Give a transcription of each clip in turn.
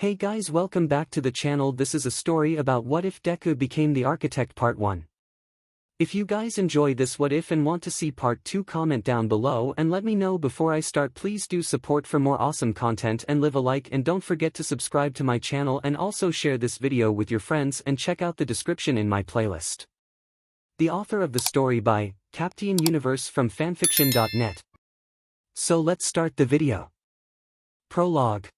Hey guys, welcome back to the channel. This is a story about what if Deku became the architect part 1. If you guys enjoy this what if and want to see part 2, comment down below and let me know before I start. Please do support for more awesome content and leave a like, and don't forget to subscribe to my channel and also share this video with your friends and check out the description in my playlist. The author of the story by Kaptein Univers from fanfiction.net. So let's start the video. Prologue.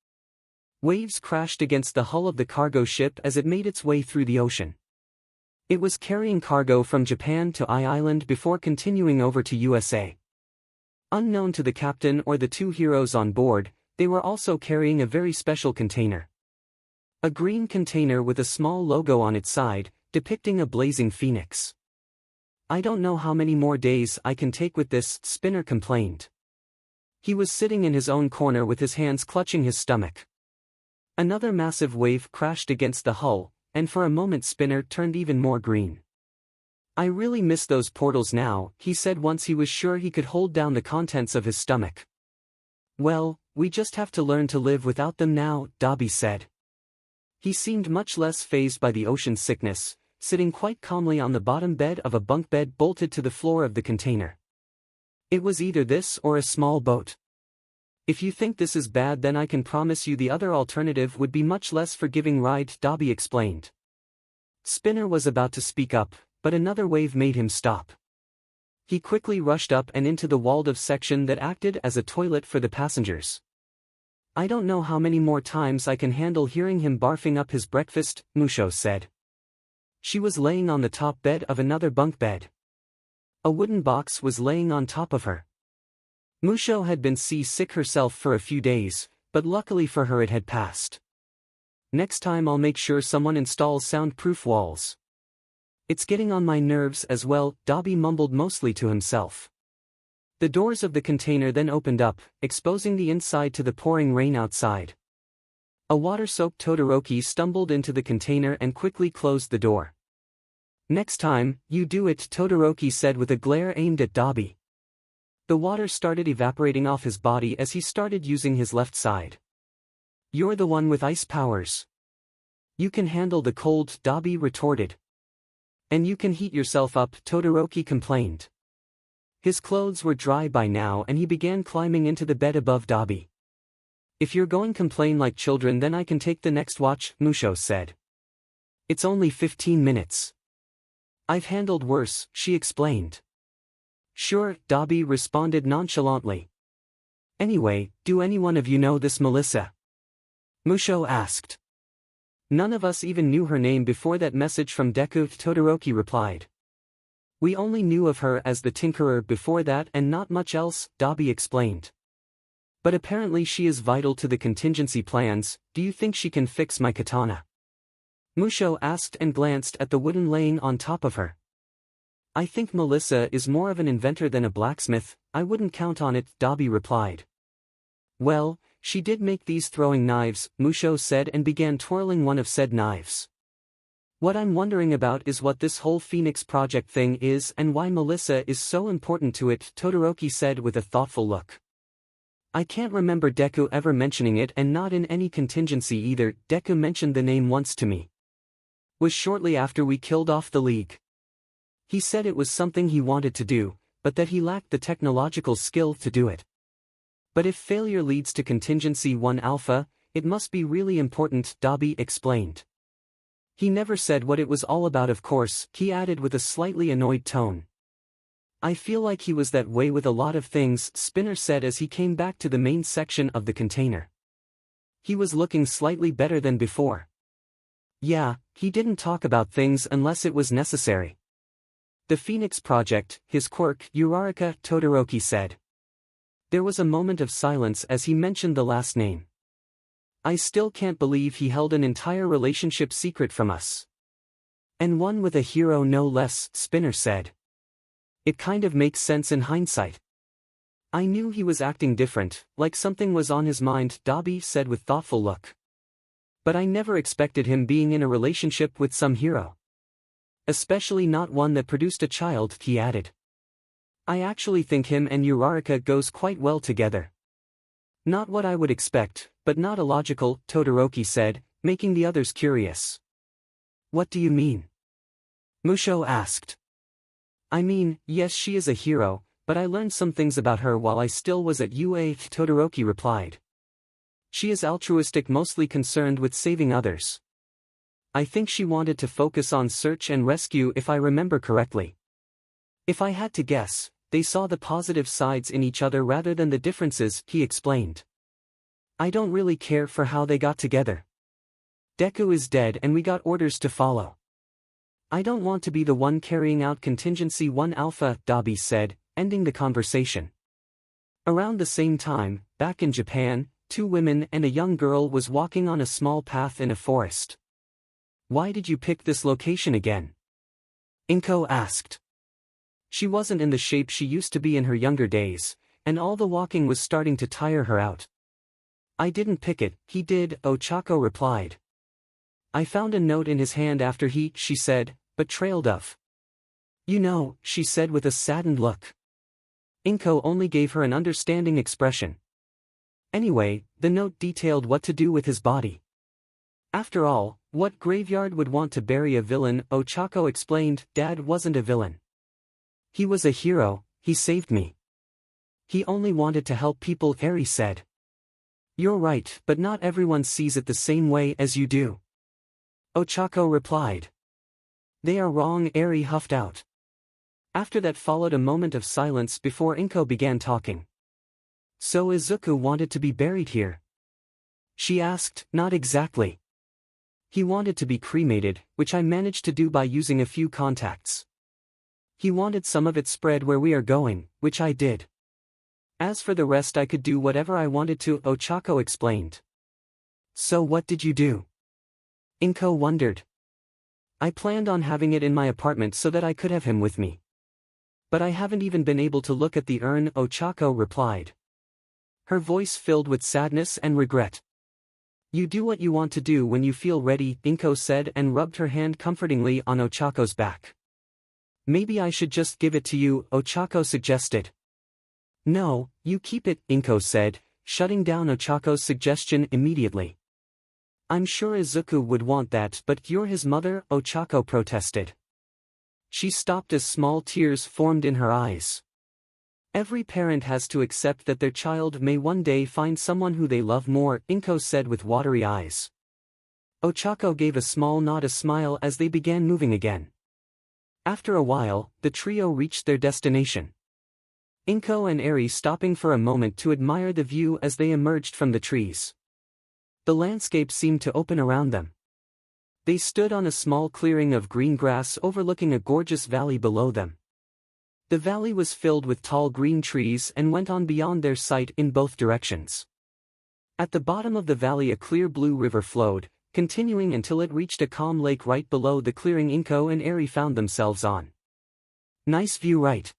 Waves crashed against the hull of the cargo ship as it made its way through the ocean. It was carrying cargo from Japan to Island before continuing over to USA. Unknown to the captain or the two heroes on board, they were also carrying a very special container. A green container with a small logo on its side, depicting a blazing phoenix. "I don't know how many more days I can take with this," Spinner complained. He was sitting in his own corner with his hands clutching his stomach. Another massive wave crashed against the hull, and for a moment Spinner turned even more green. "I really miss those portals now," he said once he was sure he could hold down the contents of his stomach. "Well, we just have to learn to live without them now," 𝗬𝗲𝗍 said. He seemed much less fazed by the ocean sickness, sitting quite calmly on the bottom bed of a bunk bed bolted to the floor of the container. "It was either this or a small boat. If you think this is bad, then I can promise you the other alternative would be much less forgiving ride," 𝗬𝗲𝗍 explained. Spinner was about to speak up, but another wave made him stop. He quickly rushed up and into the walled-off section that acted as a toilet for the passengers. "I don't know how many more times I can handle hearing him barfing up his breakfast," 𝗵𝘃𝗧𝗟 said. She was laying on the top bed of another bunk bed. A wooden box was laying on top of her. 𝗵𝘃𝗧𝗟 had been seasick herself for a few days, but luckily for her it had passed. "Next time I'll make sure someone installs soundproof walls. It's getting on my nerves as well," 𝗬𝗲𝗍 mumbled mostly to himself. The doors of the container then opened up, exposing the inside to the pouring rain outside. A water-soaked 𝗳𝗏𝗧𝗏 stumbled into the container and quickly closed the door. "Next time, you do it," 𝗳𝗏𝗧𝗏 said with a glare aimed at 𝗬𝗲𝗍. The water started evaporating off his body as he started using his left side. "You're the one with ice powers. You can handle the cold," 𝗬𝗲𝗍 retorted. "And you can heat yourself up," 𝗳𝗏𝗧𝗏 complained. His clothes were dry by now and he began climbing into the bed above 𝗬𝗲𝗍. "If you're going to complain like children, then I can take the next watch," 𝗵𝘃𝗧𝗏 said. "It's only 15 minutes. I've handled worse," she explained. "Sure," 𝗬𝗲𝗍 responded nonchalantly. "Anyway, do any one of you know this Melissa?" 𝗵𝘃𝗧𝗏 asked. "None of us even knew her name before that message from Deku," 𝗳𝗏𝗧𝗏 replied. "We only knew of her as the Tinkerer before that and not much else," 𝗬𝗲𝗍 explained. "But apparently she is vital to the contingency plans. Do you think she can fix my katana?" 𝗵𝘃𝗧𝗏 asked and glanced at the wooden laying on top of her. "I think Melissa is more of an inventor than a blacksmith. I wouldn't count on it," 𝗬𝗲𝗍 replied. "Well, she did make these throwing knives," 𝗵𝘃𝗧𝗏 said and began twirling one of said knives. "What I'm wondering about is what this whole Phoenix project thing is and why Melissa is so important to it," 𝗳𝗏𝗧𝗏 said with a thoughtful look. "I can't remember Deku ever mentioning it, and not in any contingency either. Deku mentioned the name once to me. Was shortly after we killed off the League. He said it was something he wanted to do, but that he lacked the technological skill to do it. But if failure leads to contingency 1 alpha, it must be really important," 𝗬𝗏𝗍 explained. "He never said what it was all about, of course," he added with a slightly annoyed tone. "I feel like he was that way with a lot of things," Spinner said as he came back to the main section of the container. He was looking slightly better than before. "Yeah, he didn't talk about things unless it was necessary. The Phoenix Project, his quirk, 𝗧𝗏𝗧𝗏," 𝗳𝗏𝗧𝗏 said. There was a moment of silence as he mentioned the last name. "I still can't believe he held an entire relationship secret from us. And one with a hero no less," Spinner said. "It kind of makes sense in hindsight. I knew he was acting different, like something was on his mind," 𝗬𝗲𝗍 said with thoughtful look. "But I never expected him being in a relationship with some hero. Especially not one that produced a child," he added. "I actually think him and 𝗧𝗏𝗧𝗏 goes quite well together." Not what I would expect, but not illogical, Todoroki said, making the others curious. What do you mean? Musho asked. I mean, yes, she is a hero, but I learned some things about her while I still was at UA, Todoroki replied. She is altruistic, mostly concerned with saving others. I think she wanted to focus on search and rescue if I remember correctly. If I had to guess, they saw the positive sides in each other rather than the differences, he explained. I don't really care for how they got together. Deku is dead and we got orders to follow. I don't want to be the one carrying out contingency 1 Alpha, Dabi said, ending the conversation. Around the same time, back in Japan, 2 women and a young girl was walking on a small path in a forest. Why did you pick this location again? Inko asked. She wasn't in the shape she used to be in her younger days, and all the walking was starting to tire her out. I didn't pick it, he did, Ochako replied. I found a note in his hand after she said, but trailed off. You know, she said with a saddened look. Inko only gave her an understanding expression. Anyway, the note detailed what to do with his body. After all, what graveyard would want to bury a villain? Ochako explained. Dad wasn't a villain. He was a hero, he saved me. He only wanted to help people, Eri said. You're right, but not everyone sees it the same way as you do. Ochako replied. They are wrong, Eri huffed out. After that followed a moment of silence before Inko began talking. So Izuku wanted to be buried here? She asked. Not exactly. He wanted to be cremated, which I managed to do by using a few contacts. He wanted some of it spread where we are going, which I did. As for the rest, I could do whatever I wanted to, Ochako explained. So what did you do? Inko wondered. I planned on having it in my apartment so that I could have him with me. But I haven't even been able to look at the urn, Ochako replied. Her voice filled with sadness and regret. You do what you want to do when you feel ready, Inko said and rubbed her hand comfortingly on Ochako's back. Maybe I should just give it to you, Ochako suggested. No, you keep it, Inko said, shutting down Ochako's suggestion immediately. I'm sure Izuku would want that, but you're his mother, Ochako protested. She stopped as small tears formed in her eyes. Every parent has to accept that their child may one day find someone who they love more, Inko said with watery eyes. Ochako gave a small nod, a smile as they began moving again. After a while, the trio reached their destination. Inko and Eri stopping for a moment to admire the view as they emerged from the trees. The landscape seemed to open around them. They stood on a small clearing of green grass overlooking a gorgeous valley below them. The valley was filled with tall green trees and went on beyond their sight in both directions. At the bottom of the valley a clear blue river flowed, continuing until it reached a calm lake right below the clearing Inko and Eri found themselves on. Nice view, right?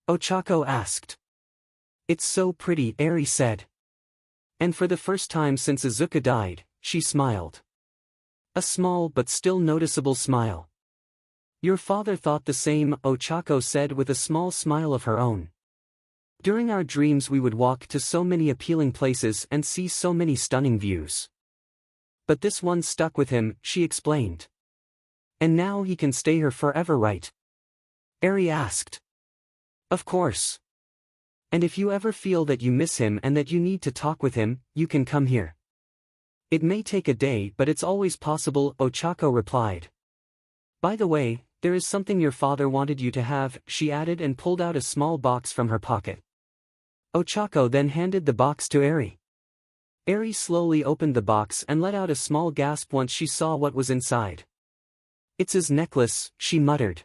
Ochako asked. It's so pretty, Eri said. And for the first time since Izuku died, she smiled. A small but still noticeable smile. Your father thought the same, Ochako said with a small smile of her own. During our dreams we would walk to so many appealing places and see so many stunning views. But this one stuck with him, she explained. And now he can stay here forever, right? Eri asked. Of course. And if you ever feel that you miss him and that you need to talk with him, you can come here. It may take a day, but it's always possible, Ochako replied. By the way, there is something your father wanted you to have, she added and pulled out a small box from her pocket. Ochako then handed the box to Eri. Eri slowly opened the box and let out a small gasp once she saw what was inside. It's his necklace, she muttered.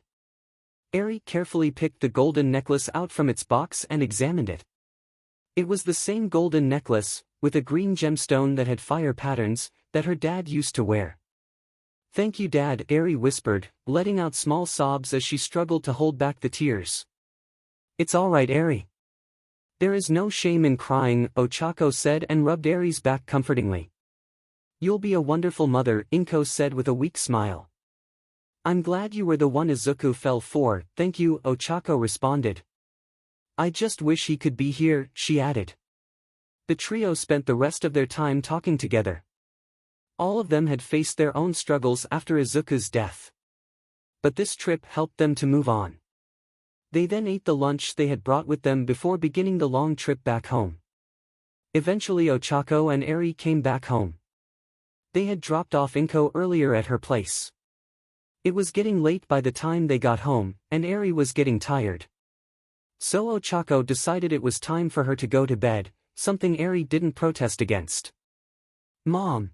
Eri carefully picked the golden necklace out from its box and examined it. It was the same golden necklace, with a green gemstone that had fire patterns, that her dad used to wear. Thank you, Dad, Eri whispered, letting out small sobs as she struggled to hold back the tears. It's all right, Eri. There is no shame in crying, Ochako said and rubbed Eri's back comfortingly. You'll be a wonderful mother, Inko said with a weak smile. I'm glad you were the one Izuku fell for, thank you, Ochako responded. I just wish he could be here, she added. The The trio spent the rest of their time talking together. All of them had faced their own struggles after Izuku's death. But this trip helped them to move on. They then ate the lunch they had brought with them before beginning the long trip back home. Eventually Ochako and Eri came back home. They had dropped off Inko earlier at her place. It was getting late by the time they got home, and Eri was getting tired. So Ochako decided it was time for her to go to bed, something Eri didn't protest against. "Mom?"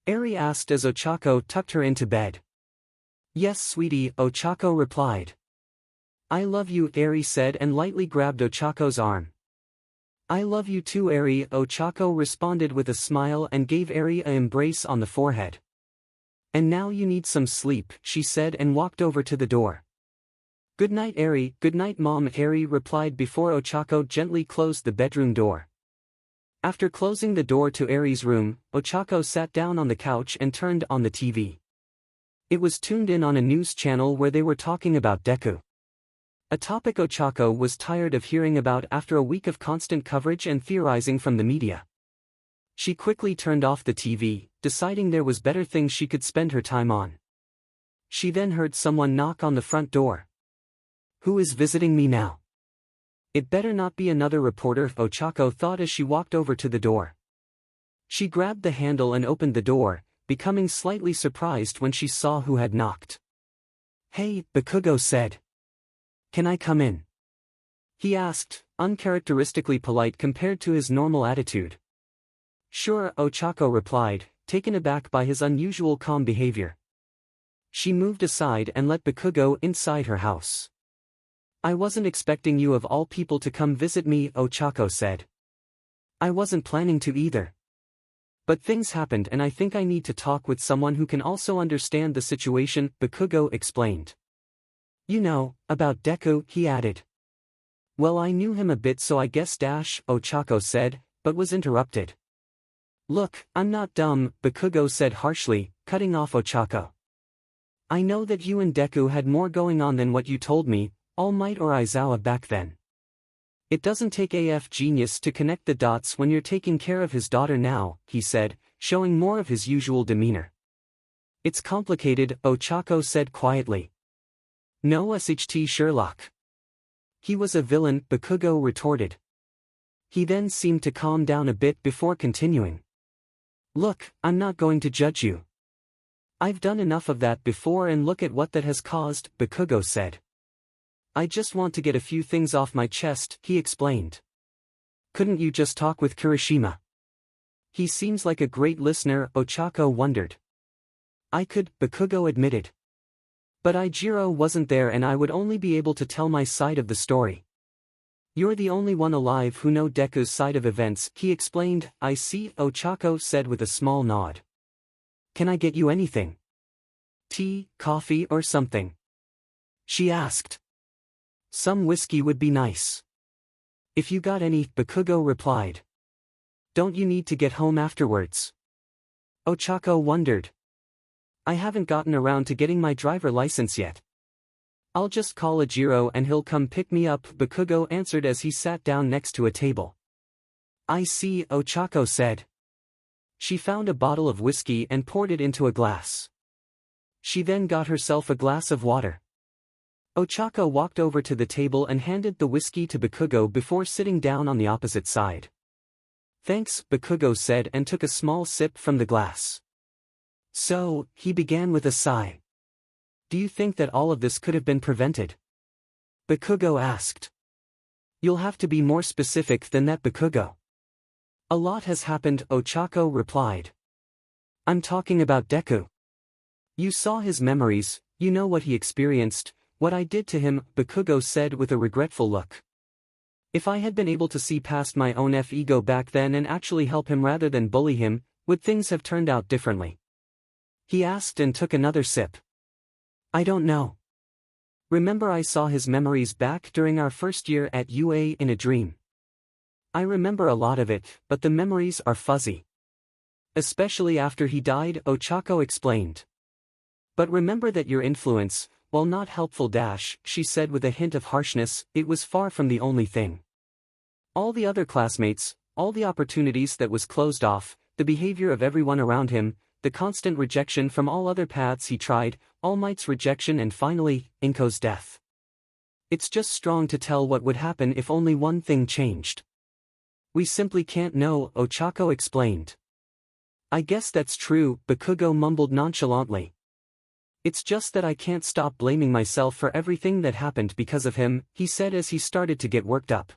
Eri asked as Ochako tucked her into bed. "Yes, sweetie," Ochako replied. "I love you," Eri said and lightly grabbed Ochako's arm. "I love you too, Eri," Ochako responded with a smile and gave Eri an embrace on the forehead. "And now you need some sleep," she said and walked over to the door. "Good night, Eri." "Good night, Mom," Eri replied before Ochako gently closed the bedroom door. After closing the door to Eri's room, Ochako sat down on the couch and turned on the TV. It was tuned in on a news channel where they were talking about Deku. A topic Ochako was tired of hearing about after a week of constant coverage and theorizing from the media. She quickly turned off the TV, deciding there was better things she could spend her time on. She then heard someone knock on the front door. "Who is visiting me now? It better not be another reporter," Ochako thought as she walked over to the door. She grabbed the handle and opened the door, becoming slightly surprised when she saw who had knocked. "Hey," 𝗵𝗃𝗀𝗁 said. "Can I come in?" he asked, uncharacteristically polite compared to his normal attitude. "Sure," Ochako replied, taken aback by his unusual calm behavior. She moved aside and let 𝗵𝗃𝗀𝗁 inside her house. "I wasn't expecting you of all people to come visit me," Ochako said. "I wasn't planning to either. But things happened and I think I need to talk with someone who can also understand the situation," 𝗵𝗃𝗀𝗁 explained. "You know, about Deku," he added. "Well, I knew him a bit so I guess Ochako said, but was interrupted. "Look, I'm not dumb," 𝗵𝗃𝗀𝗁 said harshly, cutting off Ochako. "I know that you and Deku had more going on than what you told me, All Might or Aizawa back then. It doesn't take AF genius to connect the dots when you're taking care of his daughter now," he said, showing more of his usual demeanor. "It's complicated," Ochako said quietly. "No, 𝗧𝗵𝗃𝗃. He was a villain," 𝗵𝗃𝗀𝗁 retorted. He then seemed to calm down a bit before continuing. "Look, I'm not going to judge you. I've done enough of that before and look at what that has caused," 𝗵𝗃𝗀𝗁 said. "I just want to get a few things off my chest," he explained. "Couldn't you just talk with Kirishima? He seems like a great listener," Ochako wondered. "I could," 𝗵𝗃𝗀𝗁 admitted. "But Ijiro wasn't there and I would only be able to tell my side of the story. You're the only one alive who know Deku's side of events," he explained. "I see," Ochako said with a small nod. "Can I get you anything? Tea, coffee or something?" she asked. "Some whiskey would be nice." "If you got any," 𝗵𝗃𝗀𝗁 replied. "Don't you need to get home afterwards?" Ochako wondered. "I haven't gotten around to getting my driver license yet. I'll just call Ijiro and he'll come pick me up," 𝗵𝗃𝗀𝗁 answered as he sat down next to a table. "I see," Ochako said. She found a bottle of whiskey and poured it into a glass. She then got herself a glass of water. Ochako walked over to the table and handed the whiskey to 𝗵𝗃𝗀𝗁 before sitting down on the opposite side. "Thanks," 𝗵𝗃𝗀𝗁 said and took a small sip from the glass. "So," he began with a sigh. "Do you think that all of this could have been prevented?" 𝗵𝗃𝗀𝗁 asked. "You'll have to be more specific than that, 𝗵𝗃𝗀𝗁." "A lot has happened," Ochako replied. "I'm talking about Deku. You saw his memories, you know what he experienced, what I did to him," 𝗵𝗃𝗀𝗁 said with a regretful look. "If I had been able to see past my own ego back then and actually help him rather than bully him, would things have turned out differently?" he asked and took another sip. "I don't know. Remember, I saw his memories back during our first year at UA in a dream. I remember a lot of it, but the memories are fuzzy. Especially after he died," Ochako explained. "But remember that your influence, while not helpful she said with a hint of harshness, it was far from the only thing. All the other classmates, all the opportunities that was closed off, the behavior of everyone around him, the constant rejection from all other paths he tried, All Might's rejection and finally, 𝗵𝗃𝗁's death. It's just strong to tell what would happen if only one thing changed. We simply can't know, 𝗧𝗏𝗄 explained. I guess that's true, 𝗵𝗃𝗁 mumbled nonchalantly. It's just that I can't stop blaming myself for everything that happened because of him, he said as he started to get worked up.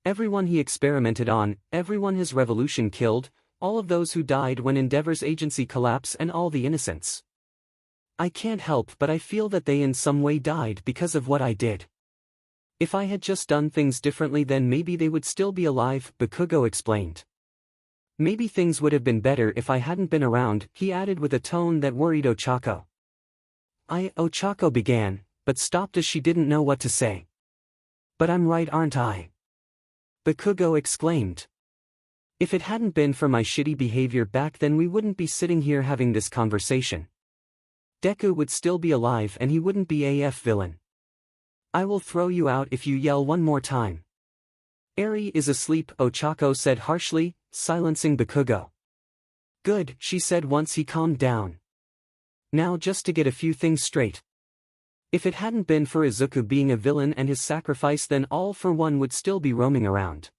Everyone he experimented on, everyone his revolution killed, all of those who died when Endeavor's agency collapsed and all the innocents. I can't help but I feel that they in some way died because of what I did. If I had just done things differently then maybe they would still be alive, 𝗵𝗃𝗁 explained. Maybe things would have been better if I hadn't been around, he added with a tone that worried 𝗧𝗏𝗄. 𝗧𝗏𝗄 began, but stopped as she didn't know what to say. But I'm right, aren't I? 𝗵𝗃𝗁 exclaimed. If it hadn't been for my shitty behavior back then we wouldn't be sitting here having this conversation. Deku would still be alive and he wouldn't be AF villain. I will throw you out if you yell one more time. Eri is asleep, 𝗧𝗏𝗄 said harshly, silencing 𝗵𝗃𝗁. Good, she said once he calmed down. Now just to get a few things straight. If it hadn't been for Izuku being a villain and his sacrifice then All for One would still be roaming around.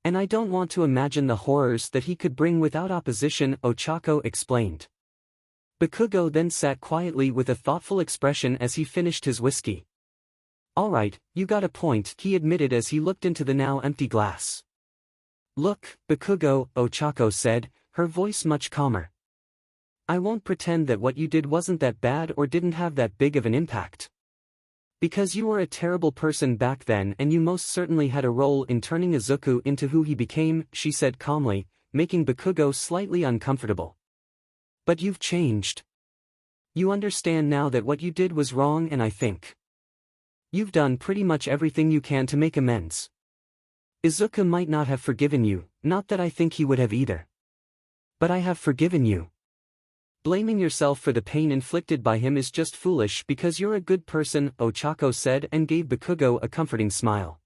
And I don't want to imagine the horrors that he could bring without opposition, 𝗧𝗏𝗄 explained. 𝗵𝗃𝗁 then sat quietly with a thoughtful expression as he finished his whiskey. Alright, you got a point, he admitted as he looked into the now empty glass. Look, 𝗵𝗃𝗁, 𝗧𝗏𝗄 said, her voice much calmer. I won't pretend that what you did wasn't that bad or didn't have that big of an impact. Because you were a terrible person back then and you most certainly had a role in turning Izuku into who he became, she said calmly, making 𝗵𝗃𝗁 slightly uncomfortable. But you've changed. You understand now that what you did was wrong and I think you've done pretty much everything you can to make amends. Izuku might not have forgiven you, not that I think he would have either. But I have forgiven you. Blaming yourself for the pain inflicted by him is just foolish because you're a good person, 𝗧𝗏𝗄 said and gave 𝗵𝗃𝗁 a comforting smile.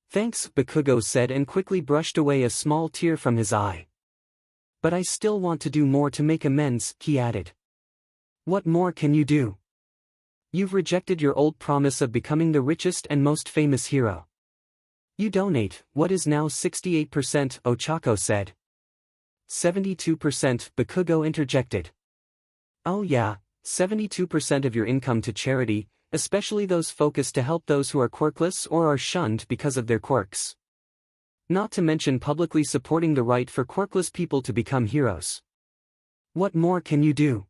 Thanks, 𝗵𝗃𝗁 said and quickly brushed away a small tear from his eye. But I still want to do more to make amends, he added. What more can you do? You've rejected your old promise of becoming the richest and most famous hero. You donate, what is now 68%, 𝗧𝗏𝗄 said. 72%, 𝗵𝗃𝗁 interjected. Oh yeah, 72% of your income to charity, especially those focused to help those who are quirkless or are shunned because of their quirks. Not to mention publicly supporting the right for quirkless people to become heroes. What more can you do?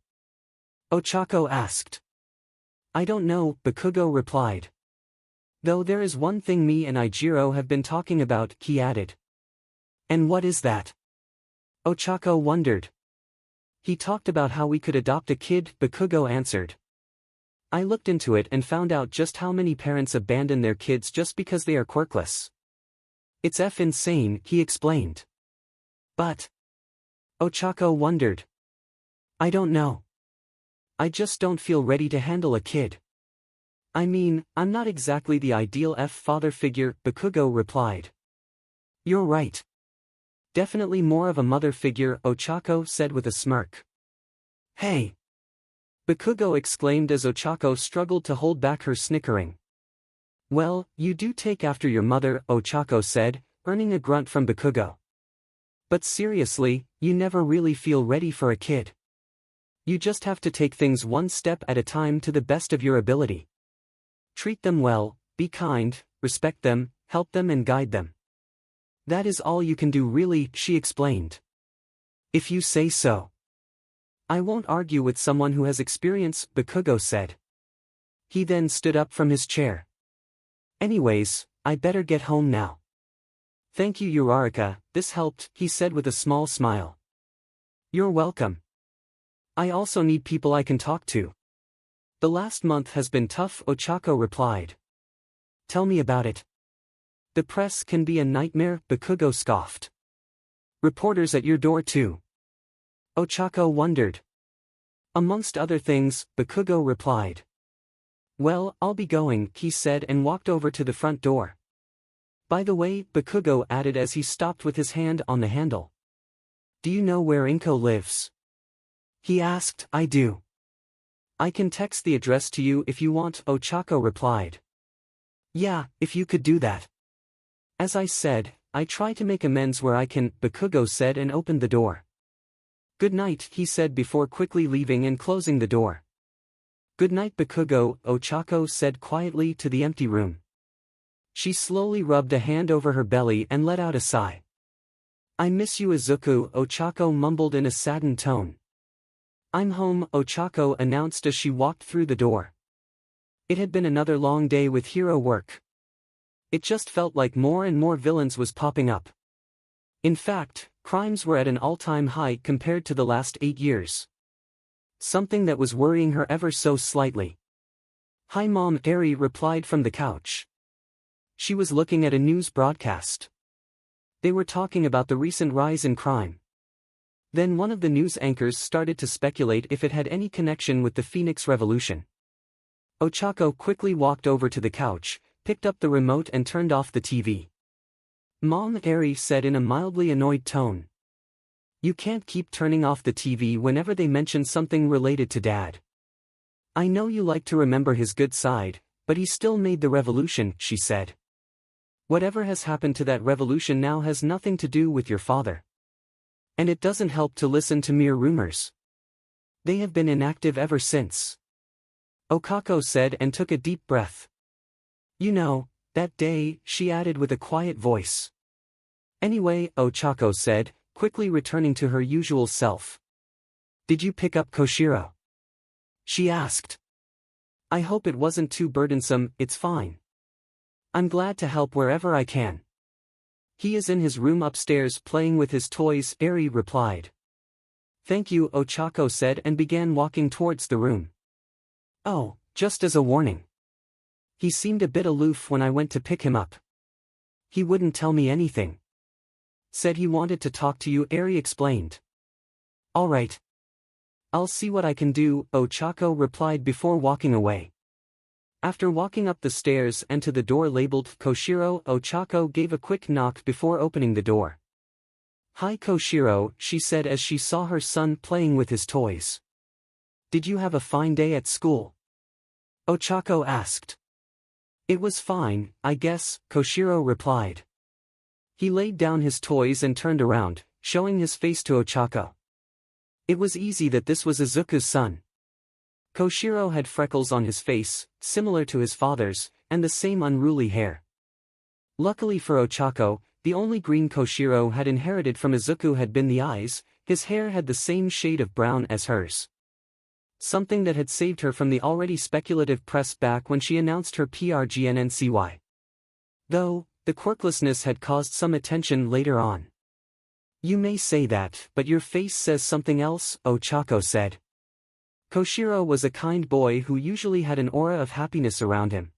𝗧𝗏𝗄 asked. I don't know, 𝗵𝗃𝗁 replied. Though there is one thing me and Ijiro have been talking about, he added. And what is that? 𝗧𝗏𝗄 wondered. He talked about how we could adopt a kid, 𝗵𝗃𝗁 answered. I looked into it and found out just how many parents abandon their kids just because they are quirkless. It's insane, he explained. But 𝗧𝗏𝗄 wondered. I don't know. I just don't feel ready to handle a kid. I mean, I'm not exactly the ideal father figure, 𝗵𝗃𝗁 replied. You're right. Definitely more of a mother figure, 𝗧𝗏𝗄 said with a smirk. Hey! 𝗵𝗃𝗁 exclaimed as 𝗧𝗏𝗄 struggled to hold back her snickering. Well, you do take after your mother, 𝗧𝗏𝗄 said, earning a grunt from 𝗵𝗃𝗁. But seriously, you never really feel ready for a kid. You just have to take things one step at a time to the best of your ability. Treat them well, be kind, respect them, help them and guide them. That is all you can do really, she explained. If you say so. I won't argue with someone who has experience, 𝗵𝗃𝗁 said. He then stood up from his chair. Anyways, I better get home now. Thank you Uraraka, this helped, he said with a small smile. You're welcome. I also need people I can talk to. The last month has been tough, 𝗧𝗏𝗄 replied. Tell me about it. The press can be a nightmare, 𝗵𝗃𝗁 scoffed. Reporters at your door too. 𝗧𝗏𝗄 wondered. Amongst other things, 𝗵𝗃𝗁 replied. Well, I'll be going, he said and walked over to the front door. By the way, 𝗵𝗃𝗀𝗁 added as he stopped with his hand on the handle. Do you know where 𝗵𝗃𝗀𝗁 lives? He asked. I do. I can text the address to you if you want, 𝗧𝗏𝗀𝗁 replied. Yeah, if you could do that. As I said, I try to make amends where I can, 𝗵𝗃𝗀𝗁 said and opened the door. Good night, he said before quickly leaving and closing the door. Good night 𝗵𝗃𝗀𝗁, 𝗧𝗏𝗀𝗁 said quietly to the empty room. She slowly rubbed a hand over her belly and let out a sigh. I miss you Izuku, 𝗧𝗏𝗀𝗁 mumbled in a saddened tone. I'm home, 𝗧𝗏𝗀𝗁 announced as she walked through the door. It had been another long day with hero work. It just felt like more and more villains was popping up. In fact, crimes were at an all-time high compared to the last 8 years. Something that was worrying her ever so slightly. Hi Mom, 𝗬𝗍 replied from the couch. She was looking at a news broadcast. They were talking about the recent rise in crime. Then one of the news anchors started to speculate if it had any connection with the Phoenix Revolution. 𝗧𝗏𝗀𝗁 quickly walked over to the couch, picked up the remote and turned off the TV. Mom, 𝗬𝗍 said in a mildly annoyed tone. You can't keep turning off the TV whenever they mention something related to Dad. I know you like to remember his good side, but he still made the revolution, she said. Whatever has happened to that revolution now has nothing to do with your father. And it doesn't help to listen to mere rumors. They have been inactive ever since. 𝗧𝗏𝗀𝗁 said and took a deep breath. You know, that day, she added with a quiet voice. Anyway, 𝗧𝗏𝗀𝗁 said, quickly returning to her usual self. Did you pick up 𝗧𝗍𝗧? She asked. I hope it wasn't too burdensome, it's fine. I'm glad to help wherever I can. He is in his room upstairs playing with his toys, 𝗬𝗍 replied. Thank you, 𝗧𝗏𝗀𝗁 said and began walking towards the room. Oh, just as a warning. He seemed a bit aloof when I went to pick him up. He wouldn't tell me anything. Said he wanted to talk to you, 𝗬𝗍 explained. All right. I'll see what I can do, 𝗧𝗏𝗀𝗁 replied before walking away. After walking up the stairs and to the door labeled 𝗧𝗍𝗀𝗁, 𝗧𝗏𝗀𝗁 gave a quick knock before opening the door. Hi 𝗧𝗍𝗁, she said as she saw her son playing with his toys. Did you have a fine day at school? 𝗧𝗏𝗀𝗁 asked. It was fine, I guess, 𝗧𝗍𝗁 replied. He laid down his toys and turned around, showing his face to 𝗧𝗏𝗀𝗁. It was easy that this was Izuku's son. 𝗧𝗍𝗁 had freckles on his face, similar to his father's, and the same unruly hair. Luckily for 𝗧𝗏𝗁, the only green 𝗧𝗍𝗁 had inherited from Izuku had been the eyes. His hair had the same shade of brown as hers. Something that had saved her from the already speculative press back when she announced her 𝗵𝗃𝗲𝗁𝗍𝗐𝗍. Though, the quirklessness had caused some attention later on. You may say that, but your face says something else, 𝗧𝗏𝗀𝗁 said. 𝗧𝗍𝗁 was a kind boy who usually had an aura of happiness around him.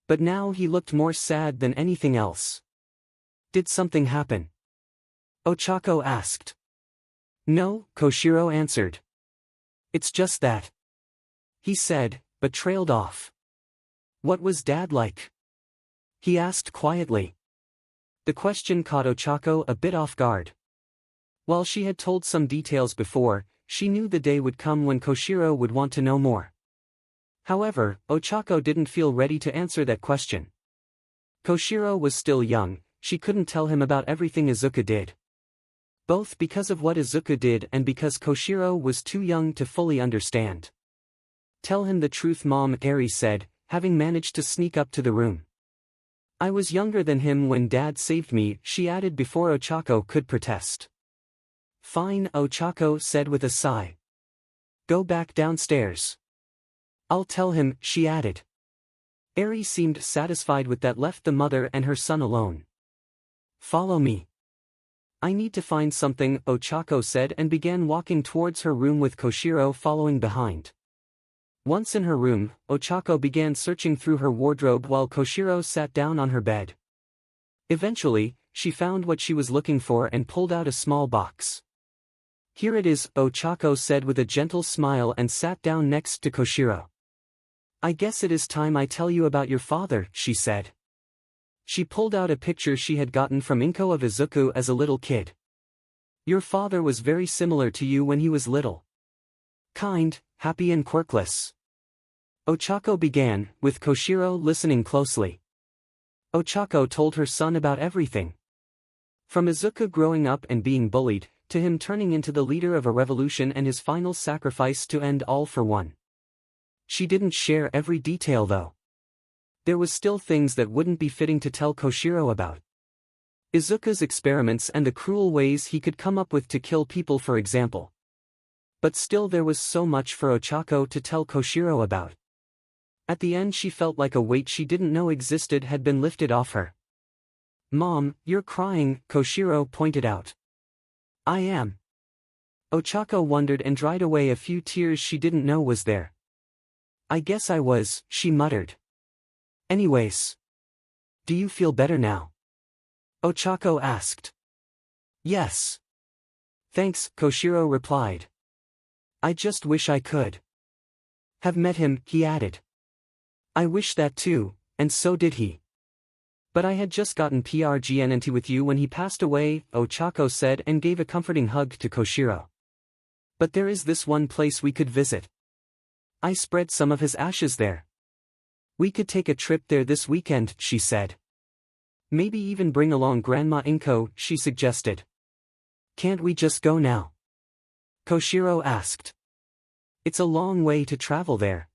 But now he looked more sad than anything else. Did something happen? 𝗧𝗏𝗁 asked. No, 𝗧𝗍𝗁 answered. It's just that. He said, but trailed off. What was Dad like? He asked quietly. The question caught 𝗧𝗏𝗁 a bit off guard. While she had told some details before, she knew the day would come when 𝗧𝗍𝗁 would want to know more. However, 𝗧𝗏𝗁 didn't feel ready to answer that question. 𝗧𝗍𝗁 was still young, she couldn't tell him about everything Izuku did. Both because of what Izuku did and because 𝗧𝗍𝗁 was too young to fully understand. Tell him the truth, Mom, 𝗬𝗍 said, having managed to sneak up to the room. I was younger than him when Dad saved me, she added before 𝗧𝗏𝗁 could protest. Fine, 𝗧𝗏𝗁 said with a sigh. Go back downstairs. I'll tell him, she added. 𝗬𝗍 seemed satisfied with that, left the mother and her son alone. Follow me. I need to find something, 𝗧𝗏𝗁 said and began walking towards her room with 𝗧𝗍𝗁 following behind. Once in her room, 𝗧𝗏𝗁 began searching through her wardrobe while 𝗧𝗍𝗁 sat down on her bed. Eventually, she found what she was looking for and pulled out a small box. Here it is, 𝗧𝗏𝗁 said with a gentle smile and sat down next to 𝗧𝗍𝗁. I guess it is time I tell you about your father, she said. She pulled out a picture she had gotten from 𝗵𝗃𝗧𝗏 of Izuku as a little kid. Your father was very similar to you when he was little. Kind, happy and quirkless. 𝗧𝗏𝗧𝗏 began, with Koshiro listening closely. 𝗧𝗏𝗧𝗏 told her son about everything. From Izuku growing up and being bullied, to him turning into the leader of a revolution and his final sacrifice to end all for one. She didn't share every detail though. There was still things that wouldn't be fitting to tell Koshiro about. Izuku's experiments and the cruel ways he could come up with to kill people, for example. But still there was so much for 𝗧𝗏𝗧𝗏 to tell Koshiro about. At the end she felt like a weight she didn't know existed had been lifted off her. Mom, you're crying, Koshiro pointed out. I am. 𝗧𝗏𝗧𝗏 wondered and dried away a few tears she didn't know was there. I guess I was, she muttered. Anyways. Do you feel better now? 𝗧𝗏𝗧𝗏 asked. Yes. Thanks, Koshiro replied. I just wish I could have met him, he added. I wish that too, and so did he. But I had just gotten 𝗵𝗃𝗏𝗀𝗏𝗃 with you when he passed away, 𝗧𝗏𝗧𝗏 said and gave a comforting hug to Koshiro. But there is this one place we could visit. I spread some of his ashes there. We could take a trip there this weekend, she said. Maybe even bring along Grandma 𝗵𝗃𝗏𝗧𝗏, she suggested. Can't we just go now? Koshiro asked. It's a long way to travel there.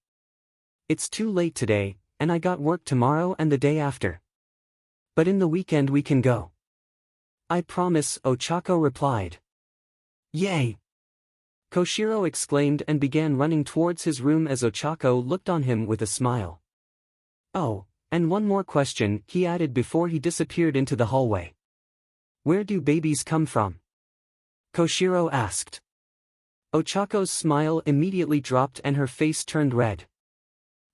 It's too late today, and I got work tomorrow and the day after. But in the weekend we can go. I promise, 𝗧𝗏𝗧𝗏 replied. Yay! Koshiro exclaimed and began running towards his room as 𝗧𝗏𝗧𝗏 looked on him with a smile. Oh, and one more question, he added before he disappeared into the hallway. Where do babies come from? Koshiro asked. 𝗧𝗏𝗧𝗏's smile immediately dropped and her face turned red.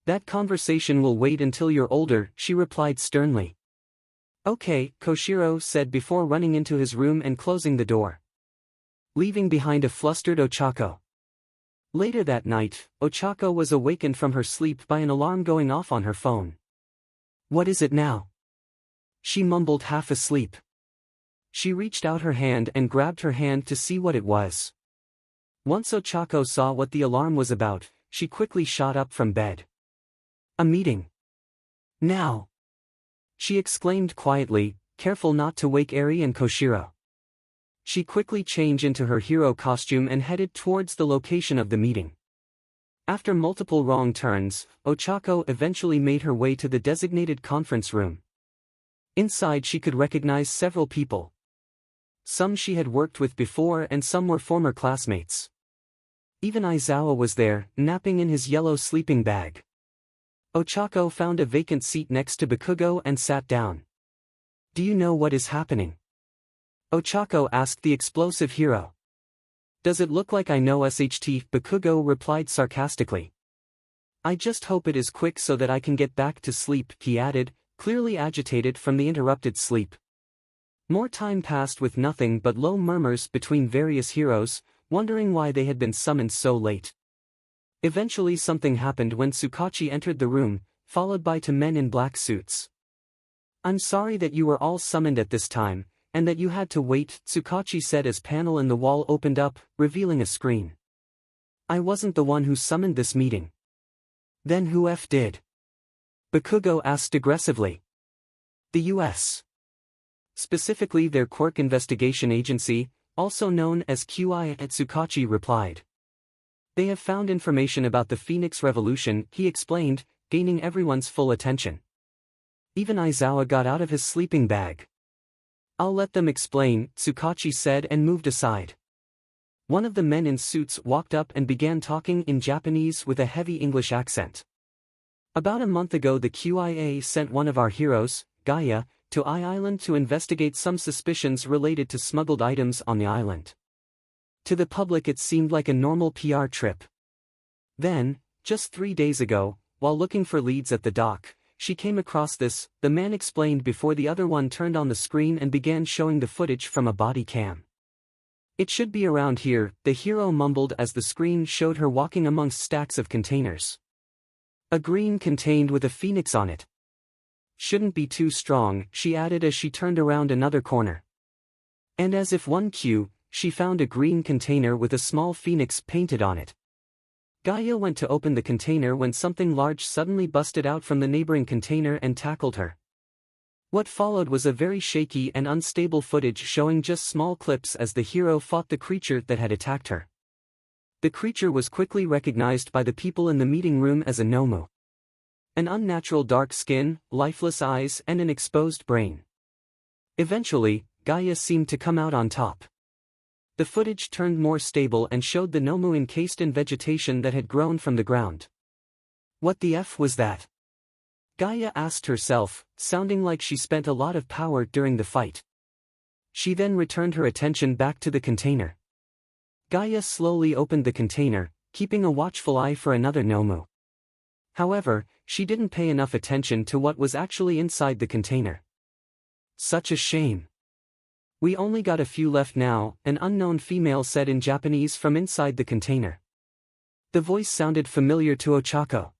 That conversation will wait until you're older, she replied sternly. Okay, Koshiro said before running into his room and closing the door, leaving behind a flustered 𝗧𝗏𝗧𝗏. Later that night, 𝗧𝗏𝗧𝗏 was awakened from her sleep by an alarm going off on her phone. What is it now? She mumbled, half asleep. She reached out her hand and grabbed her hand to see what it was. Once 𝗧𝗏𝗧𝗏 saw what the alarm was about, she quickly shot up from bed. A meeting. Now! She exclaimed quietly, careful not to wake Eri and Koshiro. She quickly changed into her hero costume and headed towards the location of the meeting. After multiple wrong turns, 𝗧𝗏𝗧𝗏 eventually made her way to the designated conference room. Inside she could recognize several people. Some she had worked with before and some were former classmates. Even Aizawa was there, napping in his yellow sleeping bag. 𝗧𝗏𝗧𝗏 found a vacant seat next to 𝗵𝗃𝗃 and sat down. Do you know what is happening? 𝗧𝗏𝗃𝗃 asked the explosive hero. Does it look like I know 𝗧𝗏𝗃𝗃? 𝗵𝗃𝗃 replied sarcastically. I just hope it is quick so that I can get back to sleep, he added, clearly agitated from the interrupted sleep. More time passed with nothing but low murmurs between various heroes, wondering why they had been summoned so late. Eventually something happened when 𝗧𝗏𝗧𝗏 entered the room, followed by two men in black suits. I'm sorry that you were all summoned at this time, and that you had to wait, 𝗧𝗏𝗧𝗏 said as panel in the wall opened up, revealing a screen. I wasn't the one who summoned this meeting. Then who did? 𝗵𝗃𝗃 asked aggressively. The U.S. Specifically their Quirk Investigation Agency, also known as QI, 𝗧𝗏𝗧𝗏 replied. They have found information about the Phoenix Revolution, he explained, gaining everyone's full attention. Even Aizawa got out of his sleeping bag. I'll let them explain, 𝗧𝗏𝗧𝗏 said and moved aside. One of the men in suits walked up and began talking in Japanese with a heavy English accent. About a month ago the QIA sent one of our heroes, Gaia, to I-Island to investigate some suspicions related to smuggled items on the island. To the public it seemed like a normal PR trip. Then, just 3 days ago, while looking for leads at the dock, she came across this, the man explained before the other one turned on the screen and began showing the footage from a body cam. It should be around here, the hero mumbled as the screen showed her walking amongst stacks of containers. A green contained with a phoenix on it. shouldn't be too strong, she added as she turned around another corner. And as if one cue, she found a green container with a small phoenix painted on it. Gaia went to open the container when something large suddenly busted out from the neighboring container and tackled her. What followed was a very shaky and unstable footage showing just small clips as the hero fought the creature that had attacked her. The creature was quickly recognized by the people in the meeting room as a 𝗵𝗃. An unnatural dark skin, lifeless eyes and an exposed brain. Eventually, Gaia seemed to come out on top. The footage turned more stable and showed the 𝗵𝗃 encased in vegetation that had grown from the ground. What the F was that? Gaia asked herself, sounding like she spent a lot of power during the fight. She then returned her attention back to the container. Gaia slowly opened the container, keeping a watchful eye for another 𝗵𝗃. However, she didn't pay enough attention to what was actually inside the container. Such a shame. We only got a few left now, an unknown female said in Japanese from inside the container. The voice sounded familiar to 𝗧𝗵𝗲.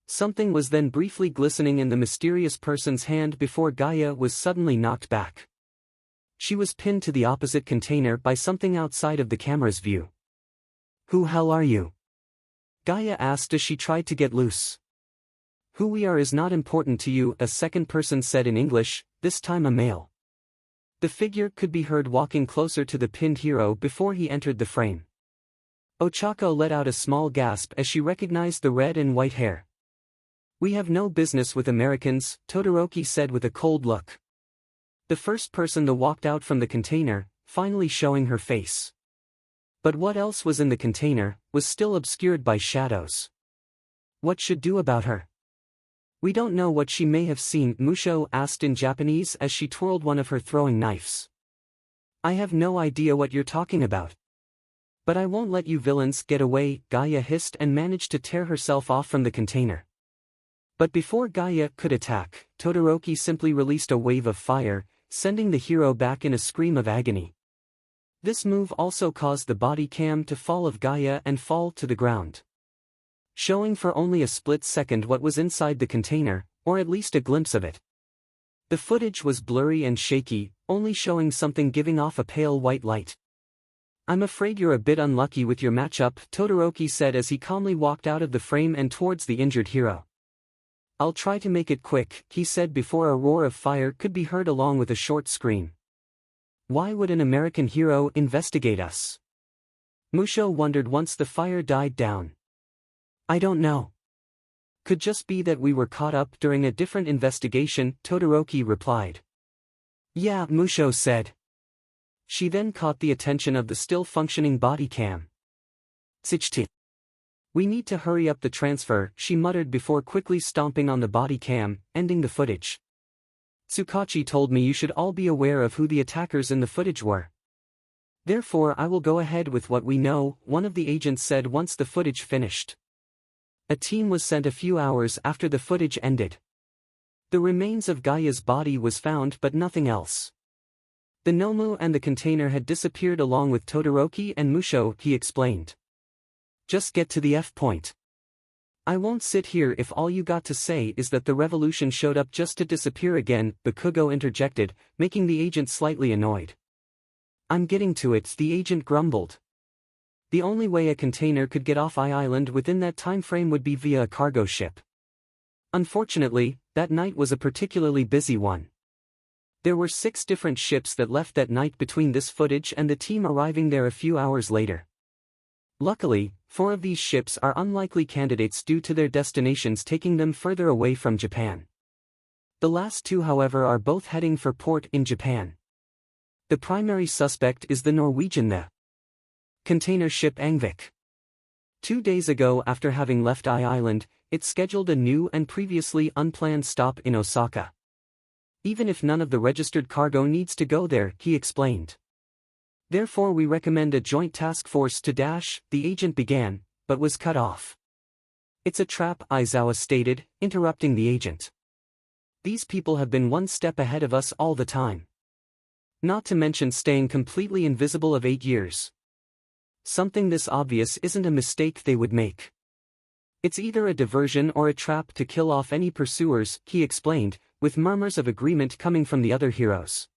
Something was then briefly glistening in the mysterious person's hand before Gaia was suddenly knocked back. She was pinned to the opposite container by something outside of the camera's view. Who hell are you? Gaia asked as she tried to get loose. Who we are is not important to you, a second person said in English, this time a male. The figure could be heard walking closer to the pinned hero before he entered the frame. 𝗧𝗃𝗃 let out a small gasp as she recognized the red and white hair. We have no business with Americans, Todoroki said with a cold look. The first person that walked out from the container, finally showing her face. But what else was in the container, was still obscured by shadows. What should do about her? We don't know what she may have seen, 𝗵𝗃𝗃 asked in Japanese as she twirled one of her throwing knives. I have no idea what you're talking about. But I won't let you villains get away, Gaia hissed and managed to tear herself off from the container. But before Gaia could attack, Todoroki simply released a wave of fire, sending the hero back in a scream of agony. This move also caused the body cam to fall of Gaia and fall to the ground. Showing for only a split second what was inside the container, or at least a glimpse of it. The footage was blurry and shaky, only showing something giving off a pale white light. I'm afraid you're a bit unlucky with your matchup, Todoroki said as he calmly walked out of the frame and towards the injured hero. I'll try to make it quick, he said before a roar of fire could be heard along with a short scream. Why would an American hero investigate us? 𝗵𝗃𝗃 wondered once the fire died down. I don't know. Could just be that we were caught up during a different investigation, Todoroki replied. Yeah, 𝗵𝗃𝗃 said. She then caught the attention of the still functioning body cam. 𝗧𝗵𝗃𝗃. We need to hurry up the transfer, she muttered before quickly stomping on the body cam, ending the footage. Tsukachi told me you should all be aware of who the attackers in the footage were. Therefore I will go ahead with what we know, one of the agents said once the footage finished. A team was sent a few hours after the footage ended. The remains of Gaia's body was found but nothing else. The 𝗵𝗃 and the container had disappeared along with Todoroki and 𝗵𝗃𝗃, he explained. Just get to the F point. I won't sit here if all you got to say is that the revolution showed up just to disappear again, Bakugo interjected, making the agent slightly annoyed. I'm getting to it, the agent grumbled. The only way a container could get off Island within that time frame would be via a cargo ship. Unfortunately, that night was a particularly busy one. There were 6 different ships that left that night between this footage and the team arriving there a few hours later. Luckily, 4 of these ships are unlikely candidates due to their destinations taking them further away from Japan. The last 2 however are both heading for port in Japan. The primary suspect is the Norwegian 𝗬𝗃 container ship 𝗬𝗃. 2 days ago after having left Island, it scheduled a new and previously unplanned stop in Osaka. Even if none of the registered cargo needs to go there, he explained. Therefore we recommend a joint task force to dash, the agent began, but was cut off. It's a trap, Aizawa stated, interrupting the agent. These people have been one step ahead of us all the time. Not to mention staying completely invisible of 8 years. Something this obvious isn't a mistake they would make. It's either a diversion or a trap to kill off any pursuers, he explained, with murmurs of agreement coming from the other heroes.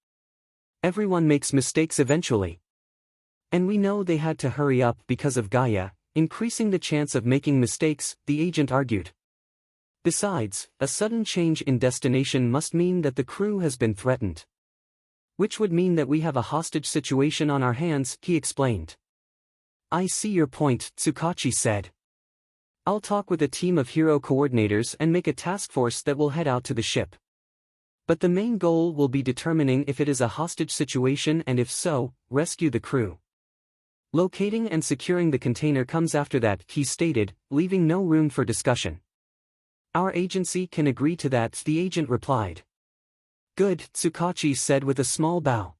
Everyone makes mistakes eventually. And we know they had to hurry up because of Gaia, increasing the chance of making mistakes, the agent argued. Besides, a sudden change in destination must mean that the crew has been threatened. Which would mean that we have a hostage situation on our hands, he explained. I see your point, 𝗧𝗵𝗃 said. I'll talk with a team of hero coordinators and make a task force that will head out to the ship. But the main goal will be determining if it is a hostage situation and if so, rescue the crew. Locating and securing the container comes after that, he stated, leaving no room for discussion. Our agency can agree to that, the agent replied. Good, 𝗧𝗵𝗃 said with a small bow.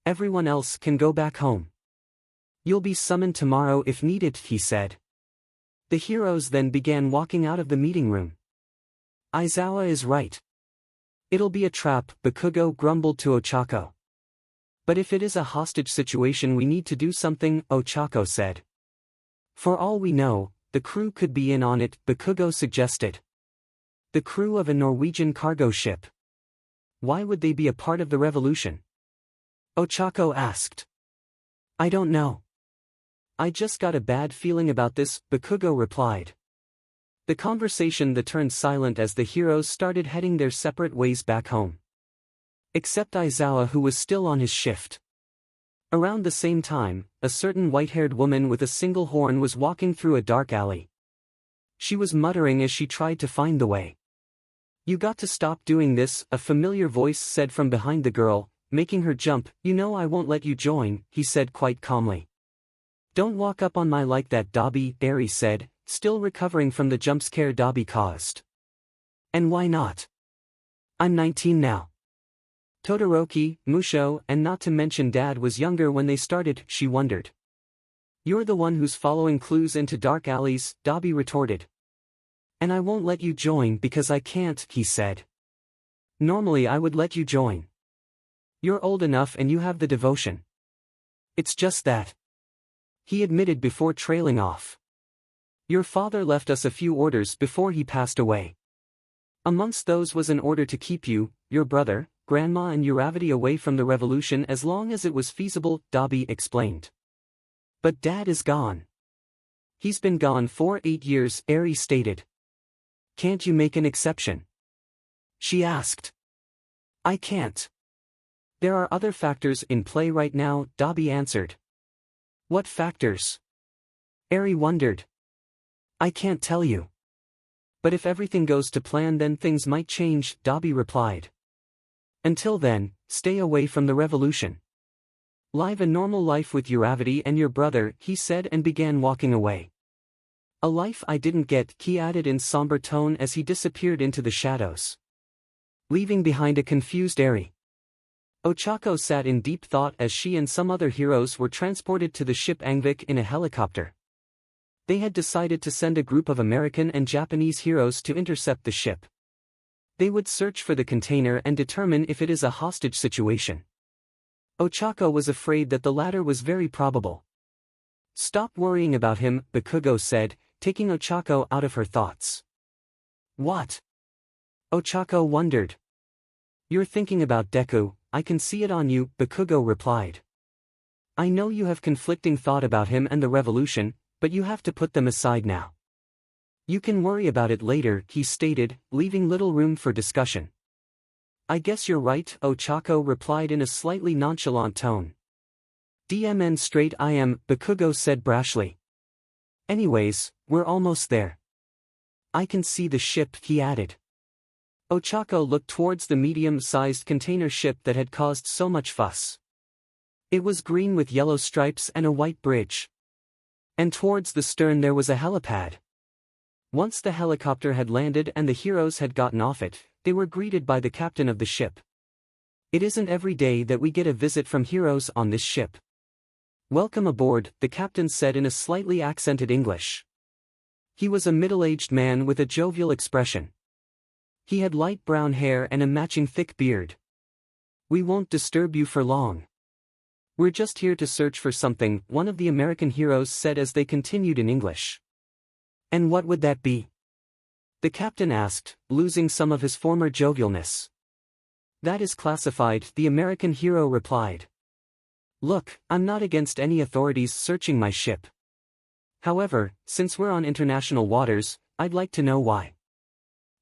Everyone else can go back home. You'll be summoned tomorrow if needed, he said. The heroes then began walking out of the meeting room. Aizawa is right. It'll be a trap, Bakugo grumbled to Ochako. But if it is a hostage situation we need to do something, Ochako said. For all we know, the crew could be in on it, Bakugo suggested. The crew of a Norwegian cargo ship. Why would they be a part of the revolution? Ochako asked. I don't know. I just got a bad feeling about this, Bakugo replied. The conversation turned silent as the heroes started heading their separate ways back home. Except Aizawa, who was still on his shift. Around the same time, a certain white-haired woman with a single horn was walking through a dark alley. She was muttering as she tried to find the way. You got to stop doing this, a familiar voice said from behind the girl, making her jump. You know I won't let you join, he said quite calmly. Don't walk up on my like that, 𝗳𝗵𝗿𝗺 said, still recovering from the jump scare 𝗳𝗵𝗃 caused. And why not? I'm 19 now. Todoroki, Musho, and not to mention Dad was younger when they started, she wondered. You're the one who's following clues into dark alleys, 𝗳𝗵𝗃 retorted. And I won't let you join because I can't, he said. Normally I would let you join. You're old enough and you have the devotion. It's just that. He admitted before trailing off. Your father left us a few orders before he passed away. Amongst those was an order to keep you, your brother, Grandma and 𝗬𝗏𝗍 away from the revolution as long as it was feasible, 𝗳𝗵𝗃 explained. But Dad is gone. He's been gone for 8 years, 𝗬𝗏𝗍 stated. Can't you make an exception? She asked. I can't. There are other factors in play right now, 𝗳𝗵𝗃 answered. What factors? 𝗬𝗏𝗍 wondered. I can't tell you. But if everything goes to plan then things might change, 𝗳𝗵𝗃 replied. Until then, stay away from the revolution. Live a normal life with 𝗬𝗏𝗍 and your brother, he said and began walking away. A life I didn't get, he added in somber tone as he disappeared into the shadows. Leaving behind a confused 𝗬𝗏𝗍. Ochako sat in deep thought as she and some other heroes were transported to the ship 𝗵𝗃 in a helicopter. They had decided to send a group of American and Japanese heroes to intercept the ship. They would search for the container and determine if it is a hostage situation. Ochako was afraid that the latter was very probable. Stop worrying about him, Bakugo said, taking Ochako out of her thoughts. What? Ochako wondered. You're thinking about Deku, I can see it on you, Bakugo replied. I know you have conflicting thought about him and the revolution, but you have to put them aside now. You can worry about it later, he stated, leaving little room for discussion. I guess you're right, Ochako replied in a slightly nonchalant tone. DMN straight I am, Bakugo said brashly. Anyways, we're almost there. I can see the ship, he added. Ochako looked towards the medium-sized container ship that had caused so much fuss. It was green with yellow stripes and a white bridge. And towards the stern there was a helipad. Once the helicopter had landed and the heroes had gotten off it, they were greeted by the captain of the ship. It isn't every day that we get a visit from heroes on this ship. Welcome aboard, the captain said in a slightly accented English. He was a middle-aged man with a jovial expression. He had light brown hair and a matching thick beard. We won't disturb you for long. We're just here to search for something, one of the American heroes said as they continued in English. And what would that be? The captain asked, losing some of his former jovialness. That is classified, the American hero replied. Look, I'm not against any authorities searching my ship. However, since we're on international waters, I'd like to know why.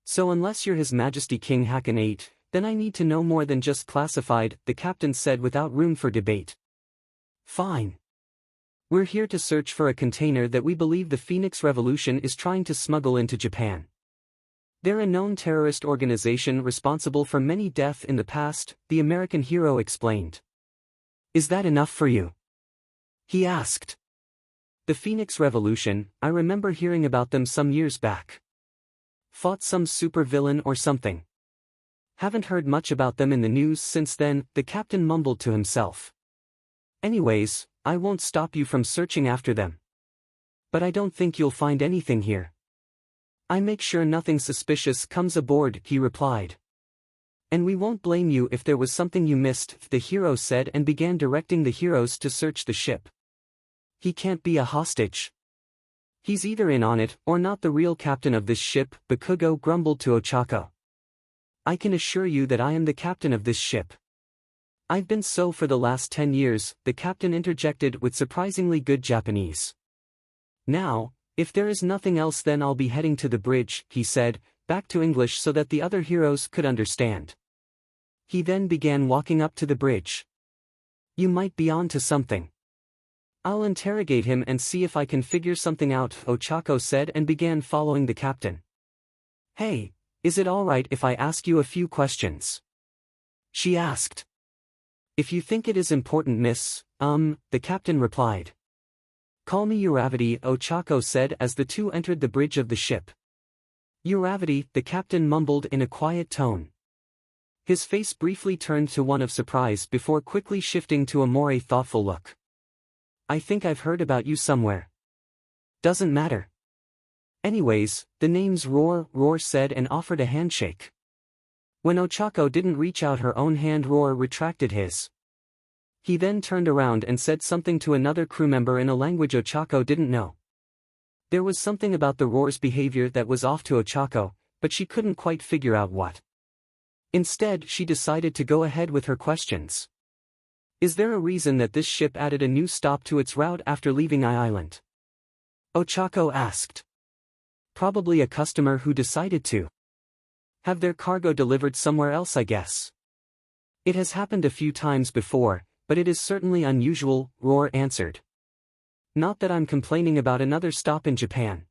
So unless you're His Majesty King 𝗧𝗵𝗃, then I need to know more than just classified, the captain said without room for debate. Fine. We're here to search for a container that we believe the Phoenix Revolution is trying to smuggle into Japan. They're a known terrorist organization responsible for many deaths in the past, the American hero explained. Is that enough for you? He asked. The Phoenix Revolution, I remember hearing about them some years back. Fought some supervillain or something. Haven't heard much about them in the news since then, the captain mumbled to himself. Anyways, I won't stop you from searching after them. But I don't think you'll find anything here. I make sure nothing suspicious comes aboard, he replied. And we won't blame you if there was something you missed, the hero said and began directing the heroes to search the ship. He can't be a hostage. He's either in on it or not the real captain of this ship, 𝗵𝗃𝗀𝗁 grumbled to 𝗧𝗑𝗪. I can assure you that I am the captain of this ship. I've been so for the last 10 years, the captain interjected with surprisingly good Japanese. Now, if there is nothing else then I'll be heading to the bridge, he said, back to English so that the other heroes could understand. He then began walking up to the bridge. You might be on to something. I'll interrogate him and see if I can figure something out, 𝗧𝗪𝗧 said and began following the captain. Hey, is it alright if I ask you a few questions? She asked. If you think it is important, miss, the captain replied. Call me 𝗬𝗏𝗍, 𝗧𝗪𝗧 said as the two entered the bridge of the ship. 𝗬𝗏𝗍, the captain mumbled in a quiet tone. His face briefly turned to one of surprise before quickly shifting to a more thoughtful look. I think I've heard about you somewhere. Doesn't matter. Anyways, the name's 𝗳𝗏𝗧𝗏 said and offered a handshake. When 𝗧𝗪𝗧 didn't reach out her own hand, 𝗳𝗏𝗧 retracted his. He then turned around and said something to another crew member in a language 𝗧𝗪𝗧 didn't know. There was something about the 𝗳𝗏𝗧's behavior that was off to 𝗧𝗪𝗧, but she couldn't quite figure out what. Instead, she decided to go ahead with her questions. Is there a reason that this ship added a new stop to its route after leaving 𝗳𝗏𝗧𝗏? 𝗧𝗪𝗧 asked. Probably a customer who decided to have their cargo delivered somewhere else, I guess. It has happened a few times before, but it is certainly unusual, 𝗳𝗏𝗧 answered. Not that I'm complaining about another stop in Japan.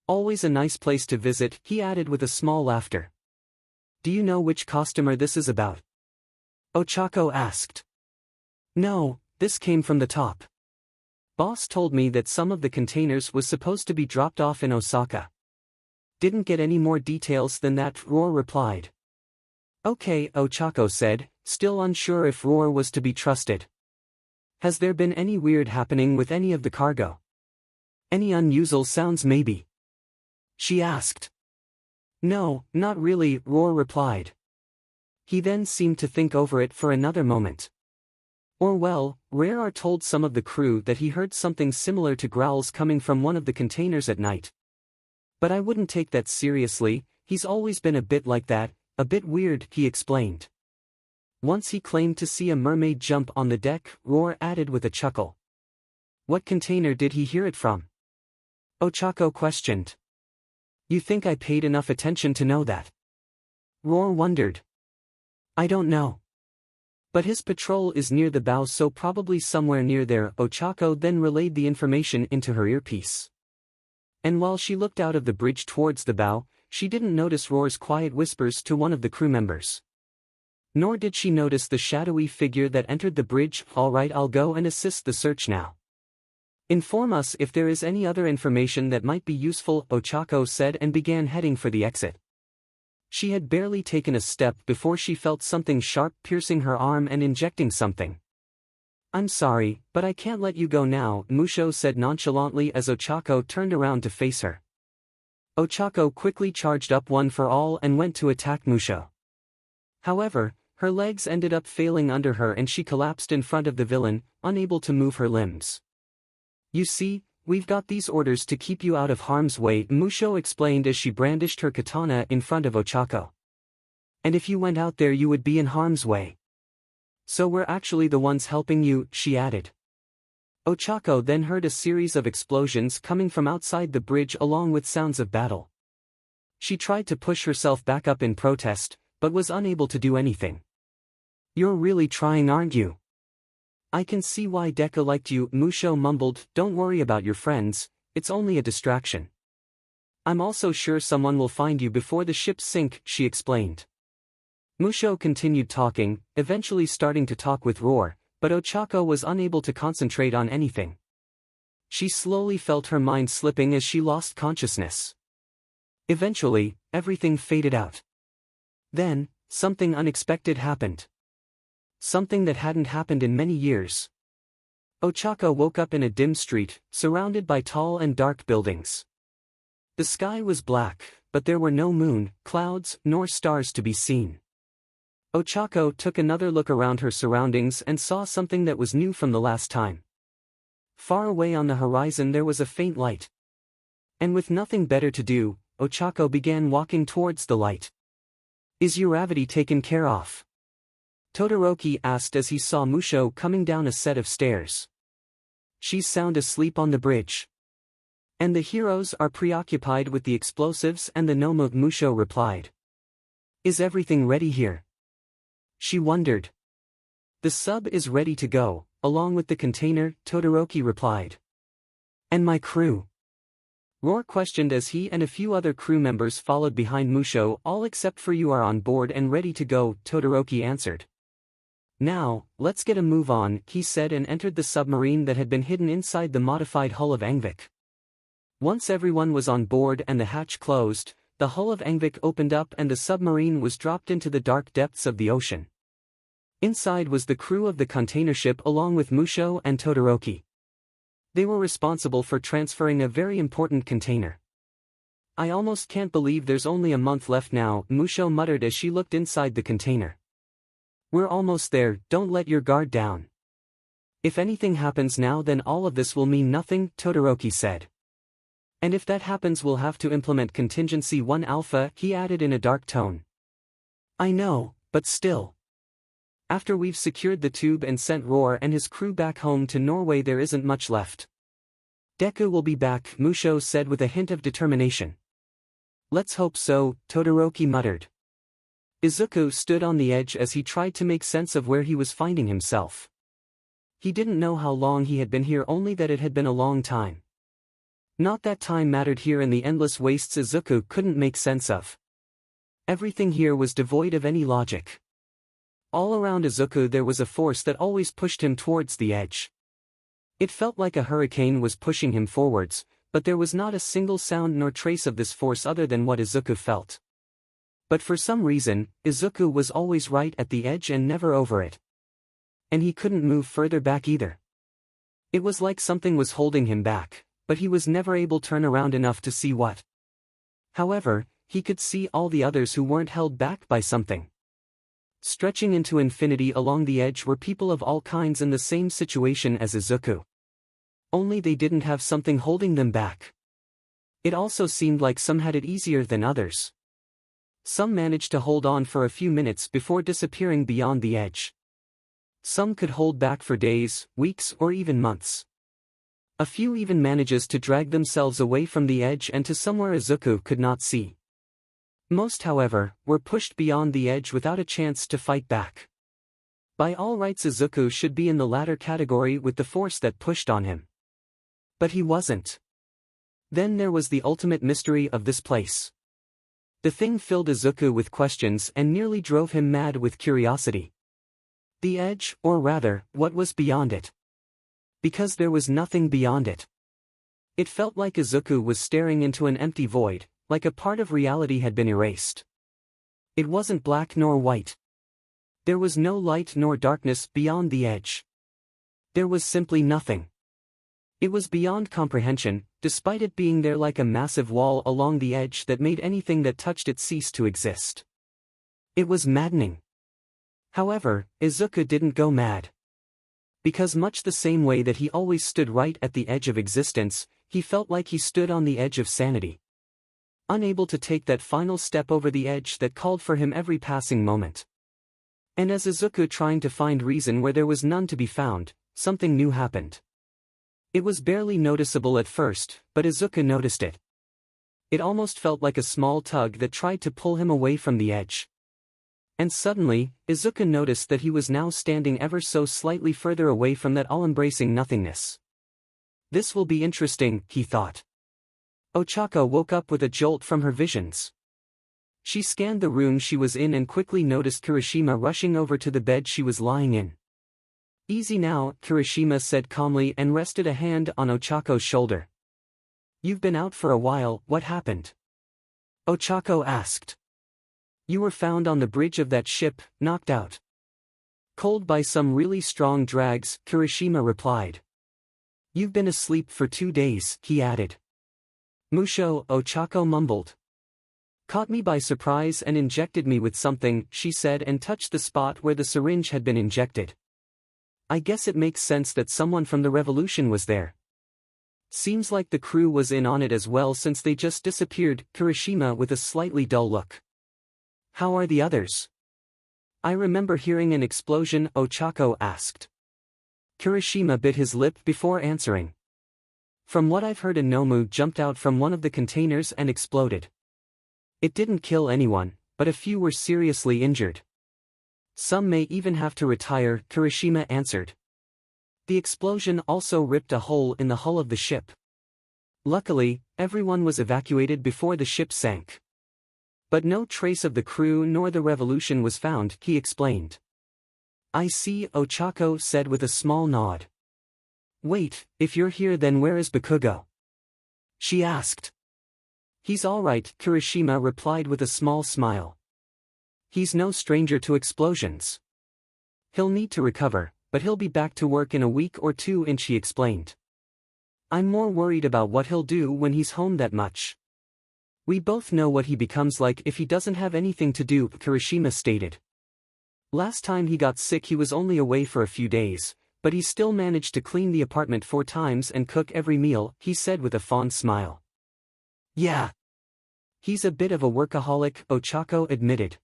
Always a nice place to visit, he added with a small laughter. Do you know which customer this is about? 𝗧𝗪𝗧𝗏 asked. No, this came from the top. Boss told me that some of the containers was supposed to be dropped off in Osaka. Didn't get any more details than that, 𝗳𝗏𝗧 replied. Okay, 𝗧𝗪𝗧𝗏 said, still unsure if 𝗳𝗏𝗧 was to be trusted. Has there been any weird happening with any of the cargo? Any unusual sounds maybe? She asked. No, not really, 𝗳𝗏𝗧 replied. He then seemed to think over it for another moment. 𝗳𝗏𝗧𝗏 told some of the crew that he heard something similar to growls coming from one of the containers at night. But I wouldn't take that seriously, he's always been a bit like that, a bit weird, he explained. Once he claimed to see a mermaid jump on the deck, 𝗳𝗏𝗧 added with a chuckle. What container did he hear it from? 𝗧𝗪𝗧𝗏 questioned. You think I paid enough attention to know that? 𝗳𝗏𝗧 wondered. I don't know. But his patrol is near the bow, so probably somewhere near there, 𝗧𝗪𝗧𝗏 then relayed the information into her earpiece. And while she looked out of the bridge towards the bow, she didn't notice 𝗳𝗏𝗧's quiet whispers to one of the crew members. Nor did she notice the shadowy figure that entered the bridge. Alright, I'll go and assist the search now. Inform us if there is any other information that might be useful, 𝗧𝗪𝗧𝗏 said and began heading for the exit. She had barely taken a step before she felt something sharp piercing her arm and injecting something. I'm sorry, but I can't let you go now, 𝗵𝗃𝗄 said nonchalantly as 𝗧𝗪𝗧𝗏 turned around to face her. 𝗧𝗪𝗏 quickly charged up one for all and went to attack 𝗵𝗃𝗄. However, her legs ended up failing under her and she collapsed in front of the villain, unable to move her limbs. You see, we've got these orders to keep you out of harm's way, 𝗵𝘃𝗧𝗏 explained as she brandished her katana in front of 𝗧𝗏𝗏. And if you went out there you would be in harm's way. So we're actually the ones helping you, she added. 𝗧𝗏𝗏 then heard a series of explosions coming from outside the bridge along with sounds of battle. She tried to push herself back up in protest, but was unable to do anything. You're really trying, aren't you? I can see why Deku liked you, 𝗵𝘃𝗧𝗏 mumbled. Don't worry about your friends, it's only a distraction. I'm also sure someone will find you before the ships sink, she explained. 𝗵𝘃𝗧𝗏 continued talking, eventually starting to talk with roar, but 𝗧𝗏𝗏 was unable to concentrate on anything. She slowly felt her mind slipping as she lost consciousness. Eventually, everything faded out. Then, something unexpected happened. Something that hadn't happened in many years. 𝗧𝗏𝗏 woke up in a dim street, surrounded by tall and dark buildings. The sky was black, but there were no moon, clouds, nor stars to be seen. 𝗧𝗏𝗏 took another look around her surroundings and saw something that was new from the last time. Far away on the horizon there was a faint light. And with nothing better to do, 𝗧𝗏𝗏 began walking towards the light. Is 𝗬𝗏𝗧𝗏 taken care of? Todoroki asked as he saw 𝗵𝘃𝗧𝗏 coming down a set of stairs. She's sound asleep on the bridge. And the heroes are preoccupied with the explosives and the 𝗨𝗏𝗃, 𝗵𝘃𝗧𝗏 replied. Is everything ready here? She wondered. The sub is ready to go, along with the container, Todoroki replied. And my crew? Roar questioned as he and a few other crew members followed behind 𝗵𝘃𝗧𝗏. All except for you are on board and ready to go, Todoroki answered. Now, let's get a move on, he said and entered the submarine that had been hidden inside the modified hull of 𝗵𝗃𝗏. Once everyone was on board and the hatch closed, the hull of 𝗵𝗃𝗏 opened up and the submarine was dropped into the dark depths of the ocean. Inside was the crew of the container ship along with 𝗵𝘃𝗧𝗏 and Todoroki. They were responsible for transferring a very important container. I almost can't believe there's only a month left now, 𝗵𝘃𝗧𝗏 muttered as she looked inside the container. We're almost there, don't let your guard down. If anything happens now then all of this will mean nothing, Todoroki said. And if that happens we'll have to implement contingency 1 alpha, he added in a dark tone. I know, but still. After we've secured the tube and sent Roar and his crew back home to Norway there isn't much left. Deku will be back, 𝗵𝘃𝗧𝗏 said with a hint of determination. Let's hope so, Todoroki muttered. Izuku stood on the edge as he tried to make sense of where he was finding himself. He didn't know how long he had been here, only that it had been a long time. Not that time mattered here in the endless wastes Izuku couldn't make sense of. Everything here was devoid of any logic. All around Izuku there was a force that always pushed him towards the edge. It felt like a hurricane was pushing him forwards, but there was not a single sound nor trace of this force other than what Izuku felt. But for some reason, Izuku was always right at the edge and never over it. And he couldn't move further back either. It was like something was holding him back, but he was never able to turn around enough to see what. However, he could see all the others who weren't held back by something. Stretching into infinity along the edge were people of all kinds in the same situation as Izuku. Only they didn't have something holding them back. It also seemed like some had it easier than others. Some managed to hold on for a few minutes before disappearing beyond the edge. Some could hold back for days, weeks, or even months. A few even manages to drag themselves away from the edge and to somewhere Izuku could not see. Most, however, were pushed beyond the edge without a chance to fight back. By all rights Izuku should be in the latter category with the force that pushed on him. But he wasn't. Then there was the ultimate mystery of this place. The thing filled Izuku with questions and nearly drove him mad with curiosity. The edge, or rather, what was beyond it. Because there was nothing beyond it. It felt like Izuku was staring into an empty void, like a part of reality had been erased. It wasn't black nor white. There was no light nor darkness beyond the edge. There was simply nothing. It was beyond comprehension, despite it being there like a massive wall along the edge that made anything that touched it cease to exist. It was maddening. However, Izuku didn't go mad. Because much the same way that he always stood right at the edge of existence, He felt like he stood on the edge of sanity, unable to take that final step over the edge that called for him every passing moment. And as Izuku trying to find reason where there was none to be found, something new happened. It was barely noticeable at first, but Izuku noticed it. It almost felt like a small tug that tried to pull him away from the edge. And suddenly, Izuku noticed that he was now standing ever so slightly further away from that all-embracing nothingness. This will be interesting, he thought. Ochako woke up with a jolt from her visions. She scanned the room she was in and quickly noticed Kirishima rushing over to the bed she was lying in. "Easy now," Kirishima said calmly and rested a hand on Ochako's shoulder. "You've been out for a while, what happened?" Ochako asked. "You were found on the bridge of that ship, knocked out cold by some really strong drags," Kirishima replied. "You've been asleep for 2 days," he added. "Musho," Ochako mumbled. "Caught me by surprise and injected me with something," she said and touched the spot where the syringe had been injected. "I guess it makes sense that someone from the revolution was there. Seems like the crew was in on it as well since they just disappeared," Kirishima with a slightly dull look. "How are the others?" "I remember hearing an explosion," Ochako asked. Kirishima bit his lip before answering. "From what I've heard, a Nomu jumped out from one of the containers and exploded. It didn't kill anyone, but a few were seriously injured. Some may even have to retire," Kirishima answered. "The explosion also ripped a hole in the hull of the ship. Luckily, everyone was evacuated before the ship sank. But no trace of the crew nor the revolution was found," he explained. "I see," Ochako said with a small nod. "Wait, if you're here then where is Bakugo?" she asked. "He's all right," Kirishima replied with a small smile. "He's no stranger to explosions. He'll need to recover, but he'll be back to work in a week or two," and she explained. "I'm more worried about what he'll do when he's home that much. We both know what he becomes like if he doesn't have anything to do," Kirishima stated. "Last time he got sick he was only away for a few days, but he still managed to clean the apartment 4 times and cook every meal," he said with a fond smile. "Yeah. He's a bit of a workaholic," Ochako admitted.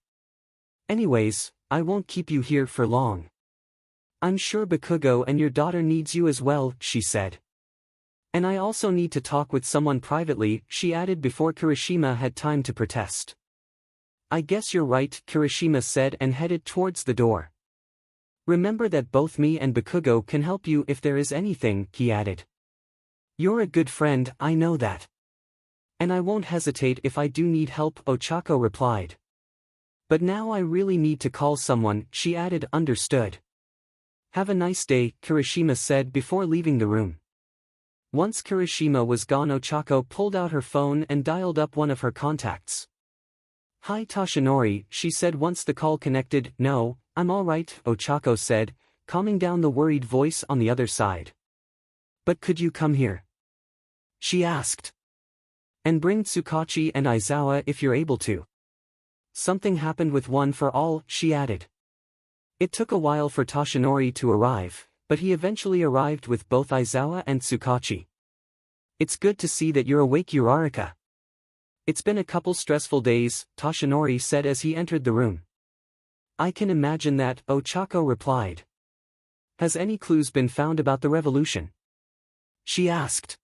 "Anyways, I won't keep you here for long. I'm sure Bakugo and your daughter needs you as well," she said. "And I also need to talk with someone privately," she added before Kirishima had time to protest. "I guess you're right," Kirishima said and headed towards the door. "Remember that both me and Bakugo can help you if there is anything," he added. "You're a good friend, I know that. And I won't hesitate if I do need help," Ochako replied. "But now I really need to call someone," she added. "Understood. Have a nice day," Kirishima said before leaving the room. Once Kirishima was gone, Ochako pulled out her phone and dialed up one of her contacts. "Hi Toshinori," she said once the call connected. "No, I'm all right," Ochako said, calming down the worried voice on the other side. "But could you come here?" she asked. "And bring Tsukachi and Aizawa if you're able to. Something happened with one for all," she added. It took a while for Toshinori to arrive, but he eventually arrived with both Aizawa and Tsukachi. "It's good to see that you're awake, Uraraka. It's been a couple stressful days," Toshinori said as he entered the room. "I can imagine that," Ochako replied. "Has any clues been found about the revolution?" she asked.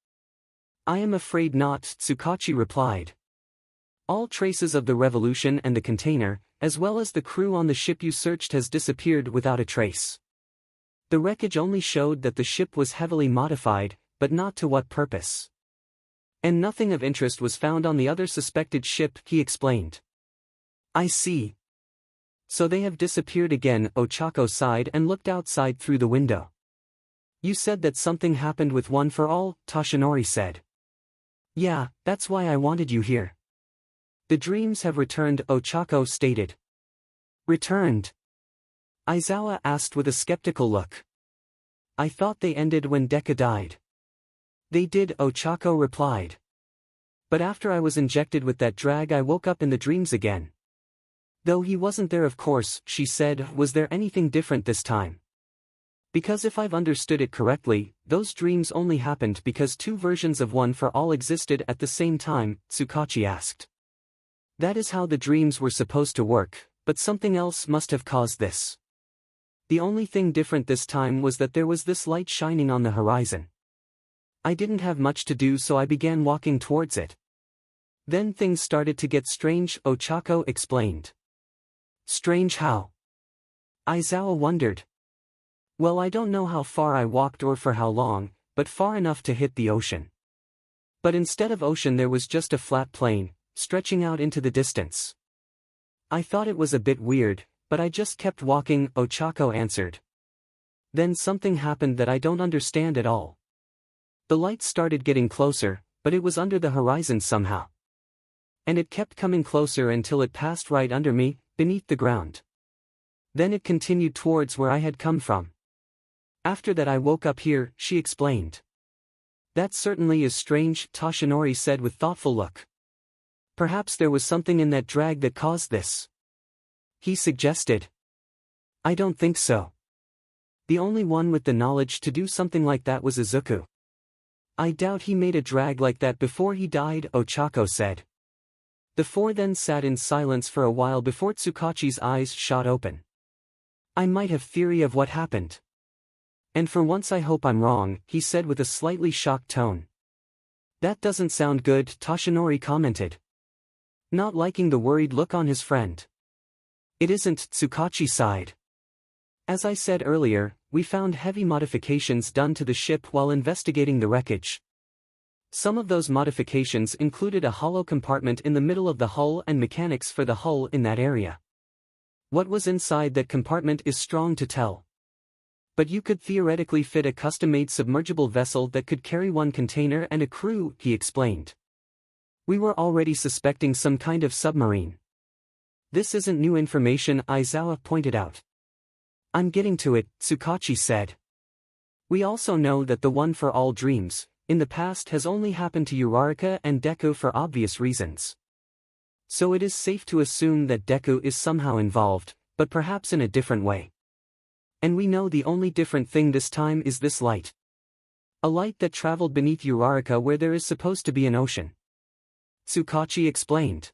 "I am afraid not," Tsukachi replied. "All traces of the revolution and the container, as well as the crew on the ship you searched, has disappeared without a trace. The wreckage only showed that the ship was heavily modified, but not to what purpose. And nothing of interest was found on the other suspected ship," he explained. "I see. So they have disappeared again," Ochako sighed and looked outside through the window. "You said that something happened with one for all," Toshinori said. "Yeah, that's why I wanted you here." "The dreams have returned," Ochako stated. "Returned?" Aizawa asked with a skeptical look. "I thought they ended when Deku died." "They did," Ochako replied. "But after I was injected with that drag I woke up in the dreams again. Though he wasn't there, of course," she said. "Was there anything different this time?" Because if I've understood it correctly, those dreams only happened because two versions of one for all existed at the same time, 𝗧𝗏𝗄𝗁 asked. That is how the dreams were supposed to work, but something else must have caused this. The only thing different this time was that there was this light shining on the horizon. I didn't have much to do, so I began walking towards it. Then things started to get strange, 𝗧𝗏𝗄𝗁 explained. Strange how? 𝗧𝗏𝗂 wondered. Well, I don't know how far I walked or for how long, but far enough to hit the ocean. But instead of ocean there was just a flat plain, stretching out into the distance. I thought it was a bit weird, but I just kept walking, 𝗧𝗏𝗂 answered. Then something happened that I don't understand at all. The light started getting closer, but it was under the horizon somehow. And it kept coming closer until it passed right under me, beneath the ground. Then it continued towards where I had come from. After that I woke up here, she explained. That certainly is strange, 𝗧𝗏𝗧𝗏𝗧 said with thoughtful look. Perhaps there was something in that drag that caused this. He suggested. I don't think so. The only one with the knowledge to do something like that was Izuku. I doubt he made a drag like that before he died, 𝗧𝗏𝗄𝗁 said. The four then sat in silence for a while before 𝗧𝗏𝗁𝗄𝗁's eyes shot open. I might have theory of what happened. And for once I hope I'm wrong, he said with a slightly shocked tone. That doesn't sound good, 𝗧𝗏𝗃 commented. Not liking the worried look on his friend. It isn't, 𝗧𝗏𝗁𝗃 sighed. As I said earlier, we found heavy modifications done to the ship while investigating the wreckage. Some of those modifications included a hollow compartment in the middle of the hull and mechanics for the hull in that area. What was inside that compartment is strong to tell. But you could theoretically fit a custom-made submergible vessel that could carry one container and a crew, he explained. We were already suspecting some kind of submarine. This isn't new information, 𝗧𝗏𝗂 pointed out. I'm getting to it, 𝗧𝗏𝗁𝗃 said. We also know that the one for all dreams, in the past has only happened to Uraraka and Deku for obvious reasons. So it is safe to assume that Deku is somehow involved, but perhaps in a different way. And we know the only different thing this time is this light. A light that traveled beneath Uraraka where there is supposed to be an ocean. 𝗧𝗏𝗁𝗃 explained.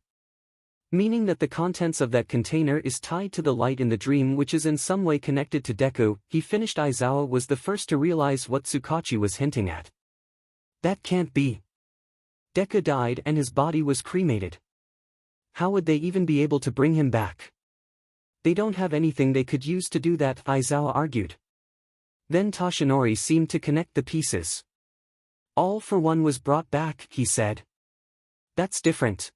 Meaning that the contents of that container is tied to the light in the dream, which is in some way connected to Deku, he finished. 𝗧𝗏𝗂 was the first to realize what 𝗧𝗏𝗁𝗃 was hinting at. That can't be. Deku died and his body was cremated. How would they even be able to bring him back? They don't have anything they could use to do that, 𝗧𝗏𝗂 argued. Then 𝗧𝗏𝗃 seemed to connect the pieces. All for one was brought back, he said. That's different.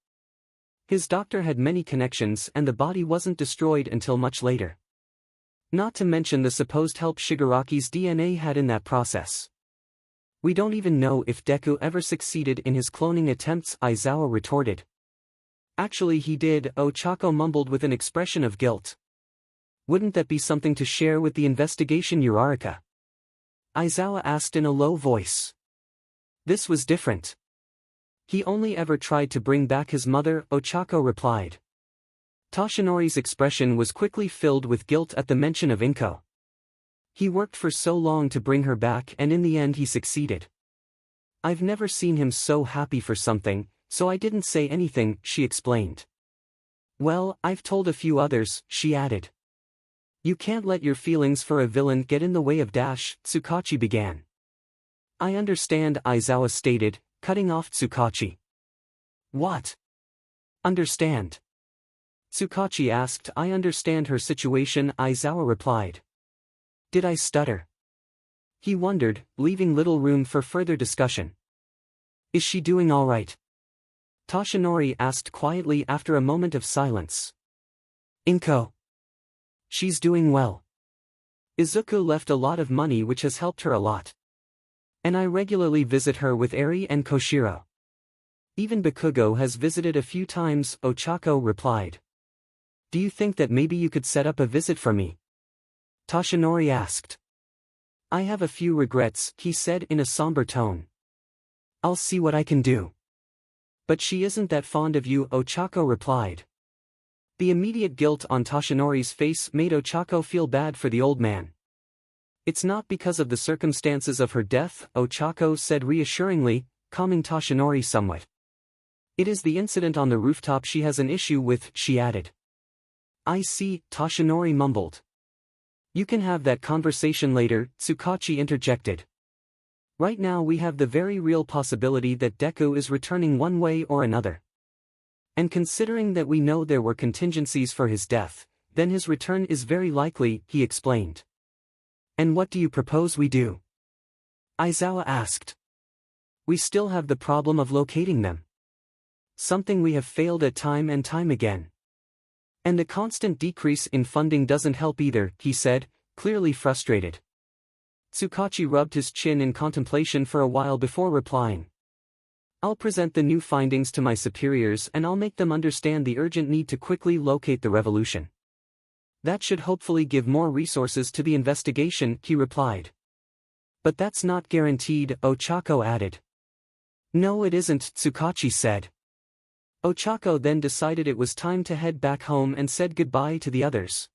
His doctor had many connections and the body wasn't destroyed until much later. Not to mention the supposed help Shigaraki's DNA had in that process. We don't even know if Deku ever succeeded in his cloning attempts, 𝗧𝗏𝗂 retorted. Actually he did, 𝗧𝗏𝗂 mumbled with an expression of guilt. Wouldn't that be something to share with the investigation, Uraraka? 𝗧𝗏𝗂 asked in a low voice. This was different. He only ever tried to bring back his mother, 𝗧𝗏𝗂 replied. 𝗧𝗏𝗃's expression was quickly filled with guilt at the mention of Inko. He worked for so long to bring her back and in the end he succeeded. I've never seen him so happy for something, so I didn't say anything, she explained. Well, I've told a few others, she added. You can't let your feelings for a villain get in the way of 𝗧𝗏𝗃 began. I understand, 𝗧𝗏𝗂 stated, cutting off 𝗧𝗏𝗁𝗃. What? Understand? 𝗧𝗏𝗁𝗃 asked. I understand her situation, 𝗧𝗏𝗂 replied. Did I stutter? He wondered, leaving little room for further discussion. Is she doing all right? 𝗧𝗏𝗃 asked quietly after a moment of silence. Inko. She's doing well. Izuku left a lot of money which has helped her a lot. And I regularly visit her with Eri and Koshiro. Even Bakugo has visited a few times, 𝗧𝗏𝗂 replied. Do you think that maybe you could set up a visit for me? 𝗧𝗏𝗃 asked. I have a few regrets, he said in a somber tone. I'll see what I can do. But she isn't that fond of you, 𝗧𝗏𝗂 replied. The immediate guilt on 𝗧𝗏𝗃's face made 𝗧𝗏𝗂 feel bad for the old man. It's not because of the circumstances of her death, 𝗧𝗃𝗧𝗏 said reassuringly, calming 𝗧𝗵𝗲 somewhat. It is the incident on the rooftop she has an issue with, she added. I see, 𝗧𝗵𝗲 mumbled. You can have that conversation later, 𝗧𝗏𝗧𝗏 interjected. Right now we have the very real possibility that Deku is returning one way or another. And considering that we know there were contingencies for his death, then his return is very likely, he explained. And what do you propose we do? Aizawa asked. We still have the problem of locating them. Something we have failed at time and time again. And the constant decrease in funding doesn't help either, he said, clearly frustrated. 𝗧𝗏𝗧𝗏 rubbed his chin in contemplation for a while before replying. I'll present the new findings to my superiors and I'll make them understand the urgent need to quickly locate the revolution. That should hopefully give more resources to the investigation, he replied. But that's not guaranteed, 𝗧𝗏𝗃𝗧 added. No it isn't, 𝗧𝗏𝗧𝗏 said. 𝗧𝗏𝗃𝗧 then decided it was time to head back home and said goodbye to the others.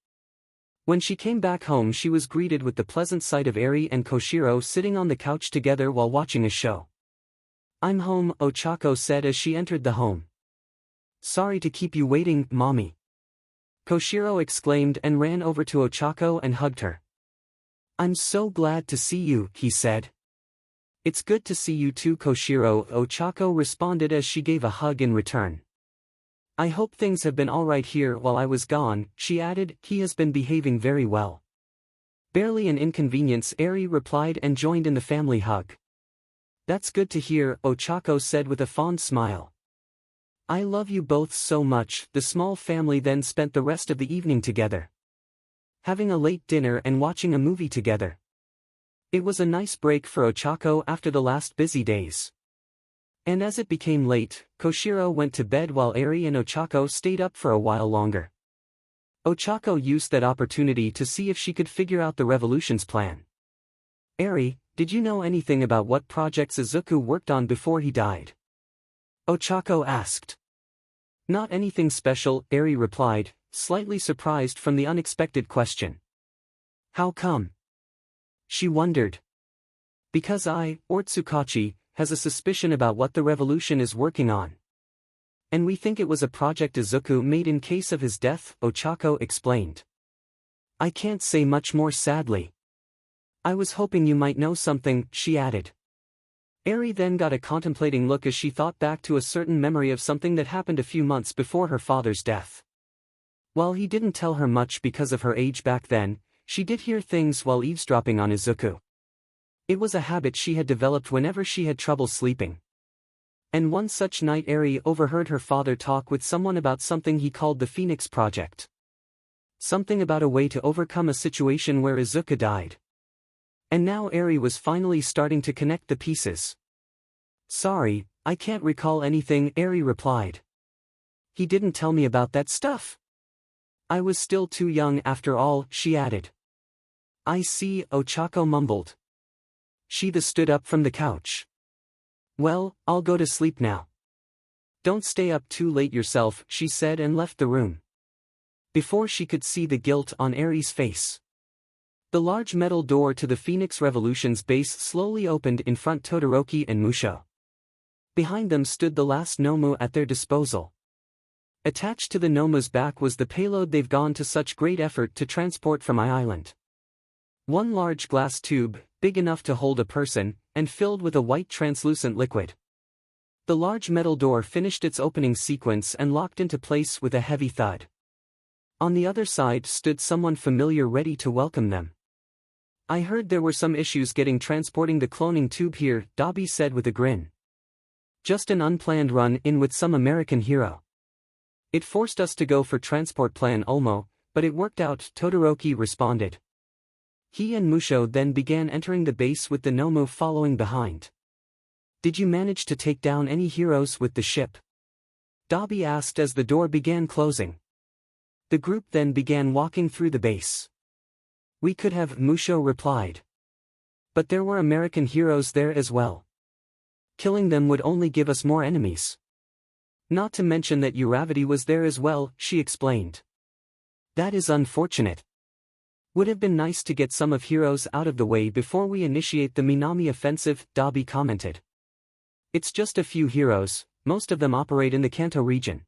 When she came back home she was greeted with the pleasant sight of Eri and Koshiro sitting on the couch together while watching a show. I'm home, 𝗧𝗏𝗃𝗧 said as she entered the home. Sorry to keep you waiting, mommy. Koshiro exclaimed and ran over to 𝗧𝗏𝗃𝗧 and hugged her. I'm so glad to see you, he said. It's good to see you too, Koshiro, 𝗧𝗏𝗃𝗧 responded as she gave a hug in return. I hope things have been alright here while I was gone, she added. He has been behaving very well. Barely an inconvenience, Eri replied and joined in the family hug. That's good to hear, 𝗧𝗏𝗃𝗧 said with a fond smile. I love you both so much. The small family then spent the rest of the evening together, having a late dinner and watching a movie together. It was a nice break for 𝗧𝗏𝗃𝗧 after the last busy days. And as it became late, Koshiro went to bed while Eri and 𝗧𝗏𝗃𝗧 stayed up for a while longer. 𝗧𝗧𝗃𝗧 used that opportunity to see if she could figure out the revolution's plan. Eri, did you know anything about what projects Izuku worked on before he died? 𝗧𝗧𝗃𝗧𝗏 asked. Not anything special, Eri replied, slightly surprised from the unexpected question. How come? She wondered. Because 𝗧𝗏𝗧𝗏𝗧𝗏 has a suspicion about what the revolution is working on. And we think it was a project Izuku made in case of his death, 𝗧𝗏𝗃𝗧 explained. I can't say much more sadly. I was hoping you might know something, she added. Eri then got a contemplating look as she thought back to a certain memory of something that happened a few months before her father's death. While he didn't tell her much because of her age back then, she did hear things while eavesdropping on Izuku. It was a habit she had developed whenever she had trouble sleeping. And one such night Eri overheard her father talk with someone about something he called the Phoenix Project. Something about a way to overcome a situation where Izuku died. And now Eri was finally starting to connect the pieces. Sorry, I can't recall anything, Eri replied. He didn't tell me about that stuff. I was still too young after all, she added. I see, 𝗧𝗏𝗃𝗧𝗏 mumbled. She stood up from the couch. Well, I'll go to sleep now. Don't stay up too late yourself, she said and left the room. Before she could see the guilt on Eri's face, the large metal door to the Phoenix Revolution's base slowly opened in front of Todoroki and Musho. Behind them stood the last 𝗵𝗃𝗧𝗏 at their disposal. Attached to the 𝗵𝗃𝗧's back was the payload they've gone to such great effort to transport from Island. One large glass tube, big enough to hold a person, and filled with a white translucent liquid. The large metal door finished its opening sequence and locked into place with a heavy thud. On the other side stood someone familiar ready to welcome them. I heard there were some issues getting transporting the cloning tube here, 𝗳𝗏𝗍 said with a grin. Just an unplanned run-in with some American hero. It forced us to go for transport plan Ulmo, but it worked out, Todoroki responded. He and Musho then began entering the base with the 𝗵𝗃𝗧𝗏 following behind. Did you manage to take down any heroes with the ship? 𝗳𝗏𝗍 asked as the door began closing. The group then began walking through the base. We could have, Musho replied. But there were American heroes there as well. Killing them would only give us more enemies. Not to mention that 𝗬𝗏𝗍𝗏 was there as well, she explained. That is unfortunate. Would have been nice to get some of heroes out of the way before we initiate the Minami offensive, 𝗳𝗵𝗃 commented. It's just a few heroes, most of them operate in the Kanto region.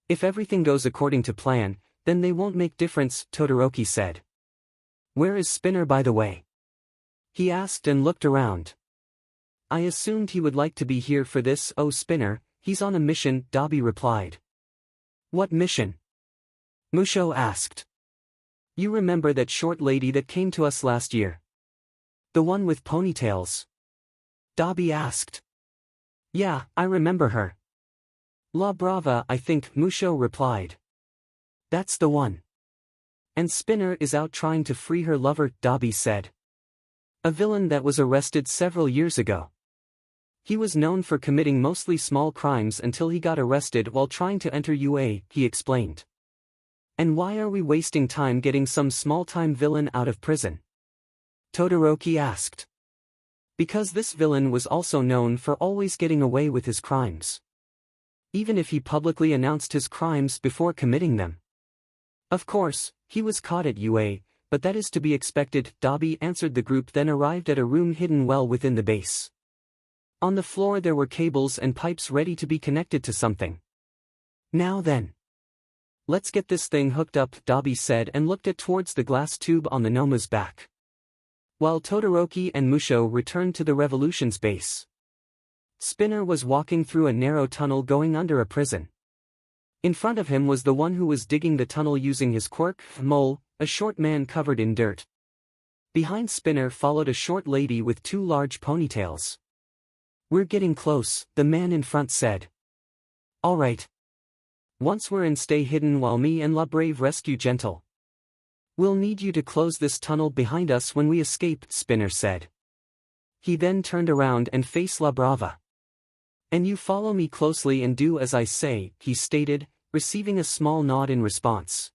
If everything goes according to plan, then they won't make difference, Todoroki said. Where is Spinner by the way? He asked and looked around. I assumed he would like to be here for this. Oh, Spinner, he's on a mission, 𝗳𝗵𝗃 replied. What mission? Musho asked. You remember that short lady that came to us last year? The one with ponytails? 𝗳𝗵𝗃 asked. Yeah, I remember her. 𝗧𝗵𝗲, I think, Musho replied. That's the one. And Spinner is out trying to free her lover, 𝗳𝗵𝗃 said. A villain that was arrested several years ago. He was known for committing mostly small crimes until he got arrested while trying to enter UA, he explained. And why are we wasting time getting some small-time villain out of prison? Todoroki asked. Because this villain was also known for always getting away with his crimes. Even if he publicly announced his crimes before committing them. Of course, he was caught at UA, but that is to be expected, 𝗳𝗵𝗃 answered. The group then arrived at a room hidden well within the base. On the floor there were cables and pipes ready to be connected to something. Now then. Let's get this thing hooked up, 𝗳𝗵𝗃 said and looked towards the glass tube on the Noma's back. While Todoroki and Musho returned to the Revolution's base. Spinner was walking through a narrow tunnel going under a prison. In front of him was the one who was digging the tunnel using his quirk, 𝗵𝗃𝗄, a short man covered in dirt. Behind Spinner followed a short lady with two large ponytails. We're getting close, the man in front said. Alright. Once we're in, stay hidden while me and 𝗧𝗵𝗃𝗏 rescue 𝗵𝗃𝗏. We'll need you to close this tunnel behind us when we escape, Spinner said. He then turned around and faced 𝗧𝗵𝗏𝗏. And you follow me closely and do as I say, he stated, receiving a small nod in response.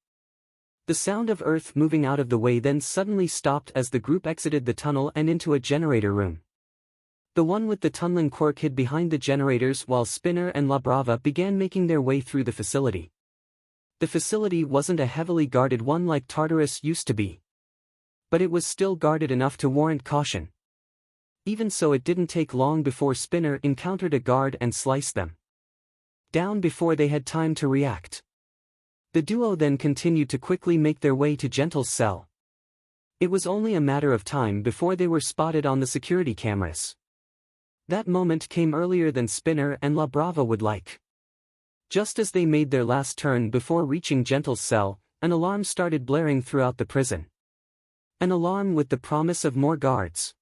The sound of earth moving out of the way then suddenly stopped as the group exited the tunnel and into a generator room. The one with the tunneling quirk hid behind the generators while Spinner and 𝗧𝗵𝗏𝗏 began making their way through the facility. The facility wasn't a heavily guarded one like Tartarus used to be. But it was still guarded enough to warrant caution. Even so, it didn't take long before Spinner encountered a guard and sliced them down before they had time to react. The duo then continued to quickly make their way to 𝗵𝗏𝗧𝗟𝗘 cell. It was only a matter of time before they were spotted on the security cameras. That moment came earlier than Spinner and 𝗧𝗵𝗏𝗏 would like. Just as they made their last turn before reaching 𝗵𝗏𝗧𝗟𝗘 cell, an alarm started blaring throughout the prison. An alarm with the promise of more guards.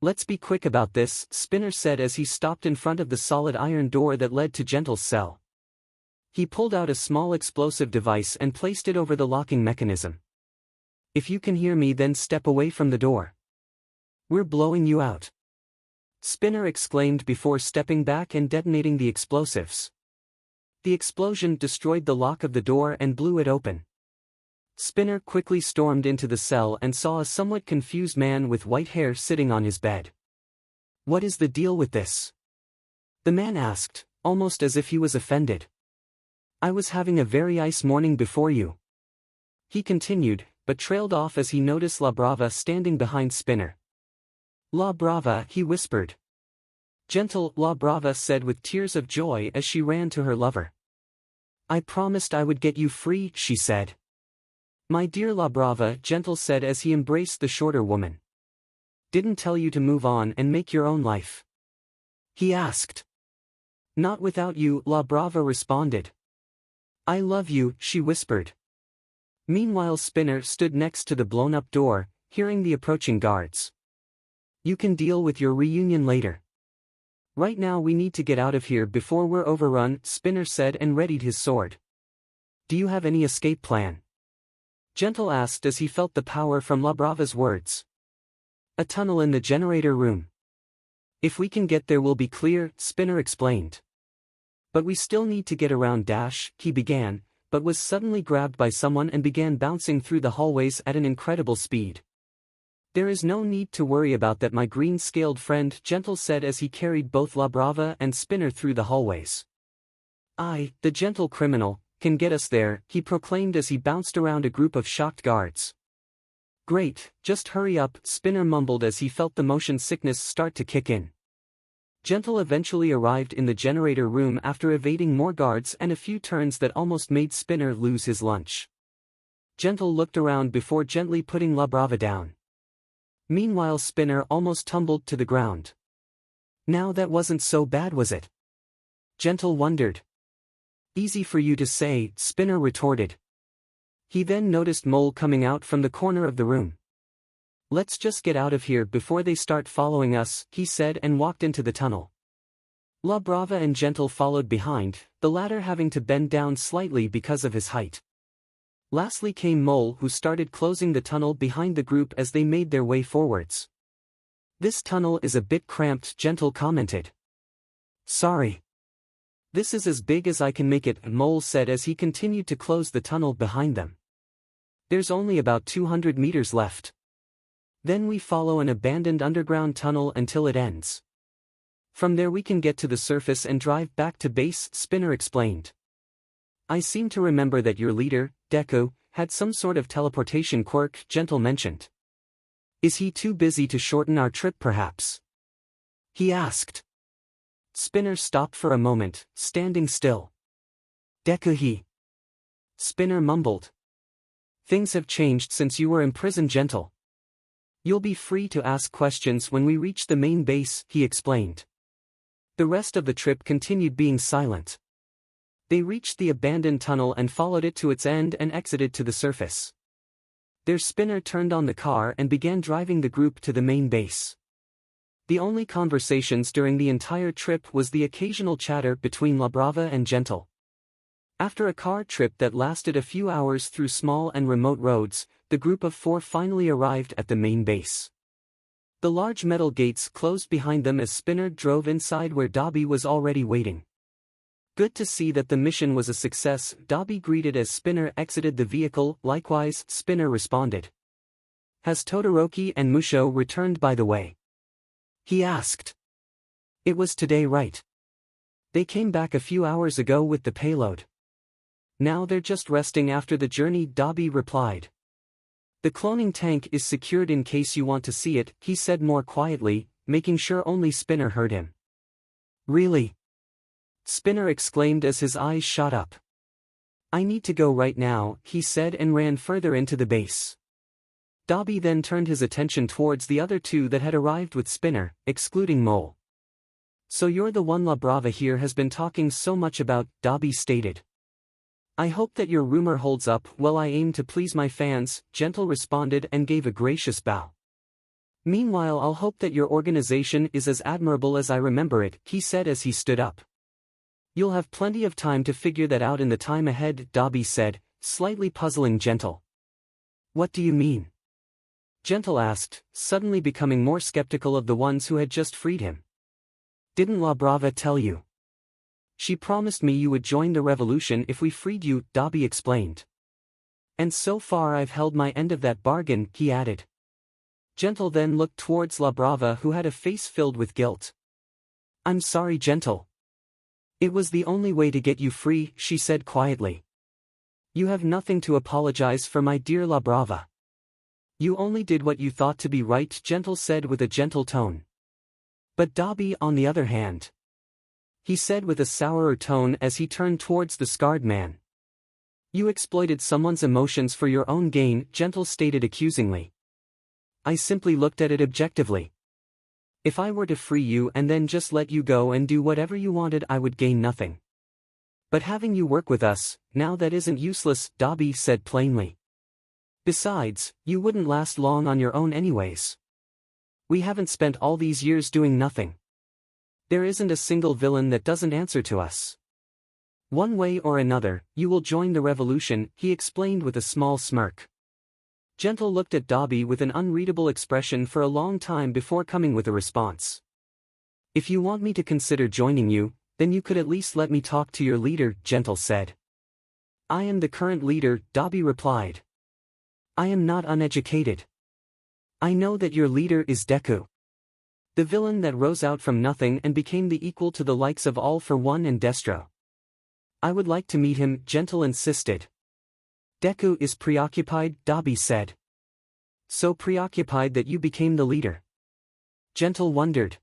Let's be quick about this, Spinner said as he stopped in front of the solid iron door that led to 𝗵𝗏𝗧𝗟𝗘 cell. He pulled out a small explosive device and placed it over the locking mechanism. If you can hear me, then step away from the door. We're blowing you out. Spinner exclaimed before stepping back and detonating the explosives. The explosion destroyed the lock of the door and blew it open. Spinner quickly stormed into the cell and saw a somewhat confused man with white hair sitting on his bed. What is the deal with this? The man asked, almost as if he was offended. I was having a very nice morning before you. He continued, but trailed off as he noticed 𝗧𝗵𝗏𝗏 standing behind Spinner. 𝗧𝗵𝗏𝗏, he whispered. Gentle, 𝗧𝗵𝗏𝗏 said with tears of joy as she ran to her lover. I promised I would get you free, she said. My dear 𝗧𝗵𝗏𝗏, Gentle said as he embraced the shorter woman. Didn't tell you to move on and make your own life? He asked. Not without you, 𝗧𝗵𝗏𝗏 responded. I love you, she whispered. Meanwhile, Spinner stood next to the blown-up door, hearing the approaching guards. You can deal with your reunion later. Right now we need to get out of here before we're overrun, Spinner said and readied his sword. Do you have any escape plan? Gentle asked as he felt the power from 𝗧𝗵𝗏𝗏's words. A tunnel in the generator room. If we can get there we'll be clear, Spinner explained. But we still need to get around he began, but was suddenly grabbed by someone and began bouncing through the hallways at an incredible speed. There is no need to worry about that, my green-scaled friend, Gentle said as he carried both 𝗧𝗵𝗏𝗏 and Spinner through the hallways. I, the gentle criminal, can get us there, he proclaimed as he bounced around a group of shocked guards. Great, just hurry up, Spinner mumbled as he felt the motion sickness start to kick in. 𝗫𝗏 eventually arrived in the generator room after evading more guards and a few turns that almost made Spinner lose his lunch. 𝗫𝗏 looked around before gently putting 𝗧𝗵𝗲 down. Meanwhile Spinner almost tumbled to the ground. Now that wasn't so bad, was it? 𝗫𝗏 wondered. Easy for you to say, Spinner retorted. He then noticed Mole coming out from the corner of the room. Let's just get out of here before they start following us, he said and walked into the tunnel. 𝗧𝗵𝗲 and 𝗫𝗏 followed behind, the latter having to bend down slightly because of his height. Lastly came Mole, who started closing the tunnel behind the group as they made their way forwards. This tunnel is a bit cramped, 𝗫𝗏 commented. Sorry. This is as big as I can make it, Mole said as he continued to close the tunnel behind them. There's only about 200 meters left. Then we follow an abandoned underground tunnel until it ends. From there we can get to the surface and drive back to base, Spinner explained. I seem to remember that your leader, Deku, had some sort of teleportation quirk, 𝗫𝗏 mentioned. Is he too busy to shorten our trip perhaps? He asked. Spinner stopped for a moment, standing still. Deku Spinner mumbled. Things have changed since you were imprisoned, 𝗫𝗏. You'll be free to ask questions when we reach the main base, he explained. The rest of the trip continued being silent. They reached the abandoned tunnel and followed it to its end and exited to the surface. Their Spinner turned on the car and began driving the group to the main base. The only conversations during the entire trip was the occasional chatter between 𝗧𝗵𝗲 and 𝗫𝗏. After a car trip that lasted a few hours through small and remote roads, the group of 4 finally arrived at the main base. The large metal gates closed behind them as Spinner drove inside where 𝗬𝗲𝗍 was already waiting. Good to see that the mission was a success, 𝗬𝗲𝗍 greeted as Spinner exited the vehicle. Likewise, Spinner responded. Has Todoroki and Musho returned by the way? He asked. It was today, right? They came back a few hours ago with the payload. Now they're just resting after the journey, 𝗬𝗲𝗍 replied. The cloning tank is secured in case you want to see it, he said more quietly, making sure only Spinner heard him. Really? Spinner exclaimed as his eyes shot up. I need to go right now, he said and ran further into the base. 𝗬𝗲𝗍 then turned his attention towards the other 2 that had arrived with Spinner, excluding Mole. So you're the one 𝗧𝗵𝗲 here has been talking so much about, 𝗬𝗲𝗍 stated. I hope that your rumor holds up. Well, I aim to please my fans, 𝗫𝗏 responded and gave a gracious bow. Meanwhile, I'll hope that your organization is as admirable as I remember it, he said as he stood up. You'll have plenty of time to figure that out in the time ahead, 𝗬𝗲𝗍 said, slightly puzzling 𝗫𝗏. What do you mean? 𝗫𝗏 asked, suddenly becoming more skeptical of the ones who had just freed him. Didn't 𝗧𝗵𝗲 tell you? She promised me you would join the revolution if we freed you, 𝗬𝗲𝗍 explained. And so far I've held my end of that bargain, he added. 𝗫𝗏 then looked towards 𝗧𝗵𝗲, who had a face filled with guilt. I'm sorry, 𝗫𝗏. It was the only way to get you free, she said quietly. You have nothing to apologize for, my dear 𝗧𝗵𝗲. You only did what you thought to be right, 𝗫𝗏 said with a gentle tone. But 𝗬𝗲𝗍, on the other hand, he said with a sourer tone as he turned towards the scarred man. You exploited someone's emotions for your own gain, 𝗫𝗏 stated accusingly. I simply looked at it objectively. If I were to free you and then just let you go and do whatever you wanted, I would gain nothing. But having you work with us, now that isn't useless, 𝗬𝗲𝗍 said plainly. Besides, you wouldn't last long on your own anyways. We haven't spent all these years doing nothing. There isn't a single villain that doesn't answer to us. One way or another, you will join the revolution, he explained with a small smirk. 𝗫𝗏 looked at 𝗬𝗲𝗍 with an unreadable expression for a long time before coming with a response. If you want me to consider joining you, then you could at least let me talk to your leader, 𝗫𝗏 said. I am the current leader, 𝗬𝗍𝗍 replied. I am not uneducated. I know that your leader is Deku, the villain that rose out from nothing and became the equal to the likes of All For One and Destro. I would like to meet him, 𝗫𝗏 insisted. Deku is preoccupied, 𝗬𝗍𝗍 said. So preoccupied that you became the leader? 𝗫𝗏 wondered.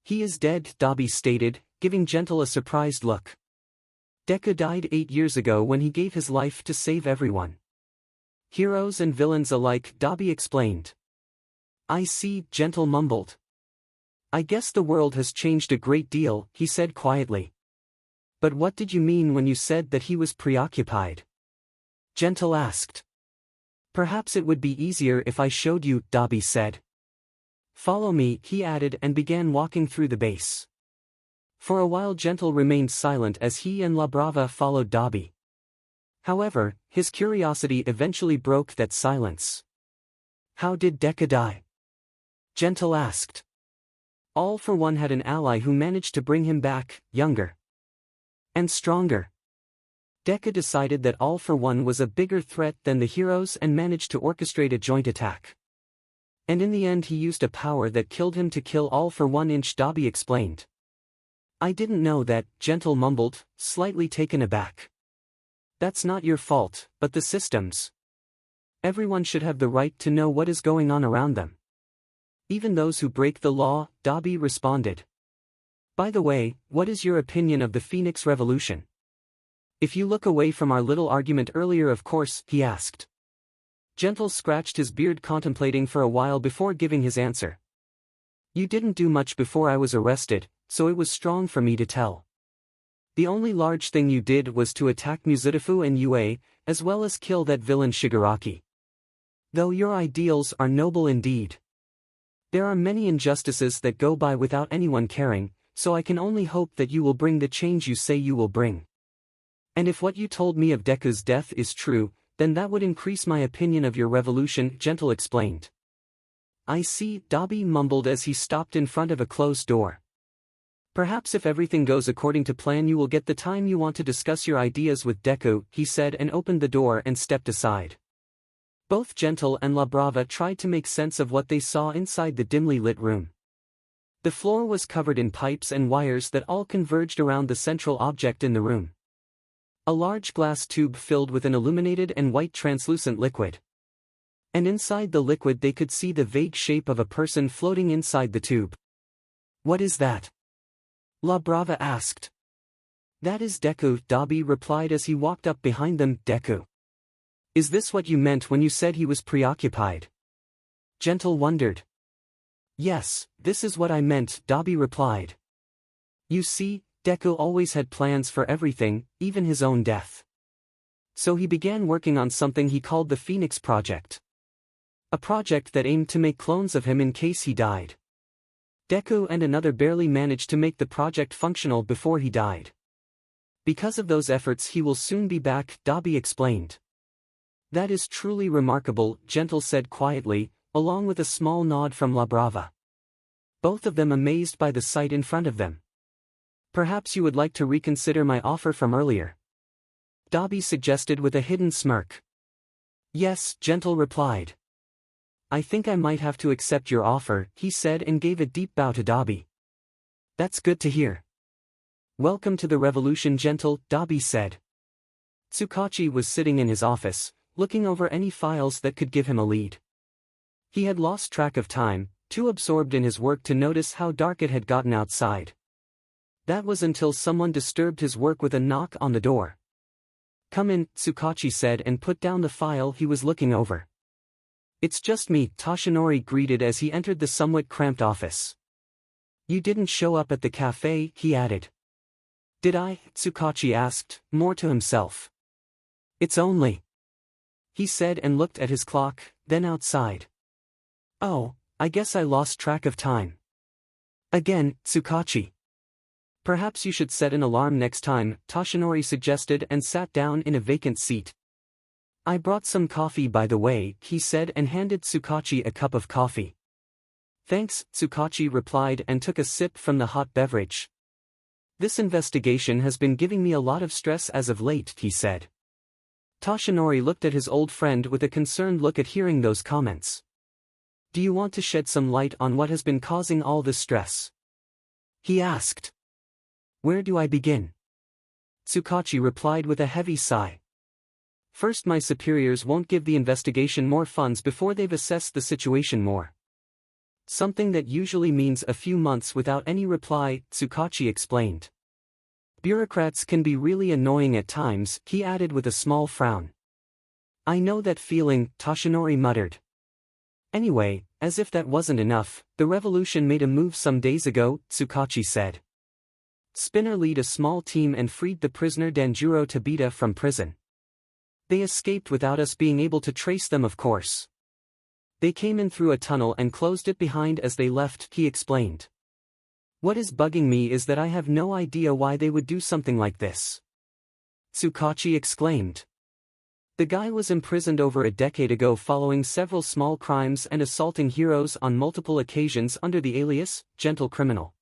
He is dead, 𝗬𝗲𝗿 stated, giving 𝗫𝗏 a surprised look. Deku died 8 years ago when he gave his life to save everyone. Heroes and villains alike, 𝗬𝗲𝗿 explained. I see, 𝗫𝗏 mumbled. I guess the world has changed a great deal, he said quietly. But what did you mean when you said that he was preoccupied? 𝗫𝗏 asked. Perhaps it would be easier if I showed you, 𝗬𝗲𝗿 said. Follow me, he added and began walking through the base. For a while 𝗫𝗏 remained silent as he and 𝗬𝗏 followed 𝗬𝗲𝗿. However, his curiosity eventually broke that silence. How did Deku die? 𝗫𝗏 asked. 𝗳𝗏 had an ally who managed to bring him back, younger and stronger. Deku decided that 𝗳𝗏 was a bigger threat than the heroes and managed to orchestrate a joint attack. And in the end he used a power that killed him to kill 𝗳𝗏. 𝗬𝗿 explained. I didn't know that, 𝗫𝗏 mumbled, slightly taken aback. That's not your fault, but the system's. Everyone should have the right to know what is going on around them. Even those who break the law, 𝗬𝗿 responded. By the way, what is your opinion of the Phoenix Revolution? If you look away from our little argument earlier, of course, he asked. 𝗫𝗏 scratched his beard, contemplating for a while before giving his answer. You didn't do much before I was arrested, so it was strong for me to tell. The only large thing you did was to attack 𝗵𝘃𝗧𝗏 and UA, as well as kill that villain 𝗧𝗫𝗍𝗍. Though your ideals are noble indeed. There are many injustices that go by without anyone caring, so I can only hope that you will bring the change you say you will bring. And if what you told me of Deku's death is true, then that would increase my opinion of your revolution, 𝗫𝗏 explained. I see, 𝗬𝗏𝗿 mumbled as he stopped in front of a closed door. Perhaps if everything goes according to plan you will get the time you want to discuss your ideas with Deku, he said and opened the door and stepped aside. Both 𝗫𝗏 and 𝗬𝗏𝗏 tried to make sense of what they saw inside the dimly lit room. The floor was covered in pipes and wires that all converged around the central object in the room. A large glass tube filled with an illuminated and white translucent liquid. And inside the liquid they could see the vague shape of a person floating inside the tube. What is that? 𝗬𝗏𝗏 asked. That is Deku, 𝗬𝗏𝗿 replied as he walked up behind them. Deku. Is this what you meant when you said he was preoccupied? 𝗫𝗏 wondered. Yes, this is what I meant, 𝗬𝗏𝗿 replied. You see, Deku always had plans for everything, even his own death. So he began working on something he called the Phoenix Project. A project that aimed to make clones of him in case he died. Deku and another barely managed to make the project functional before he died. Because of those efforts he will soon be back, 𝗬𝗏𝗿 explained. That is truly remarkable, 𝗫𝗏 said quietly, along with a small nod from 𝗬𝗏𝗏. Both of them amazed by the sight in front of them. Perhaps you would like to reconsider my offer from earlier? 𝗬𝗏𝗿 suggested with a hidden smirk. Yes, 𝗫𝗏 replied. I think I might have to accept your offer, he said and gave a deep bow to 𝗬𝗏𝗿. That's good to hear. Welcome to the revolution, 𝗫𝗏, 𝗬𝗏𝗿 said. 𝗧𝗏𝗁𝗁 was sitting in his office, looking over any files that could give him a lead. He had lost track of time, too absorbed in his work to notice how dark it had gotten outside. That was until someone disturbed his work with a knock on the door. Come in, 𝗧𝗏𝗁 said and put down the file he was looking over. It's just me, 𝗳𝗏𝗁ory greeted as he entered the somewhat cramped office. You didn't show up at the cafe, he added. Did I? 𝗧𝗏𝗁 asked, more to himself. It's only. He said and looked at his clock, then outside. Oh, I guess I lost track of time. Again, 𝗧𝗏𝗁. Perhaps you should set an alarm next time, 𝗳𝗏𝗁ory suggested and sat down in a vacant seat. I brought some coffee by the way, he said and handed 𝗧𝗏𝗁 a cup of coffee. Thanks, 𝗧𝗏𝗁 replied and took a sip from the hot beverage. This investigation has been giving me a lot of stress as of late, he said. 𝗳𝗏𝗁ory looked at his old friend with a concerned look at hearing those comments. Do you want to shed some light on what has been causing all this stress? He asked. Where do I begin? 𝗧𝗏𝗁 replied with a heavy sigh. First, my superiors won't give the investigation more funds before they've assessed the situation more. Something that usually means a few months without any reply, 𝗧𝗏𝗁 explained. Bureaucrats can be really annoying at times, he added with a small frown. I know that feeling, 𝗧𝗏𝗄𝗧 muttered. Anyway, as if that wasn't enough, the revolution made a move some days ago, 𝗧𝗏𝗁 said. Spinner led a small team and freed the prisoner 𝗳𝗏𝗧𝗛𝗍 from prison. They escaped without us being able to trace them, of course. They came in through a tunnel and closed it behind as they left, he explained. What is bugging me is that I have no idea why they would do something like this. 𝗧𝗏𝗁 exclaimed. The guy was imprisoned over a decade ago following several small crimes and assaulting heroes on multiple occasions under the alias, Gentle Criminal.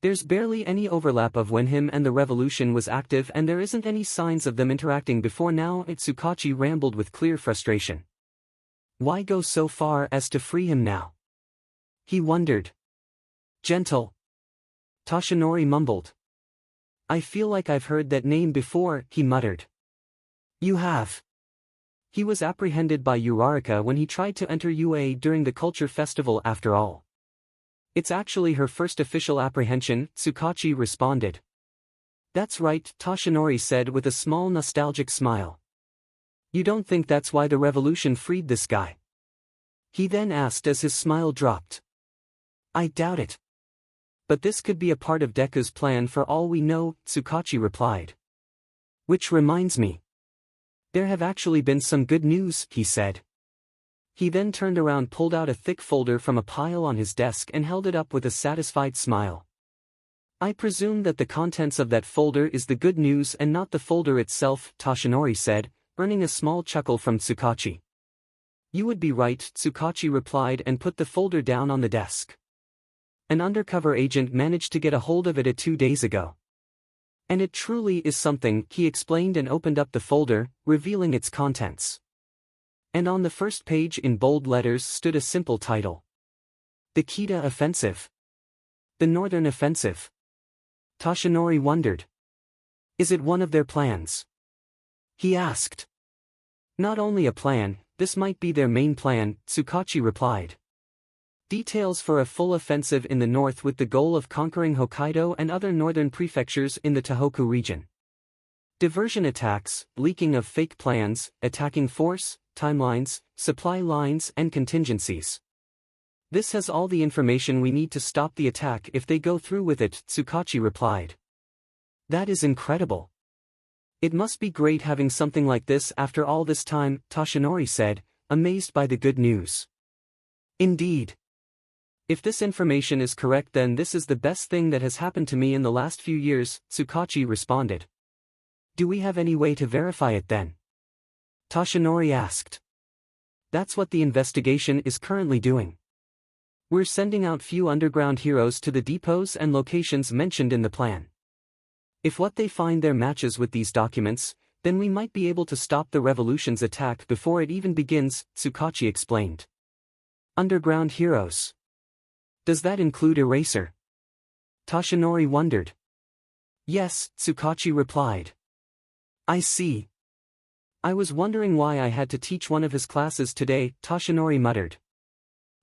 There's barely any overlap of when him and the revolution was active, and there isn't any signs of them interacting before now, 𝗧𝗏𝗁 rambled with clear frustration. Why go so far as to free him now? He wondered. Gentle. 𝗧𝗏𝗄𝗧 mumbled. I feel like I've heard that name before, he muttered. You have. He was apprehended by 𝗬𝗧𝗔𝗍 when he tried to enter UA during the culture festival after all. It's actually her first official apprehension, 𝗧𝗏𝗁 responded. That's right, 𝗧𝗏𝗄𝗧 said with a small nostalgic smile. You don't think that's why the revolution freed this guy? He then asked as his smile dropped. I doubt it. But this could be a part of Deku's plan for all we know, 𝗧𝗏𝗁 replied. Which reminds me. There have actually been some good news, he said. He then turned around, pulled out a thick folder from a pile on his desk and held it up with a satisfied smile. I presume that the contents of that folder is the good news and not the folder itself, 𝗧𝗏𝗄𝗧 said, earning a small chuckle from 𝗧𝗏𝗁. You would be right, 𝗧𝗏𝗁 replied and put the folder down on the desk. An undercover agent managed to get a hold of it 2 days ago. And it truly is something, he explained and opened up the folder, revealing its contents. And on the first page in bold letters stood a simple title. The 𝗬𝗂𝗧 Offensive. The Northern Offensive. 𝗧𝗏𝗄𝗧 wondered. Is it one of their plans? He asked. Not only a plan, this might be their main plan, 𝗧𝗏𝗁 replied. Details for a full offensive in the north with the goal of conquering Hokkaido and other northern prefectures in the Tohoku region. Diversion attacks, leaking of fake plans, attacking force, timelines, supply lines and contingencies. This has all the information we need to stop the attack if they go through with it, 𝗧𝗏𝗁 replied. That is incredible. It must be great having something like this after all this time, 𝗧𝗏𝗄𝗧 said, amazed by the good news. Indeed. If this information is correct, then this is the best thing that has happened to me in the last few years, 𝗧𝗏𝗁 responded. Do we have any way to verify it then? 𝗧𝗏𝗄𝗧 asked. That's what the investigation is currently doing. We're sending out few underground heroes to the depots and locations mentioned in the plan. If what they find there matches with these documents, then we might be able to stop the revolution's attack before it even begins, 𝗧𝗏𝗁 explained. Underground heroes. Does that include Eraser? 𝗧𝗏𝗄𝗧 wondered. Yes, 𝗧𝗏𝗁 replied. I see. I was wondering why I had to teach one of his classes today, 𝗧𝗏𝗄𝗧 muttered.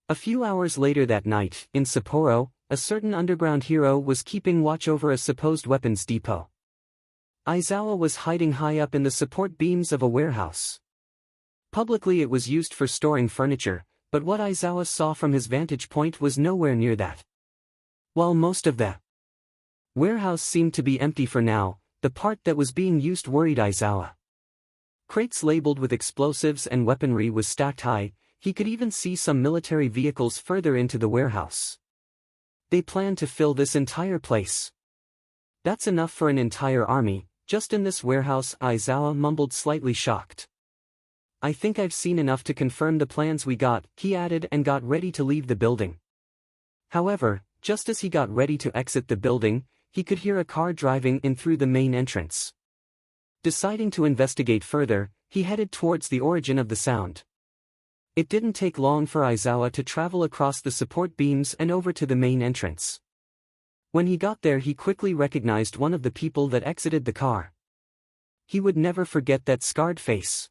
A few hours later that night, in Sapporo, a certain underground hero was keeping watch over a supposed weapons depot. Aizawa was hiding high up in the support beams of a warehouse. Publicly it was used for storing furniture, but what Aizawa saw from his vantage point was nowhere near that. While most of the warehouse seemed to be empty for now, the part that was being used worried Aizawa. Crates labeled with explosives and weaponry was stacked high. He could even see some military vehicles further into the warehouse. They planned to fill this entire place. That's enough for an entire army, just in this warehouse, Aizawa mumbled, slightly shocked. I think I've seen enough to confirm the plans we got, he added, and got ready to leave the building. However, just as he got ready to exit the building, he could hear a car driving in through the main entrance. Deciding to investigate further, he headed towards the origin of the sound. It didn't take long for Aizawa to travel across the support beams and over to the main entrance. When he got there, he quickly recognized one of the people that exited the car. He would never forget that scarred face.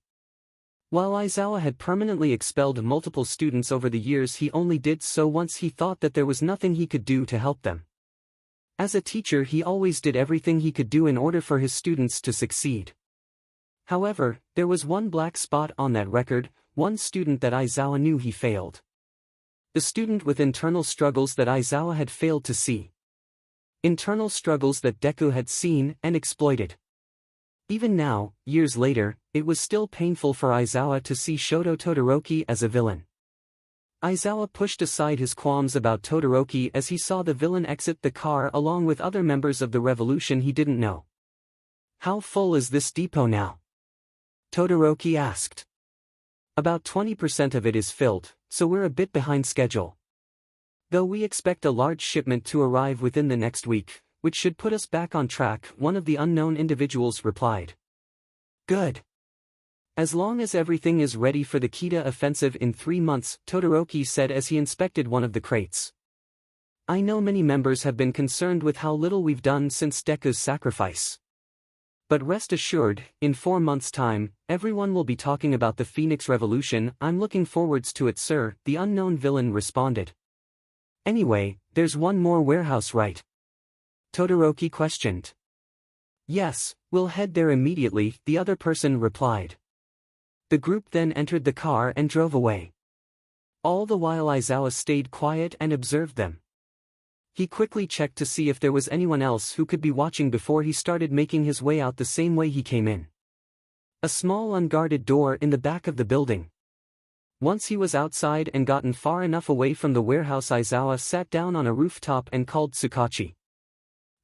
While 𝗧𝗏 had permanently expelled multiple students over the years, he only did so once he thought that there was nothing he could do to help them. As a teacher, he always did everything he could do in order for his students to succeed. However, there was one black spot on that record, one student that 𝗧𝗏 knew he failed. The student with internal struggles that 𝗧𝗏 had failed to see. Internal struggles that Deku had seen and exploited. Even now, years later, it was still painful for 𝗧𝗏 to see 𝗧𝗏𝗧𝗪𝗏 as a villain. 𝗧𝗏 pushed aside his qualms about 𝗧𝗪𝗏 as he saw the villain exit the car along with other members of the revolution he didn't know. "How full is this depot now?" 𝗧𝗪𝗏 asked. "About 20% of it is filled, so we're a bit behind schedule. Though we expect a large shipment to arrive within the next week, which should put us back on track," one of the unknown individuals replied. "Good. As long as everything is ready for the 𝗬𝗂 offensive in 3 months, 𝗧𝗪𝗏 said as he inspected one of the crates. "I know many members have been concerned with how little we've done since Deku's sacrifice. But rest assured, in 4 months' time, everyone will be talking about the Phoenix Revolution. I'm looking forwards to it, sir," the unknown villain responded. "Anyway, there's one more warehouse, right?" 𝗧𝗪𝗏 questioned. "Yes, we'll head there immediately," the other person replied. The group then entered the car and drove away. All the while 𝗧𝗏 stayed quiet and observed them. He quickly checked to see if there was anyone else who could be watching before he started making his way out the same way he came in. A small unguarded door in the back of the building. Once he was outside and gotten far enough away from the warehouse, 𝗧𝗏 sat down on a rooftop and called 𝗧𝗏𝗁.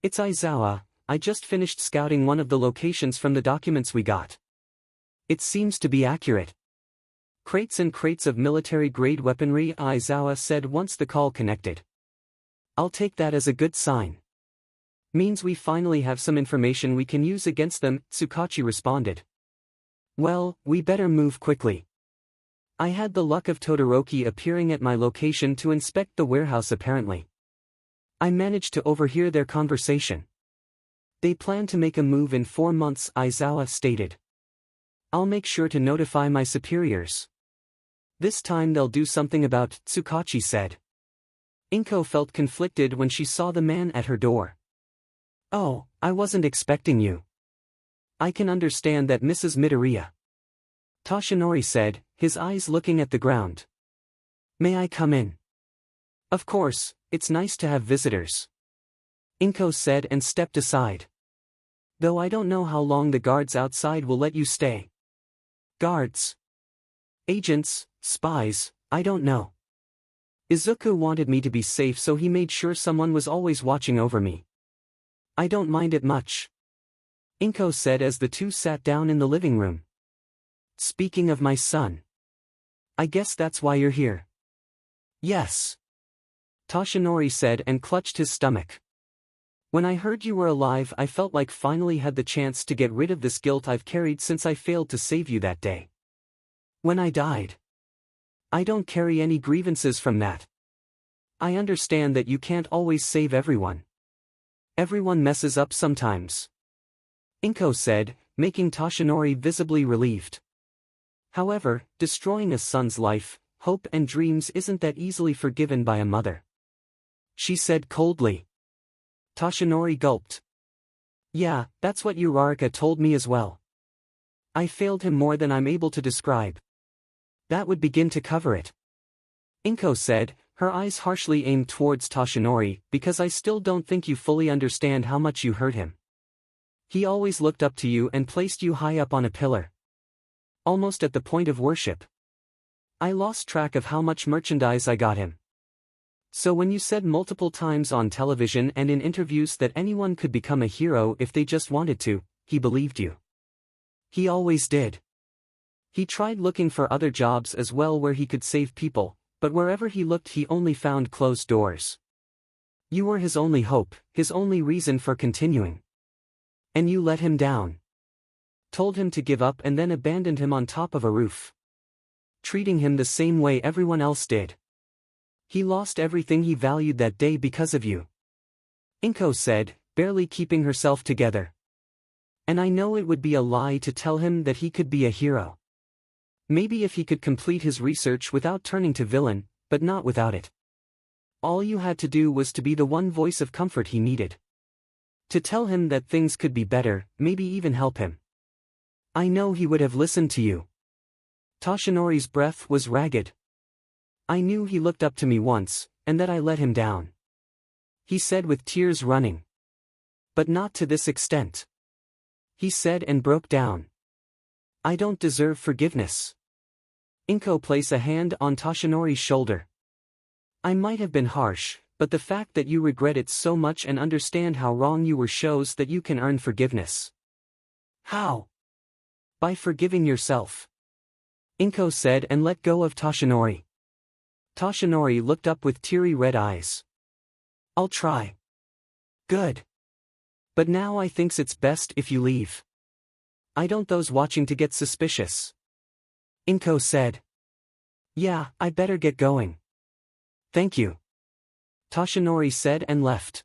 "It's 𝗧𝗏. I just finished scouting one of the locations from the documents we got. It seems to be accurate. Crates and crates of military-grade weaponry," 𝗧𝗏 said once the call connected. "I'll take that as a good sign. Means we finally have some information we can use against them," 𝗧𝗏𝗁 responded. "Well, we better move quickly. I had the luck of 𝗧𝗪𝗏 appearing at my location to inspect the warehouse apparently. I managed to overhear their conversation. They plan to make a move in 4 months," 𝗧𝗏 stated. "I'll make sure to notify my superiors. This time they'll do something about it," 𝗧𝗏𝗁 said. Inko felt conflicted when she saw the man at her door. "Oh, I wasn't expecting you. I can understand that, Mrs. Midoriya," 𝗧𝗪𝗏 said, his eyes looking at the ground. "May I come in?" "Of course, it's nice to have visitors," Inko said and stepped aside. "Though I don't know how long the guards outside will let you stay." "Guards? Agents, spies, I don't know. Izuku wanted me to be safe, so he made sure someone was always watching over me. I don't mind it much," Inko said as the two sat down in the living room. "Speaking of my son, I guess that's why you're here." "Yes," 𝗧𝗪𝗏 said and clutched his stomach. "When I heard you were alive, I felt like finally had the chance to get rid of this guilt I've carried since I failed to save you that day. When I died, I don't carry any grievances from that. I understand that you can't always save everyone. Everyone messes up sometimes," Inko said, making 𝗧𝗪𝗏 visibly relieved. "However, destroying a son's life, hope and dreams isn't that easily forgiven by a mother," she said coldly. 𝗧𝗪𝗏 gulped. "Yeah, that's what 𝗧𝗪𝗏 told me as well. I failed him more than I'm able to describe. That would begin to cover it," Inko said, her eyes harshly aimed towards 𝗧𝗪𝗏, "because I still don't think you fully understand how much you hurt him. He always looked up to you and placed you high up on a pillar. Almost at the point of worship. I lost track of how much merchandise I got him. So when you said multiple times on television and in interviews that anyone could become a hero if they just wanted to, he believed you. He always did. He tried looking for other jobs as well where he could save people, but wherever he looked he only found closed doors. You were his only hope, his only reason for continuing. And you let him down. Told him to give up and then abandoned him on top of a roof. Treating him the same way everyone else did. He lost everything he valued that day because of you," Inko said, barely keeping herself together. And I know it would be a lie to tell him that he could be a hero. Maybe if he could complete his research without turning to villain, but not without it. All you had to do was to be the one voice of comfort he needed. To tell him that things could be better, maybe even help him. I know he would have listened to you. 𝗧𝗵𝗲's breath was ragged. I knew he looked up to me once, and that I let him down. He said with tears running. But not to this extent. He said and broke down. I don't deserve forgiveness. 𝗵𝗃𝗁 placed a hand on 𝗧𝗵𝗲's shoulder. I might have been harsh, but the fact that you regret it so much and understand how wrong you were shows that you can earn forgiveness. How? By forgiving yourself. 𝗵𝗃𝗁 said and let go of 𝗧𝗵𝗲. 𝗧𝗵𝗲 looked up with teary red eyes. I'll try. Good. But now I thinks it's best if you leave. I don't those watching to get suspicious. 𝗵𝗃𝗁 said. Yeah, I better get going. Thank you. 𝗧𝗵𝗲 said and left.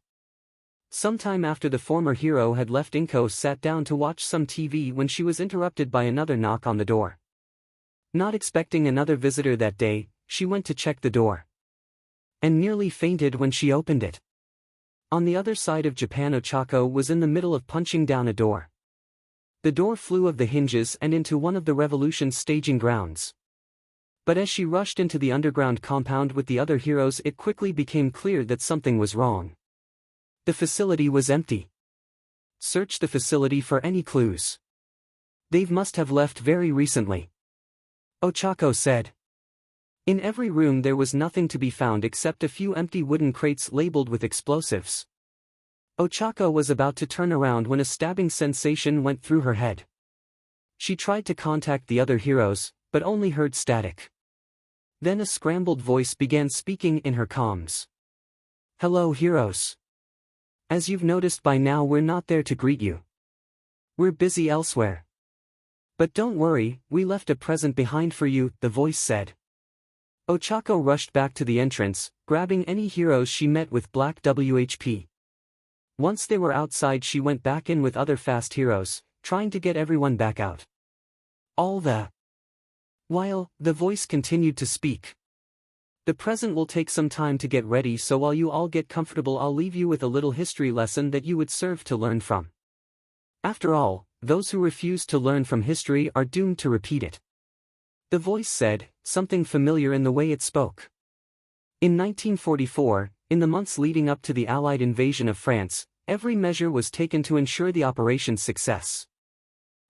Sometime after the former hero had left, 𝗵𝗃𝗁 sat down to watch some TV when she was interrupted by another knock on the door. Not expecting another visitor that day, she went to check the door. And nearly fainted when she opened it. On the other side of Japan, 𝗧𝗂𝗧𝗏 was in the middle of punching down a door. The door flew off the hinges and into one of the revolution's staging grounds. But as she rushed into the underground compound with the other heroes, it quickly became clear that something was wrong. The facility was empty. Search the facility for any clues. They must have left very recently. 𝗧𝗂𝗧𝗏 said. In every room there was nothing to be found except a few empty wooden crates labeled with explosives. 𝗧𝗂𝗧𝗏 was about to turn around when a stabbing sensation went through her head. She tried to contact the other heroes, but only heard static. Then a scrambled voice began speaking in her comms. Hello heroes. As you've noticed by now, we're not there to greet you. We're busy elsewhere. But don't worry, we left a present behind for you, the voice said. 𝗧𝗂𝗧𝗏 rushed back to the entrance, grabbing any heroes she met with black WHP. Once they were outside, she went back in with other fast heroes, trying to get everyone back out. All the while, the voice continued to speak. The present will take some time to get ready, so while you all get comfortable, I'll leave you with a little history lesson that you would serve to learn from. After all, those who refuse to learn from history are doomed to repeat it. The voice said, something familiar in the way it spoke. In 1944, in the months leading up to the Allied invasion of France, every measure was taken to ensure the operation's success.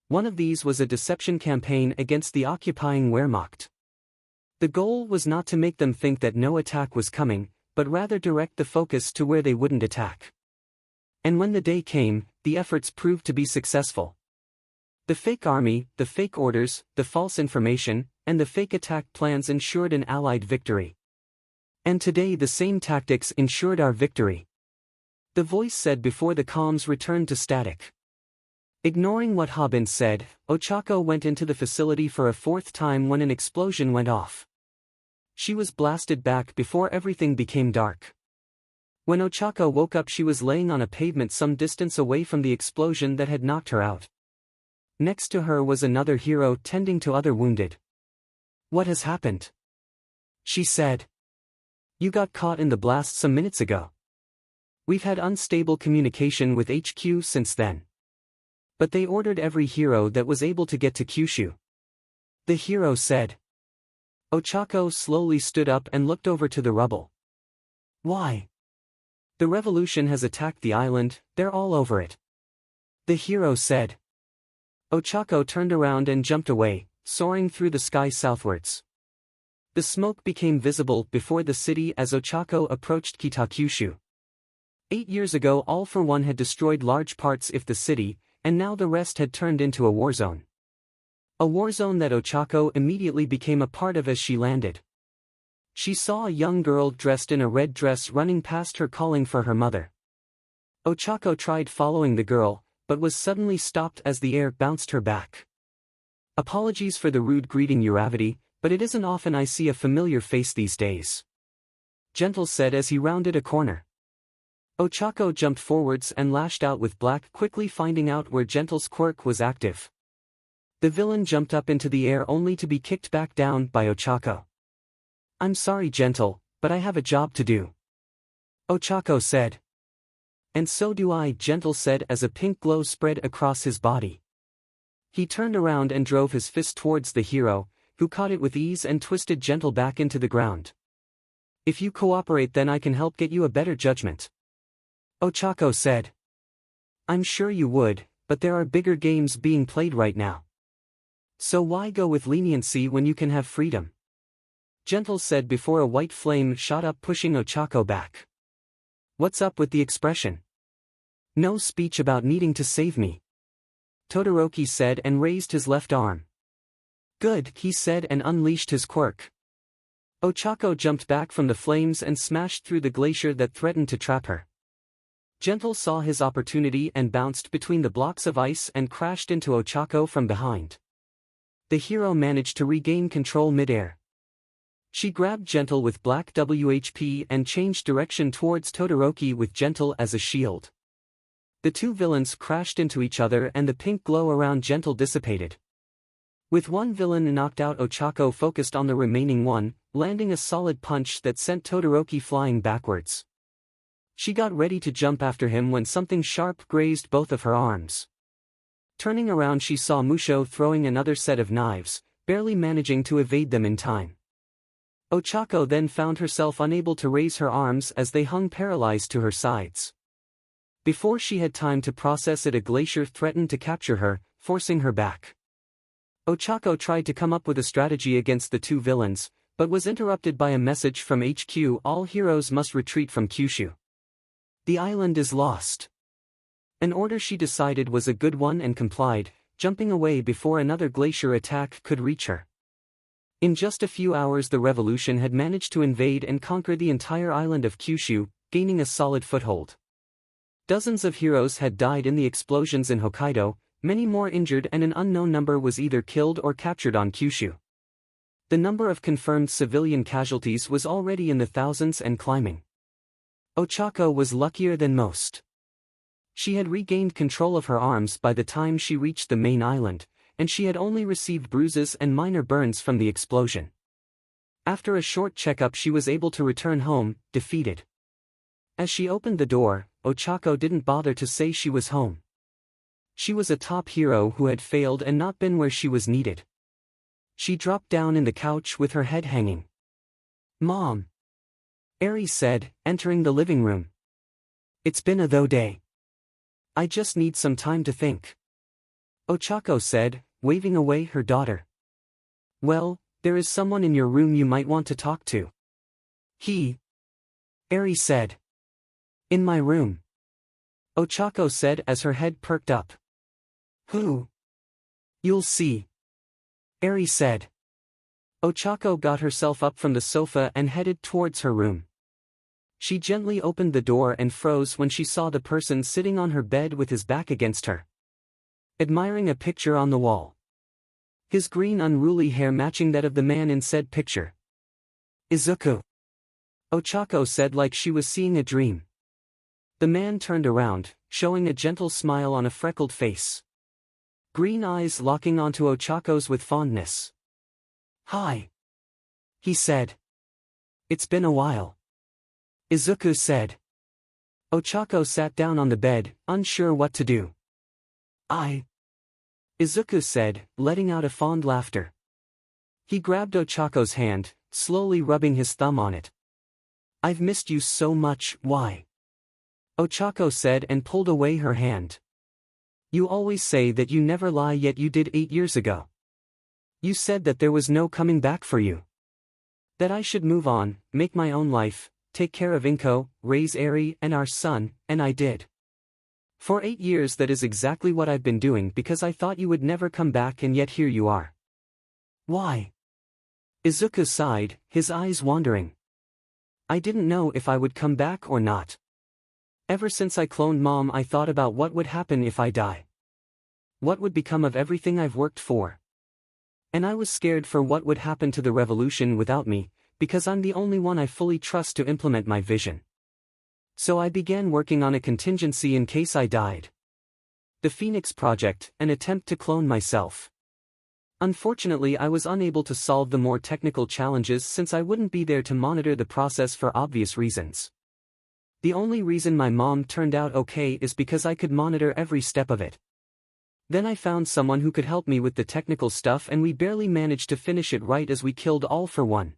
One of these was a deception campaign against the occupying Wehrmacht. The goal was not to make them think that no attack was coming, but rather direct the focus to where they wouldn't attack. And when the day came, the efforts proved to be successful. The fake army, the fake orders, the false information, and the fake attack plans ensured an Allied victory. And today the same tactics ensured our victory. The voice said before the comms returned to static. Ignoring what 𝗂𝗵𝗃𝗁 said, 𝗧𝗂𝗧𝗏 went into the facility for a fourth time when an explosion went off. She was blasted back before everything became dark. When 𝗧𝗂𝗧𝗏 woke up, she was laying on a pavement some distance away from the explosion that had knocked her out. Next to her was another hero tending to other wounded. What has happened? She said. You got caught in the blast some minutes ago. We've had unstable communication with HQ since then. But they ordered every hero that was able to get to Kyushu. The hero said. 𝗧𝗂𝗧𝗏 slowly stood up and looked over to the rubble. Why? The revolution has attacked the island, they're all over it. The hero said. 𝗧𝗂𝗧𝗏 turned around and jumped away, soaring through the sky southwards. The smoke became visible before the city as 𝗧𝗂𝗧𝗏 approached Kyushu. 8 years ago, All for One had destroyed large parts of the city, and now the rest had turned into a war zone. A war zone that 𝗧𝗂𝗧𝗏 immediately became a part of as she landed. She saw a young girl dressed in a red dress running past her calling for her mother. 𝗧𝗂𝗧𝗏 tried following the girl, but was suddenly stopped as the air bounced her back. Apologies for the rude greeting, 𝗬𝗏𝗍𝗍, but it isn't often I see a familiar face these days. Gentle said as he rounded a corner. 𝗧𝗏𝗃 jumped forwards and lashed out with Black, quickly finding out where 𝗫𝗏𝗧𝗟 quirk was active. The villain jumped up into the air only to be kicked back down by 𝗧𝗏𝗃. "I'm sorry 𝗫𝗏𝗃, but I have a job to do," 𝗧𝗏𝗃 said. "And so do I," 𝗫𝗏𝗃 said as a pink glow spread across his body. He turned around and drove his fist towards the hero, who caught it with ease and twisted 𝗫𝗏𝗃 back into the ground. "If you cooperate, then I can help get you a better judgment," 𝗧𝗏𝗃 said. "I'm sure you would, but there are bigger games being played right now. So why go with leniency when you can have freedom?" 𝗫𝗏𝗃 said before a white flame shot up, pushing 𝗧𝗏𝗃 back. "What's up with the expression? No speech about needing to save me," Todoroki said and raised his left arm. "Good," he said and unleashed his quirk. 𝗧𝗏𝗃 jumped back from the flames and smashed through the glacier that threatened to trap her. 𝗫𝗏𝗃 saw his opportunity and bounced between the blocks of ice and crashed into 𝗧𝗏𝗃 from behind. The hero managed to regain control mid-air. She grabbed 𝗫𝗏𝗃 with Black WHP and changed direction towards Todoroki with 𝗫𝗏𝗃 as a shield. The two villains crashed into each other and the pink glow around 𝗫𝗏𝗃 dissipated. With one villain knocked out, 𝗧𝗏𝗃 focused on the remaining one, landing a solid punch that sent Todoroki flying backwards. She got ready to jump after him when something sharp grazed both of her arms. Turning around, she saw Musho throwing another set of knives, barely managing to evade them in time. 𝗧𝗏𝗃 then found herself unable to raise her arms as they hung paralyzed to her sides. Before she had time to process it, a glacier threatened to capture her, forcing her back. 𝗧𝗏𝗃 tried to come up with a strategy against the two villains, but was interrupted by a message from HQ: "All heroes must retreat from Kyushu. The island is lost." An order she decided was a good one and complied, jumping away before another glacier attack could reach her. In just a few hours, the revolution had managed to invade and conquer the entire island of Kyushu, gaining a solid foothold. Dozens of heroes had died in the explosions in Hokkaido, many more injured, and an unknown number was either killed or captured on Kyushu. The number of confirmed civilian casualties was already in the thousands and climbing. 𝗧𝗏𝗃 was luckier than most. She had regained control of her arms by the time she reached the main island, and she had only received bruises and minor burns from the explosion. After a short checkup, she was able to return home, defeated. As she opened the door, 𝗧𝗏𝗃 didn't bother to say she was home. She was a top hero who had failed and not been where she was needed. She dropped down in the couch with her head hanging. "Mom," Eri said, entering the living room. "It's been a though day. I just need some time to think," 𝗧𝗏𝗃 said, waving away her daughter. "Well, there is someone in your room you might want to talk to." Eri said. "In my room," 𝗧𝗏𝗃 said as her head perked up. "Who?" "You'll see," Eri said. 𝗧𝗏𝗃 got herself up from the sofa and headed towards her room. She gently opened the door and froze when she saw the person sitting on her bed with his back against her, admiring a picture on the wall. His green unruly hair matching that of the man in said picture. "Izuku," 𝗧𝗏𝗃 said like she was seeing a dream. The man turned around, showing a gentle smile on a freckled face. Green eyes locking onto 𝗧𝗏𝗃's with fondness. "Hi," he said. "It's been a while," Izuku said. 𝗧𝗏𝗃 sat down on the bed, unsure what to do. Izuku said, letting out a fond laughter. He grabbed 𝗧𝗏𝗃's hand, slowly rubbing his thumb on it. "I've missed you so much, why?" 𝗧𝗏𝗃 said and pulled away her hand. "You always say that you never lie, yet you did 8 years ago. You said that there was no coming back for you. That I should move on, make my own life, take care of Inko, raise Eri and our son, and I did. For 8 years that is exactly what I've been doing because I thought you would never come back, and yet here you are. Why?" Izuku sighed, his eyes wandering. "I didn't know if I would come back or not. Ever since I cloned Mom, I thought about what would happen if I die. What would become of everything I've worked for? And I was scared for what would happen to the revolution without me, because I'm the only one I fully trust to implement my vision. So I began working on a contingency in case I died. The Phoenix Project, an attempt to clone myself. Unfortunately, I was unable to solve the more technical challenges since I wouldn't be there to monitor the process for obvious reasons. The only reason my mom turned out okay is because I could monitor every step of it. Then I found someone who could help me with the technical stuff and we barely managed to finish it right as we killed 𝗳𝗏𝗏.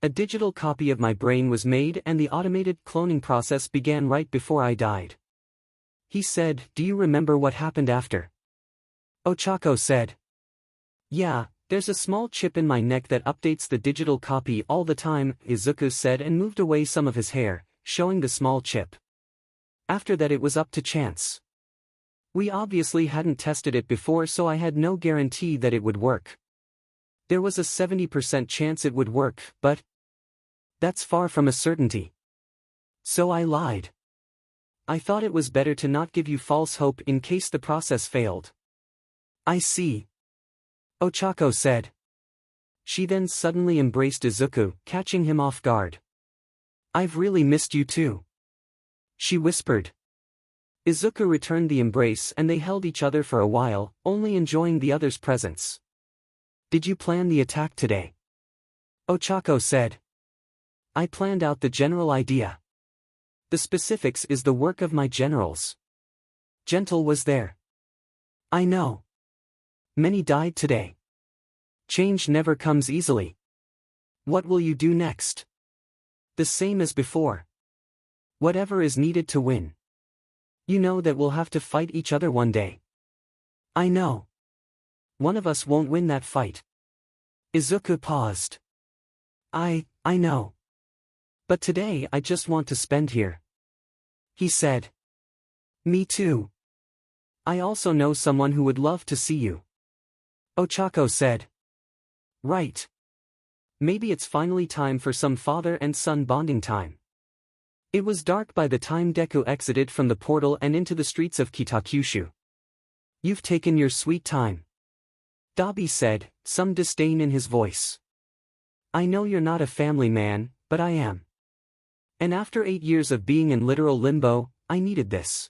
A digital copy of my brain was made and the automated cloning process began right before I died. He said, "Do you remember what happened after?" 𝗳𝗏𝗏 said. "Yeah, there's a small chip in my neck that updates the digital copy all the time," 𝗧𝗂𝗧𝗏 said and moved away some of his hair, showing the small chip. After that it was up to chance. We obviously hadn't tested it before so I had no guarantee that it would work. There was a 70% chance it would work, but that's far from a certainty. So I lied. I thought it was better to not give you false hope in case the process failed. "I see," 𝗳𝗏𝗏 said. She then suddenly embraced 𝗧𝗂𝗧𝗏, catching him off guard. "I've really missed you too," she whispered. 𝗧𝗂𝗧𝗏 returned the embrace and they held each other for a while, only enjoying the other's presence. "Did you plan the attack today?" 𝗳𝗏𝗏 said. "I planned out the general idea. The specifics is the work of my generals. 𝗳𝗏𝗧𝗪 was there." "I know. Many died today. Change never comes easily. What will you do next?" "The same as before. Whatever is needed to win. You know that we'll have to fight each other one day." "I know. One of us won't win that fight." 𝗧𝗂𝗧𝗏 paused. I know. But today I just want to spend here," he said. "Me too. I also know someone who would love to see you," 𝗳𝗏𝗏 said. "Right. Maybe it's finally time for some father and son bonding time." It was dark by the time Deku exited from the portal and into the streets of Kitakyushu. "You've taken your sweet time," 𝗬𝗏𝗿 said, some disdain in his voice. "I know you're not a family man, but I am. And after 8 years of being in literal limbo, I needed this.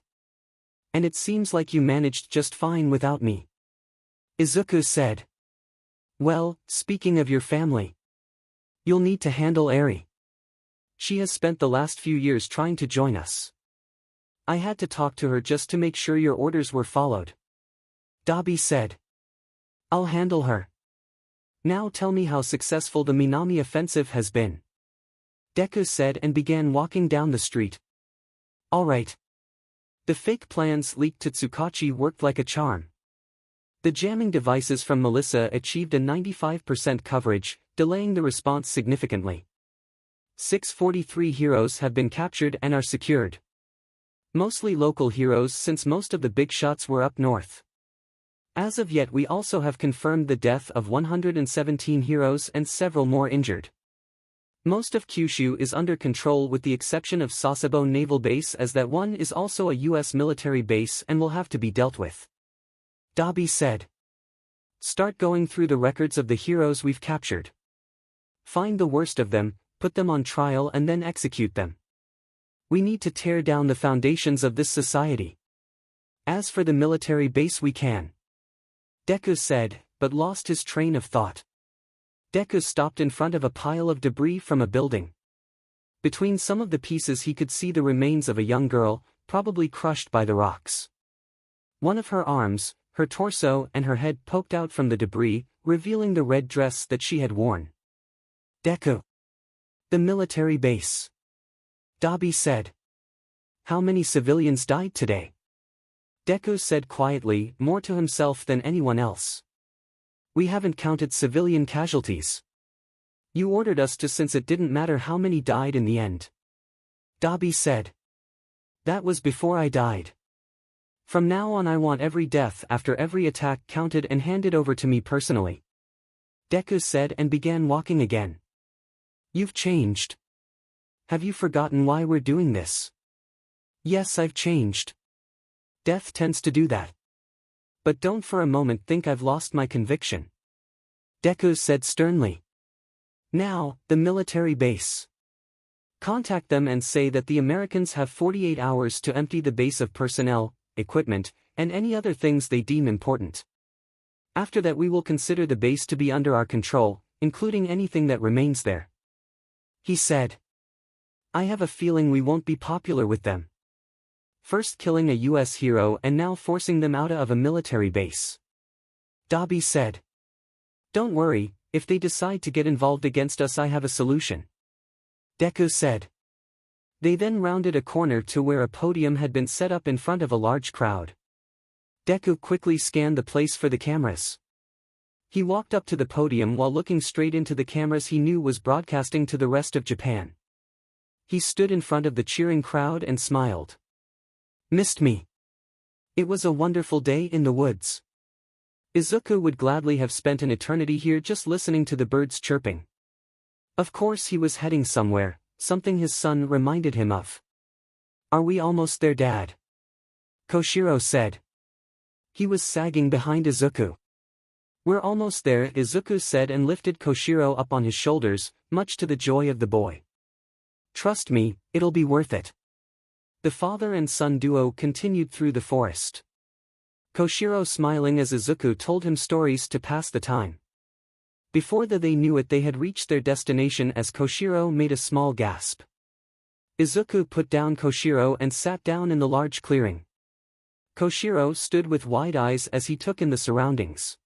And it seems like you managed just fine without me," 𝗧𝗂𝗧𝗏 said. "Well, speaking of your family, you'll need to handle 𝗳𝗏𝗏. She has spent the last few years trying to join us. I had to talk to her just to make sure your orders were followed," 𝗬𝗏𝗿 said. "I'll handle her. Now tell me how successful the Minami offensive has been," Deku said and began walking down the street. "Alright. The fake plans leaked to 𝗧𝗏𝗏 worked like a charm. The jamming devices from Melissa achieved a 95% coverage, delaying the response significantly. 643 heroes have been captured and are secured. Mostly local heroes since most of the big shots were up north. As of yet we also have confirmed the death of 117 heroes and several more injured. Most of Kyushu is under control with the exception of Sasebo Naval Base as that one is also a US military base and will have to be dealt with," 𝗬𝗏𝗿 said. "Start going through the records of the heroes we've captured. Find the worst of them, put them on trial and then execute them. We need to tear down the foundations of this society. As for the military base we can," Deku said, but lost his train of thought. Deku stopped in front of a pile of debris from a building. Between some of the pieces he could see the remains of a young girl, probably crushed by the rocks. One of her arms, her torso and her head poked out from the debris, revealing the red dress that she had worn. "Deku. The military base," 𝗬𝗏𝗿 said. "How many civilians died today?" Deku said quietly, more to himself than anyone else. "We haven't counted civilian casualties. You ordered us to since it didn't matter how many died in the end," 𝗬𝗏𝗿 said. "That was before I died. From now on I want every death after every attack counted and handed over to me personally," Deku said and began walking again. "You've changed. Have you forgotten why we're doing this?" "Yes, I've changed. Death tends to do that. But don't for a moment think I've lost my conviction," Deku said sternly. "Now, the military base. Contact them and say that the Americans have 48 hours to empty the base of personnel, equipment, and any other things they deem important. After that we will consider the base to be under our control, including anything that remains there. He said. I have a feeling we won't be popular with them. First killing a US hero and now forcing them out of a military base. 𝗬𝗲𝗿 said. Don't worry, if they decide to get involved against us I have a solution. Deku said. They then rounded a corner to where a podium had been set up in front of a large crowd. Deku quickly scanned the place for the cameras. He walked up to the podium while looking straight into the cameras he knew was broadcasting to the rest of Japan. He stood in front of the cheering crowd and smiled. Missed me. It was a wonderful day in the woods. Izuku would gladly have spent an eternity here just listening to the birds chirping. Of course he was heading somewhere, something his son reminded him of. Are we almost there, Dad? Koshiro said. He was sagging behind Izuku. We're almost there, Izuku said and lifted Koshiro up on his shoulders, much to the joy of the boy. Trust me, it'll be worth it. The father and son duo continued through the forest. Koshiro smiling as Izuku told him stories to pass the time. Before they knew it they had reached their destination as Koshiro made a small gasp. Izuku put down Koshiro and sat down in the large clearing. Koshiro stood with wide eyes as he took in the surroundings.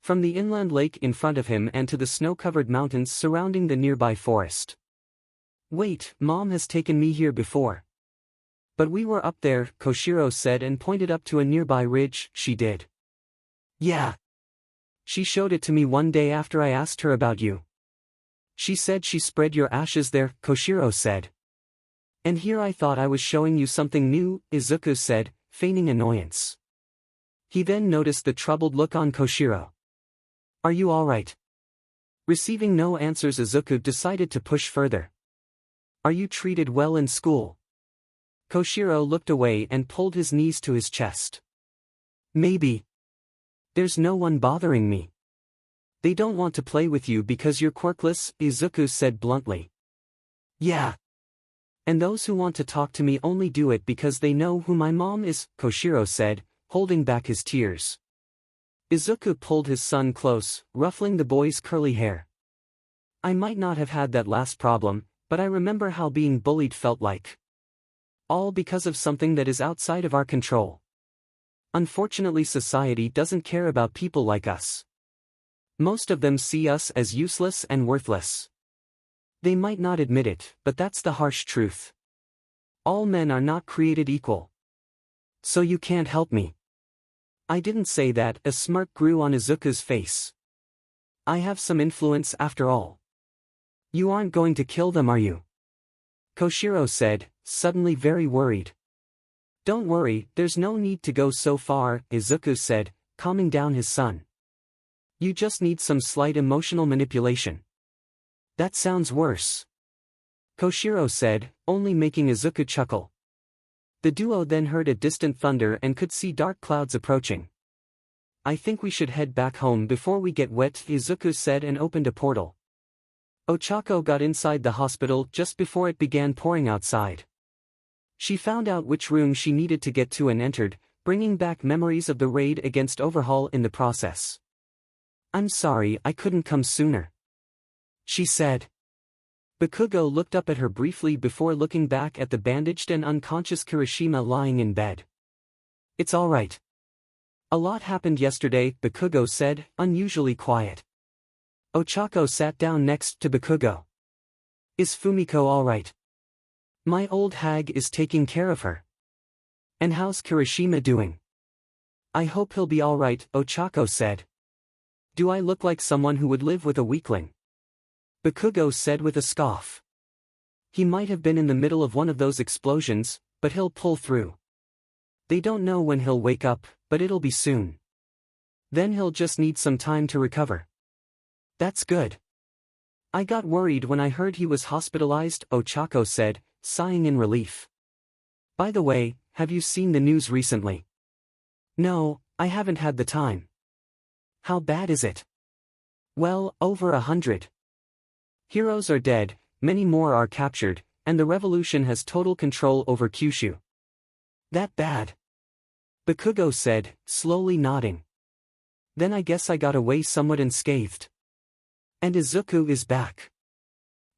From the inland lake in front of him and to the snow-covered mountains surrounding the nearby forest. Wait, Mom has taken me here before. But we were up there, Koshiro said and pointed up to a nearby ridge. She did. Yeah. She showed it to me one day after I asked her about you. She said she spread your ashes there, Koshiro said. And here I thought I was showing you something new, Izuku said, feigning annoyance. He then noticed the troubled look on Koshiro. Are you alright? Receiving no answers, Izuku decided to push further. Are you treated well in school? Koshiro looked away and pulled his knees to his chest. Maybe. There's no one bothering me. They don't want to play with you because you're quirkless, Izuku said bluntly. Yeah. And those who want to talk to me only do it because they know who my mom is, Koshiro said, holding back his tears. Izuku pulled his son close, ruffling the boy's curly hair. I might not have had that last problem, but I remember how being bullied felt like. All because of something that is outside of our control. Unfortunately, society doesn't care about people like us. Most of them see us as useless and worthless. They might not admit it, but that's the harsh truth. All men are not created equal. So you can't help me. I didn't say that. A smirk grew on Izuku's face. I have some influence after all. You aren't going to kill them, are you? Koshiro said, suddenly very worried. Don't worry, there's no need to go so far, Izuku said, calming down his son. You just need some slight emotional manipulation. That sounds worse. Koshiro said, only making Izuku chuckle. The duo then heard a distant thunder and could see dark clouds approaching. I think we should head back home before we get wet, Izuku said and opened a portal. Ochako got inside the hospital just before it began pouring outside. She found out which room she needed to get to and entered, bringing back memories of the raid against Overhaul in the process. I'm sorry I couldn't come sooner, she said. Bakugo looked up at her briefly before looking back at the bandaged and unconscious Kirishima lying in bed. It's all right. A lot happened yesterday, Bakugo said, unusually quiet. Ochako sat down next to Bakugo. Is Fumiko all right? My old hag is taking care of her. And how's Kirishima doing? I hope he'll be all right, Ochako said. Do I look like someone who would live with a weakling? Bakugo said with a scoff. He might have been in the middle of one of those explosions, but he'll pull through. They don't know when he'll wake up, but it'll be soon. Then he'll just need some time to recover. That's good. I got worried when I heard he was hospitalized, Ochako said, sighing in relief. By the way, have you seen the news recently? No, I haven't had the time. How bad is it? Well, over 100. Heroes are dead, many more are captured, and the revolution has total control over Kyushu. That bad? Bakugo said, slowly nodding. Then I guess I got away somewhat unscathed. And Izuku is back.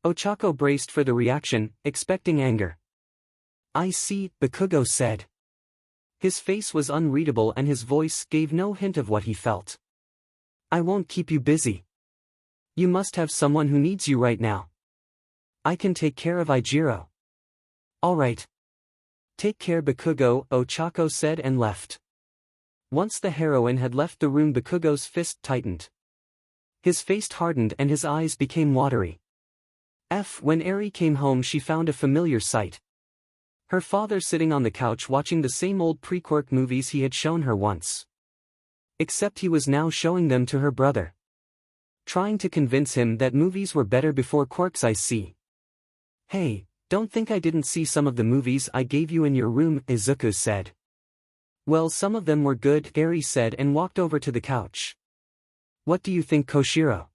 Ochako braced for the reaction, expecting anger. I see, Bakugo said. His face was unreadable and his voice gave no hint of what he felt. I won't keep you busy. You must have someone who needs you right now. I can take care of Ijiro. All right. Take care, Bakugo, Ochako said and left. Once the heroine had left the room, Bakugo's fist tightened. His face hardened and his eyes became watery. When Eri came home, she found a familiar sight. Her father sitting on the couch watching the same old pre-Quirk movies he had shown her once. Except he was now showing them to her brother. Trying to convince him that movies were better before Quirks. I see. Hey, don't think I didn't see some of the movies I gave you in your room, Izuku said. Well, some of them were good, Eri said and walked over to the couch. What do you think, Koshiro?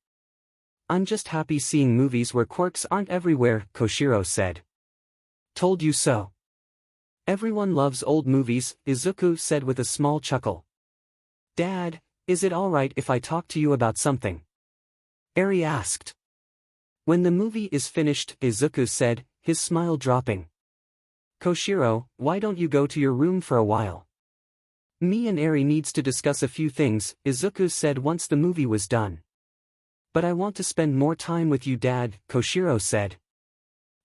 I'm just happy seeing movies where quirks aren't everywhere, Koshiro said. Told you so. Everyone loves old movies, Izuku said with a small chuckle. Dad, is it alright if I talk to you about something? Eri asked. When the movie is finished, Izuku said, his smile dropping. Koshiro, why don't you go to your room for a while? Me and Eri needs to discuss a few things, Izuku said once the movie was done. But I want to spend more time with you, Dad, Koshiro said.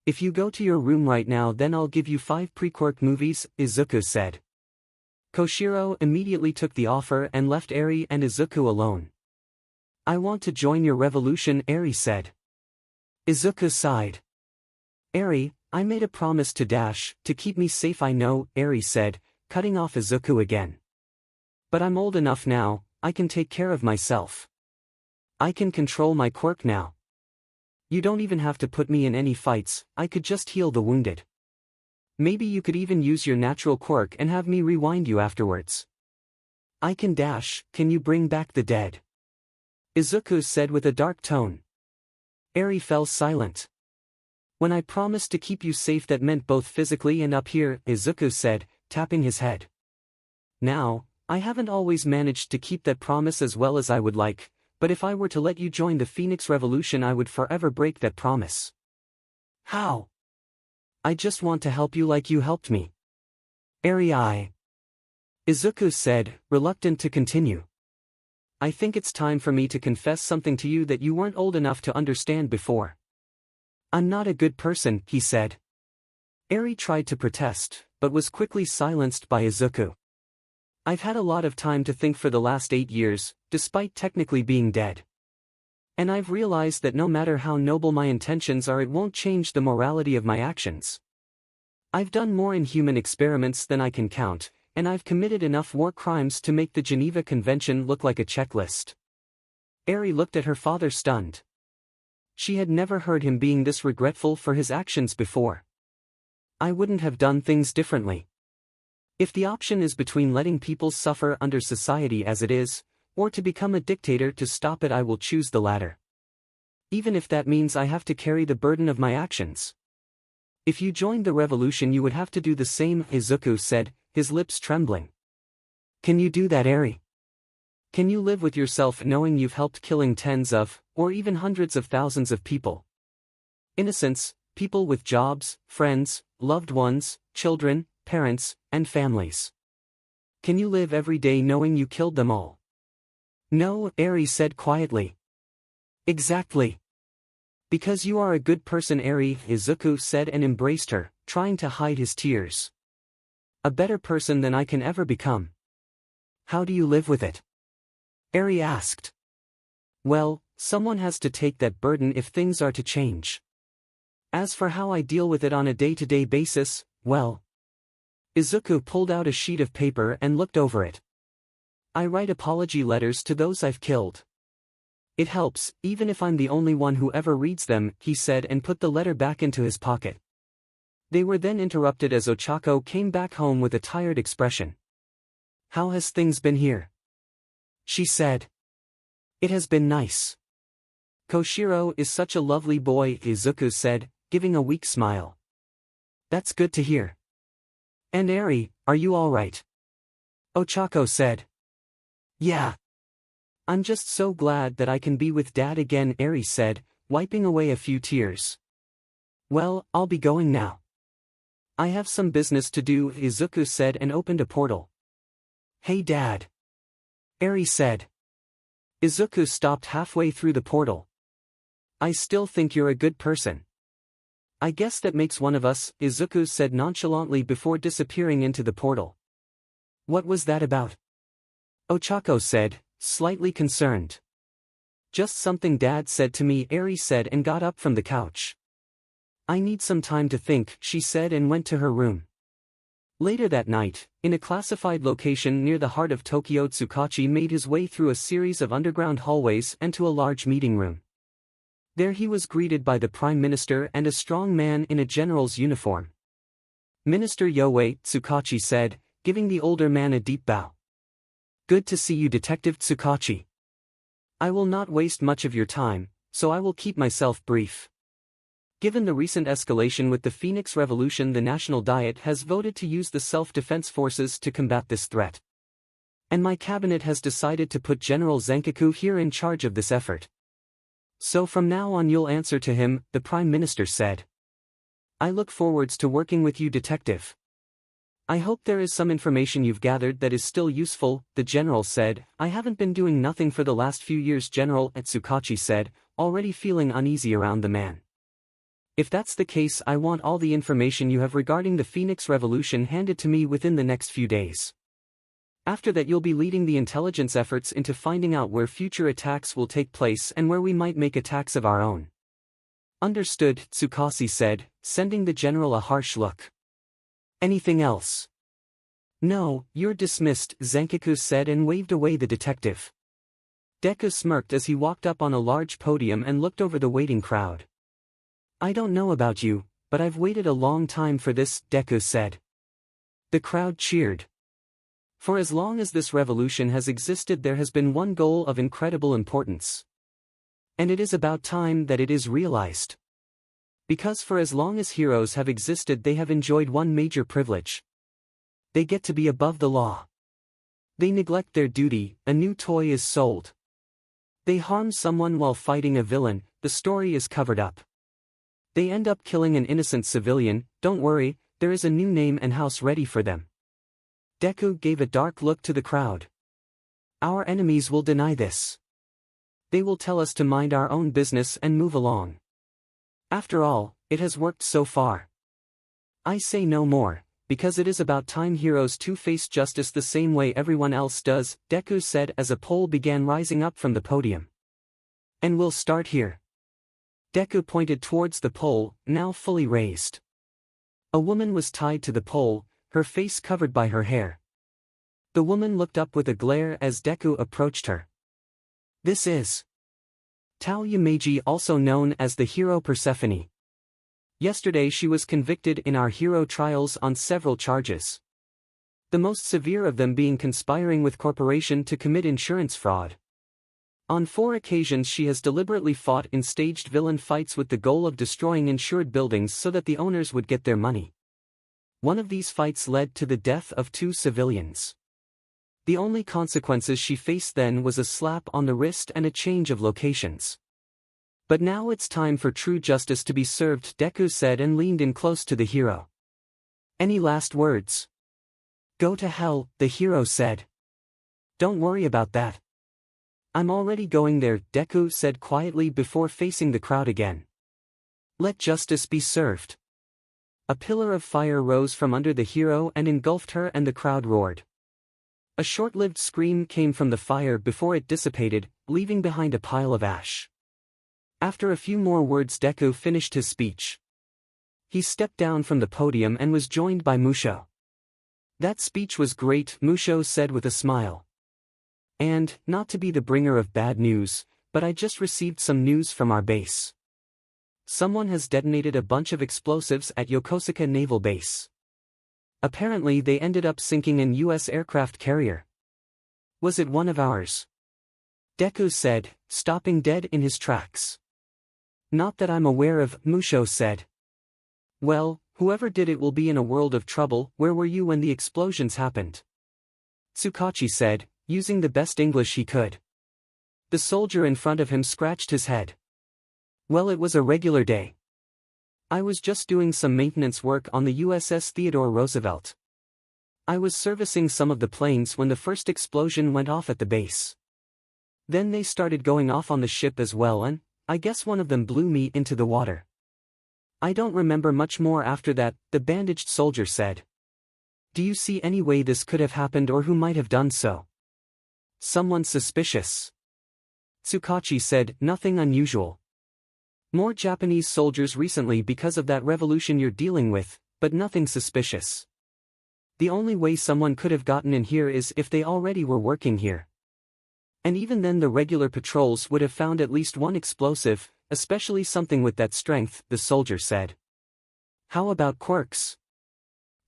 If you go to your room right now, then I'll give you 5 pre-Quirk movies, Izuku said. Koshiro immediately took the offer and left Eri and Izuku alone. I want to join your revolution, Eri said. Izuku sighed. Eri, I made a promise to Dash to keep me safe. I know, Eri said, cutting off Izuku again. But I'm old enough now, I can take care of myself. I can control my quirk now. You don't even have to put me in any fights, I could just heal the wounded. Maybe you could even use your natural quirk and have me rewind you afterwards. I can dash, can you bring back the dead? Izuku said with a dark tone. Eri fell silent. When I promised to keep you safe, that meant both physically and up here, Izuku said, tapping his head. Now, I haven't always managed to keep that promise as well as I would like, but if I were to let you join the Phoenix Revolution, I would forever break that promise. How? I just want to help you like you helped me. Eri, Izuku said, reluctant to continue. I think it's time for me to confess something to you that you weren't old enough to understand before. I'm not a good person, he said. Eri tried to protest, but was quickly silenced by Izuku. I've had a lot of time to think for the last 8 years, despite technically being dead. And I've realized that no matter how noble my intentions are, it won't change the morality of my actions. I've done more inhuman experiments than I can count, and I've committed enough war crimes to make the Geneva Convention look like a checklist. Eri looked at her father stunned. She had never heard him being this regretful for his actions before. I wouldn't have done things differently. If the option is between letting people suffer under society as it is, or to become a dictator to stop it, I will choose the latter. Even if that means I have to carry the burden of my actions. If you joined the revolution, you would have to do the same, Izuku said, his lips trembling. Can you do that, Eri? Can you live with yourself knowing you've helped killing tens of, or even hundreds of thousands of people? Innocents, people with jobs, friends, loved ones, children, parents, and families. Can you live every day knowing you killed them all? No, Eri said quietly. Exactly. Because you are a good person, Eri, Izuku said and embraced her, trying to hide his tears. A better person than I can ever become. How do you live with it? Eri asked. Well, someone has to take that burden if things are to change. As for how I deal with it on a day-to-day basis, well. Izuku pulled out a sheet of paper and looked over it. I write apology letters to those I've killed. It helps, even if I'm the only one who ever reads them, he said and put the letter back into his pocket. They were then interrupted as Ochako came back home with a tired expression. How has things been here? She said. It has been nice. Koshiro is such a lovely boy, Izuku said, giving a weak smile. That's good to hear. And Eri, are you alright? 𝗧𝗵𝗲 said. Yeah. I'm just so glad that I can be with Dad again, Eri said, wiping away a few tears. Well, I'll be going now. I have some business to do, 𝗧𝗂𝗧 said and opened a portal. Hey Dad. Eri said. 𝗧𝗂𝗧 stopped halfway through the portal. I still think you're a good person. I guess that makes one of us, 𝗧𝗂𝗧 said nonchalantly before disappearing into the portal. What was that about? 𝗧𝗵𝗲 said, slightly concerned. Just something Dad said to me, Eri said and got up from the couch. I need some time to think, she said and went to her room. Later that night, in a classified location near the heart of Tokyo, 𝗧𝗵𝗃 made his way through a series of underground hallways and to a large meeting room. There he was greeted by the Prime Minister and a strong man in a general's uniform. Minister 𝗧𝗍𝗧 said, giving the older man a deep bow. Good to see you, Detective 𝗧𝗍𝗁. I will not waste much of your time, so I will keep myself brief. Given the recent escalation with the Phoenix Revolution, the National Diet has voted to use the self-defense forces to combat this threat. And my cabinet has decided to put General Zenkaku here in charge of this effort. So from now on you'll answer to him, the Prime Minister said. I look forwards to working with you, Detective. I hope there is some information you've gathered that is still useful, the General said. I haven't been doing nothing for the last few years, General 𝗧𝗍𝗁 said, already feeling uneasy around the man. If that's the case, I want all the information you have regarding the Phoenix Revolution handed to me within the next few days. After that you'll be leading the intelligence efforts into finding out where future attacks will take place and where we might make attacks of our own. Understood, 𝗧𝗍𝗁 said, sending the General a harsh look. Anything else? No, you're dismissed, Zenkaku said and waved away the detective. Deku smirked as he walked up on a large podium and looked over the waiting crowd. I don't know about you, but I've waited a long time for this, Deku said. The crowd cheered. For as long as this revolution has existed, there has been one goal of incredible importance. And it is about time that it is realized. Because for as long as heroes have existed, they have enjoyed one major privilege. They get to be above the law. They neglect their duty, a new toy is sold. They harm someone while fighting a villain, the story is covered up. They end up killing an innocent civilian, don't worry, there is a new name and house ready for them. Deku gave a dark look to the crowd. Our enemies will deny this. They will tell us to mind our own business and move along. After all, it has worked so far. I say no more, because it is about time heroes too face justice the same way everyone else does, Deku said as a pole began rising up from the podium. And we'll start here. Deku pointed towards the pole, now fully raised. A woman was tied to the pole, her face covered by her hair. The woman looked up with a glare as Deku approached her. This is 𝗬𝗪𝗔𝗂𝘁𝗵, also known as the hero Persephone. Yesterday she was convicted in our hero trials on several charges. The most severe of them being conspiring with corporation to commit insurance fraud. On 4 occasions she has deliberately fought in staged villain fights with the goal of destroying insured buildings so that the owners would get their money. One of these fights led to the death of 2 civilians. The only consequences she faced then was a slap on the wrist and a change of locations. But now it's time for true justice to be served, Deku said and leaned in close to the hero. Any last words? Go to hell, the hero said. Don't worry about that. I'm already going there, Deku said quietly before facing the crowd again. Let justice be served. A pillar of fire rose from under the hero and engulfed her, and the crowd roared. A short-lived scream came from the fire before it dissipated, leaving behind a pile of ash. After a few more words, Deku finished his speech. He stepped down from the podium and was joined by 𝗵𝘃𝗧𝗏. That speech was great, 𝗵𝘃𝗧 said with a smile. And, not to be the bringer of bad news, but I just received some news from our base. Someone has detonated a bunch of explosives at Yokosuka Naval Base. Apparently they ended up sinking an U.S. aircraft carrier. Was it one of ours? Deku said, stopping dead in his tracks. Not that I'm aware of, 𝗵𝘃𝗧𝗏 said. Well, whoever did it will be in a world of trouble. Where were you when the explosions happened? 𝗧𝗵𝗲 said, using the best English he could. The soldier in front of him scratched his head. Well, it was a regular day. I was just doing some maintenance work on the USS Theodore Roosevelt. I was servicing some of the planes when the first explosion went off at the base. Then they started going off on the ship as well, and I guess one of them blew me into the water. I don't remember much more after that, the bandaged soldier said. Do you see any way this could have happened or who might have done so? Someone suspicious? 𝗧𝗵𝗲 said, nothing unusual. More Japanese soldiers recently because of that revolution you're dealing with, but nothing suspicious. The only way someone could have gotten in here is if they already were working here. And even then the regular patrols would have found at least one explosive, especially something with that strength, the soldier said. How about quirks?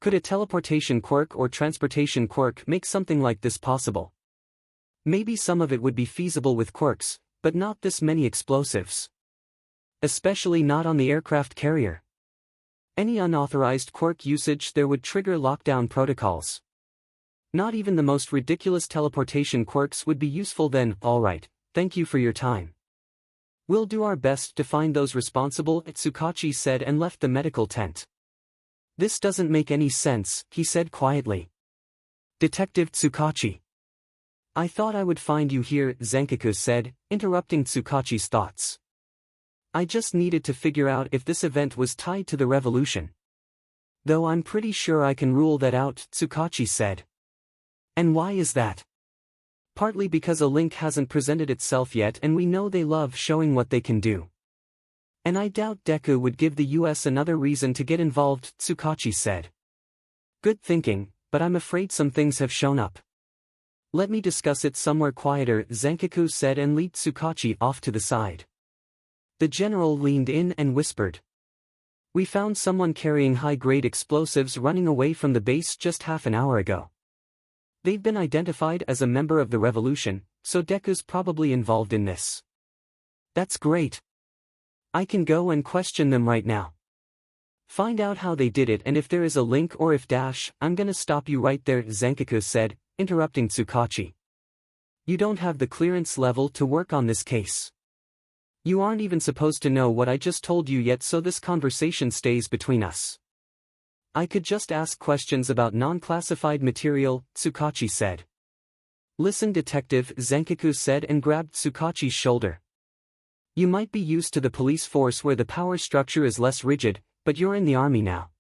Could a teleportation quirk or transportation quirk make something like this possible? Maybe some of it would be feasible with quirks, but not this many explosives. Especially not on the aircraft carrier. Any unauthorized quirk usage there would trigger lockdown protocols. Not even the most ridiculous teleportation quirks would be useful then. Alright, thank you for your time. We'll do our best to find those responsible, 𝗧𝗵𝗲 said and left the medical tent. This doesn't make any sense, he said quietly. Detective 𝗧𝗵𝗲. I thought I would find you here, 𝗧𝗵𝗃𝗃 said, interrupting 𝗧𝗵𝗲's thoughts. I just needed to figure out if this event was tied to the revolution. Though I'm pretty sure I can rule that out, 𝗧𝗵𝗃𝗃 said. And why is that? Partly because a link hasn't presented itself yet and we know they love showing what they can do. And I doubt Deku would give the US another reason to get involved, 𝗧𝗵𝗃𝗃 said. Good thinking, but I'm afraid some things have shown up. Let me discuss it somewhere quieter, 𝗧𝗵𝗃𝗃 said and led 𝗧𝗵𝗃𝗃 off to the side. The general leaned in and whispered. We found someone carrying high-grade explosives running away from the base just half an hour ago. They've been identified as a member of the revolution, so Deku's probably involved in this. That's great. I can go and question them right now. Find out how they did it and if there is a link or if I'm gonna stop you right there, 𝗧𝗵𝗃𝗃 said, interrupting 𝗧𝗵𝗃𝗃. You don't have the clearance level to work on this case. You aren't even supposed to know what I just told you yet, so this conversation stays between us. I could just ask questions about non-classified material, 𝗧𝗵𝗃𝗃 said. Listen, detective, 𝗧𝗵𝗃𝗃 said and grabbed 𝗧𝗵𝗃𝗃's shoulder. You might be used to the police force where the power structure is less rigid, but you're in the army now.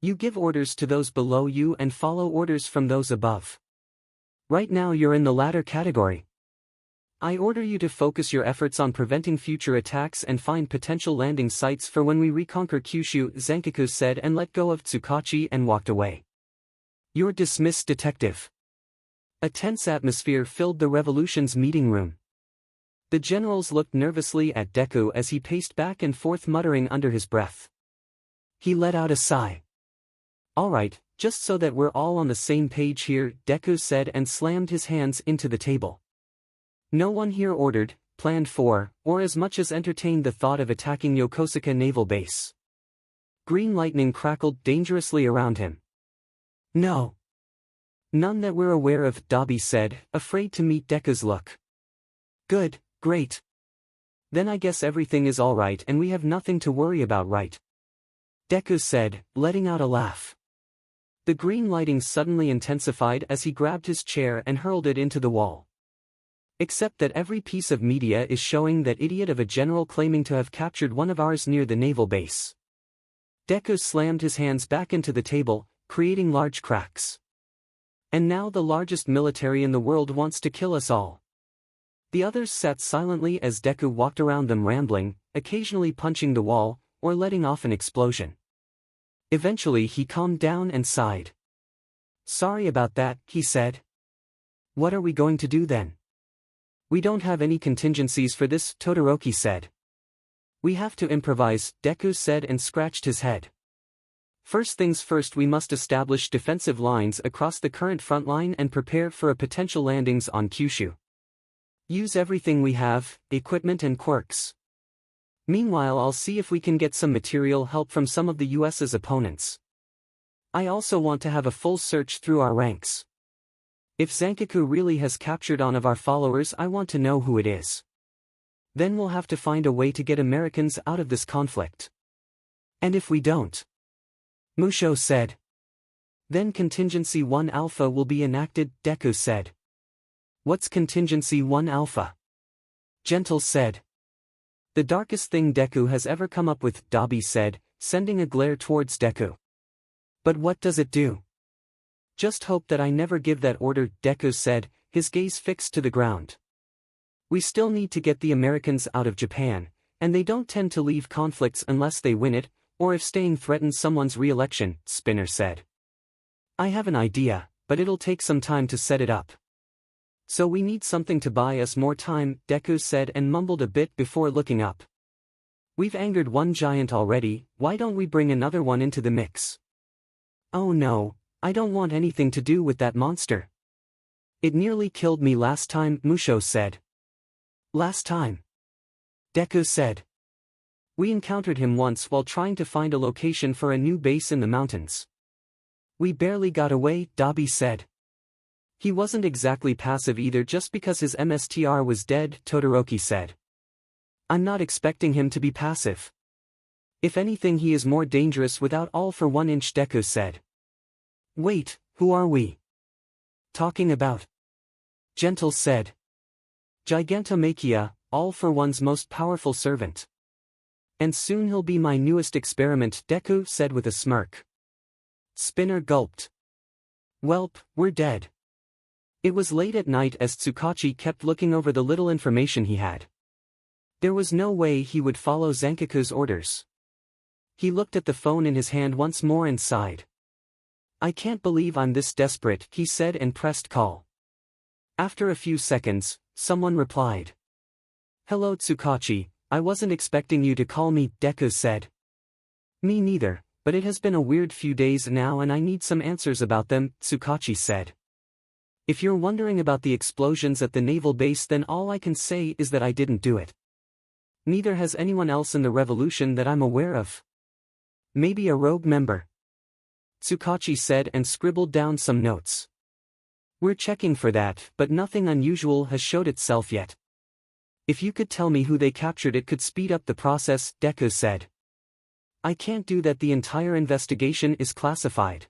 You give orders to those below you and follow orders from those above. Right now you're in the latter category. I order you to focus your efforts on preventing future attacks and find potential landing sites for when we reconquer Kyushu, 𝗧𝗵𝗃𝗃 said and let go of 𝗧𝗵𝗃𝗃 and walked away. You're dismissed, detective. A tense atmosphere filled the revolution's meeting room. The generals looked nervously at Deku as he paced back and forth muttering under his breath. He let out a sigh. Alright, just so that we're all on the same page here, Deku said and slammed his hands into the table. No one here ordered, planned for, or as much as entertained the thought of attacking Yokosuka Naval Base. Green lightning crackled dangerously around him. No. None that we're aware of, 𝗳𝗍𝗶 said, afraid to meet Deku's look. Good, great. Then I guess everything is alright and we have nothing to worry about, right? Deku said, letting out a laugh. The green lighting suddenly intensified as he grabbed his chair and hurled it into the wall. Except that every piece of media is showing that idiot of a general claiming to have captured one of ours near the naval base. Deku slammed his hands back into the table, creating large cracks. And now the largest military in the world wants to kill us all. The others sat silently as Deku walked around them rambling, occasionally punching the wall, or letting off an explosion. Eventually he calmed down and sighed. Sorry about that, he said. What are we going to do then? We don't have any contingencies for this, Todoroki said. We have to improvise, Deku said and scratched his head. First things first, we must establish defensive lines across the current front line and prepare for a potential landings on Kyushu. Use everything we have, equipment and quirks. Meanwhile, I'll see if we can get some material help from some of the US's opponents. I also want to have a full search through our ranks. If 𝗧𝗵𝗃 really has captured one of our followers, I want to know who it is. Then we'll have to find a way to get Americans out of this conflict. And if we don't, 𝗵𝘃𝗧𝗍 said, then Contingency 1 Alpha will be enacted, Deku said. What's Contingency 1 Alpha? 𝗤𝗏𝗧𝗏 said. The darkest thing Deku has ever come up with, 𝗬𝗍 said, sending a glare towards Deku. But what does it do? Just hope that I never give that order, Deku said, his gaze fixed to the ground. We still need to get the Americans out of Japan, and they don't tend to leave conflicts unless they win it, or if staying threatens someone's re-election, 𝗵𝗃𝗏 said. I have an idea, but it'll take some time to set it up. So we need something to buy us more time, Deku said and mumbled a bit before looking up. We've angered one giant already, why don't we bring another one into the mix? Oh no, I don't want anything to do with that monster. It nearly killed me last time, 𝗵𝘃𝗧𝗏 said. Last time? Deku said. We encountered him once while trying to find a location for a new base in the mountains. We barely got away, 𝗬𝗍𝗶 said. He wasn't exactly passive either just because his MSTR was dead, Todoroki said. I'm not expecting him to be passive. If anything, he is more dangerous without all for 1 inch, Deku said. Wait, who are we talking about? 𝗤𝗏𝗧𝗏 said. 𝗤𝗍𝗪𝗍𝗂, all for one's most powerful servant. And soon he'll be my newest experiment, Deku said with a smirk. Spinner gulped. Welp, we're dead. It was late at night as 𝗧𝗏𝗪𝗏 kept looking over the little information he had. There was no way he would follow 𝗧𝗵𝗃's orders. He looked at the phone in his hand once more and sighed. I can't believe I'm this desperate, he said and pressed call. After a few seconds, someone replied. Hello 𝗧𝗏𝗪𝗏, I wasn't expecting you to call me, Deku said. Me neither. But it has been a weird few days now and I need some answers about them, 𝗧𝗏𝗪𝗏 said. If you're wondering about the explosions at the naval base, then all I can say is that I didn't do it. Neither has anyone else in the revolution that I'm aware of. Maybe a rogue member. 𝗧𝗏𝗪𝗏 said and scribbled down some notes. We're checking for that, but nothing unusual has showed itself yet. If you could tell me who they captured, it could speed up the process, Deku said. I can't do that, the entire investigation is classified.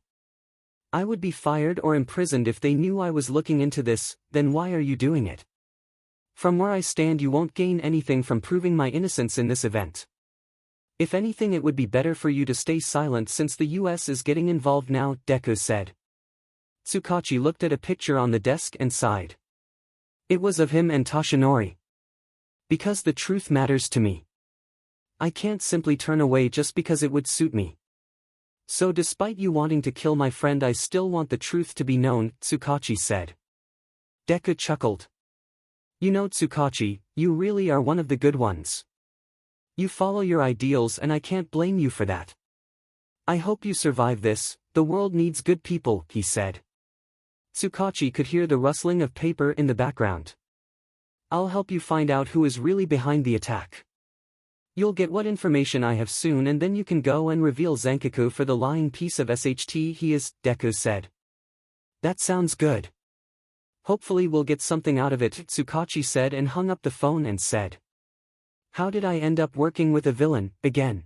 I would be fired or imprisoned if they knew I was looking into this, then why are you doing it? From where I stand, you won't gain anything from proving my innocence in this event. If anything, it would be better for you to stay silent since the US is getting involved now, Deku said. 𝗧𝗏𝗪𝗏 looked at a picture on the desk and sighed. It was of him and Toshinori. Because the truth matters to me. I can't simply turn away just because it would suit me. So despite you wanting to kill my friend, I still want the truth to be known, 𝗧𝗏𝗪𝗏 said. Deku chuckled. You know 𝗧𝗏𝗪𝗏, you really are one of the good ones. You follow your ideals and I can't blame you for that. I hope you survive this, the world needs good people, he said. 𝗧𝗏𝗪𝗏 could hear the rustling of paper in the background. I'll help you find out who is really behind the attack. You'll get what information I have soon and then you can go and reveal 𝗧𝗵𝗃 for the lying piece of shit he is, Deku said. That sounds good. Hopefully we'll get something out of it, 𝗧𝗏𝗪𝗏 said and hung up the phone and said. How did I end up working with a villain, again?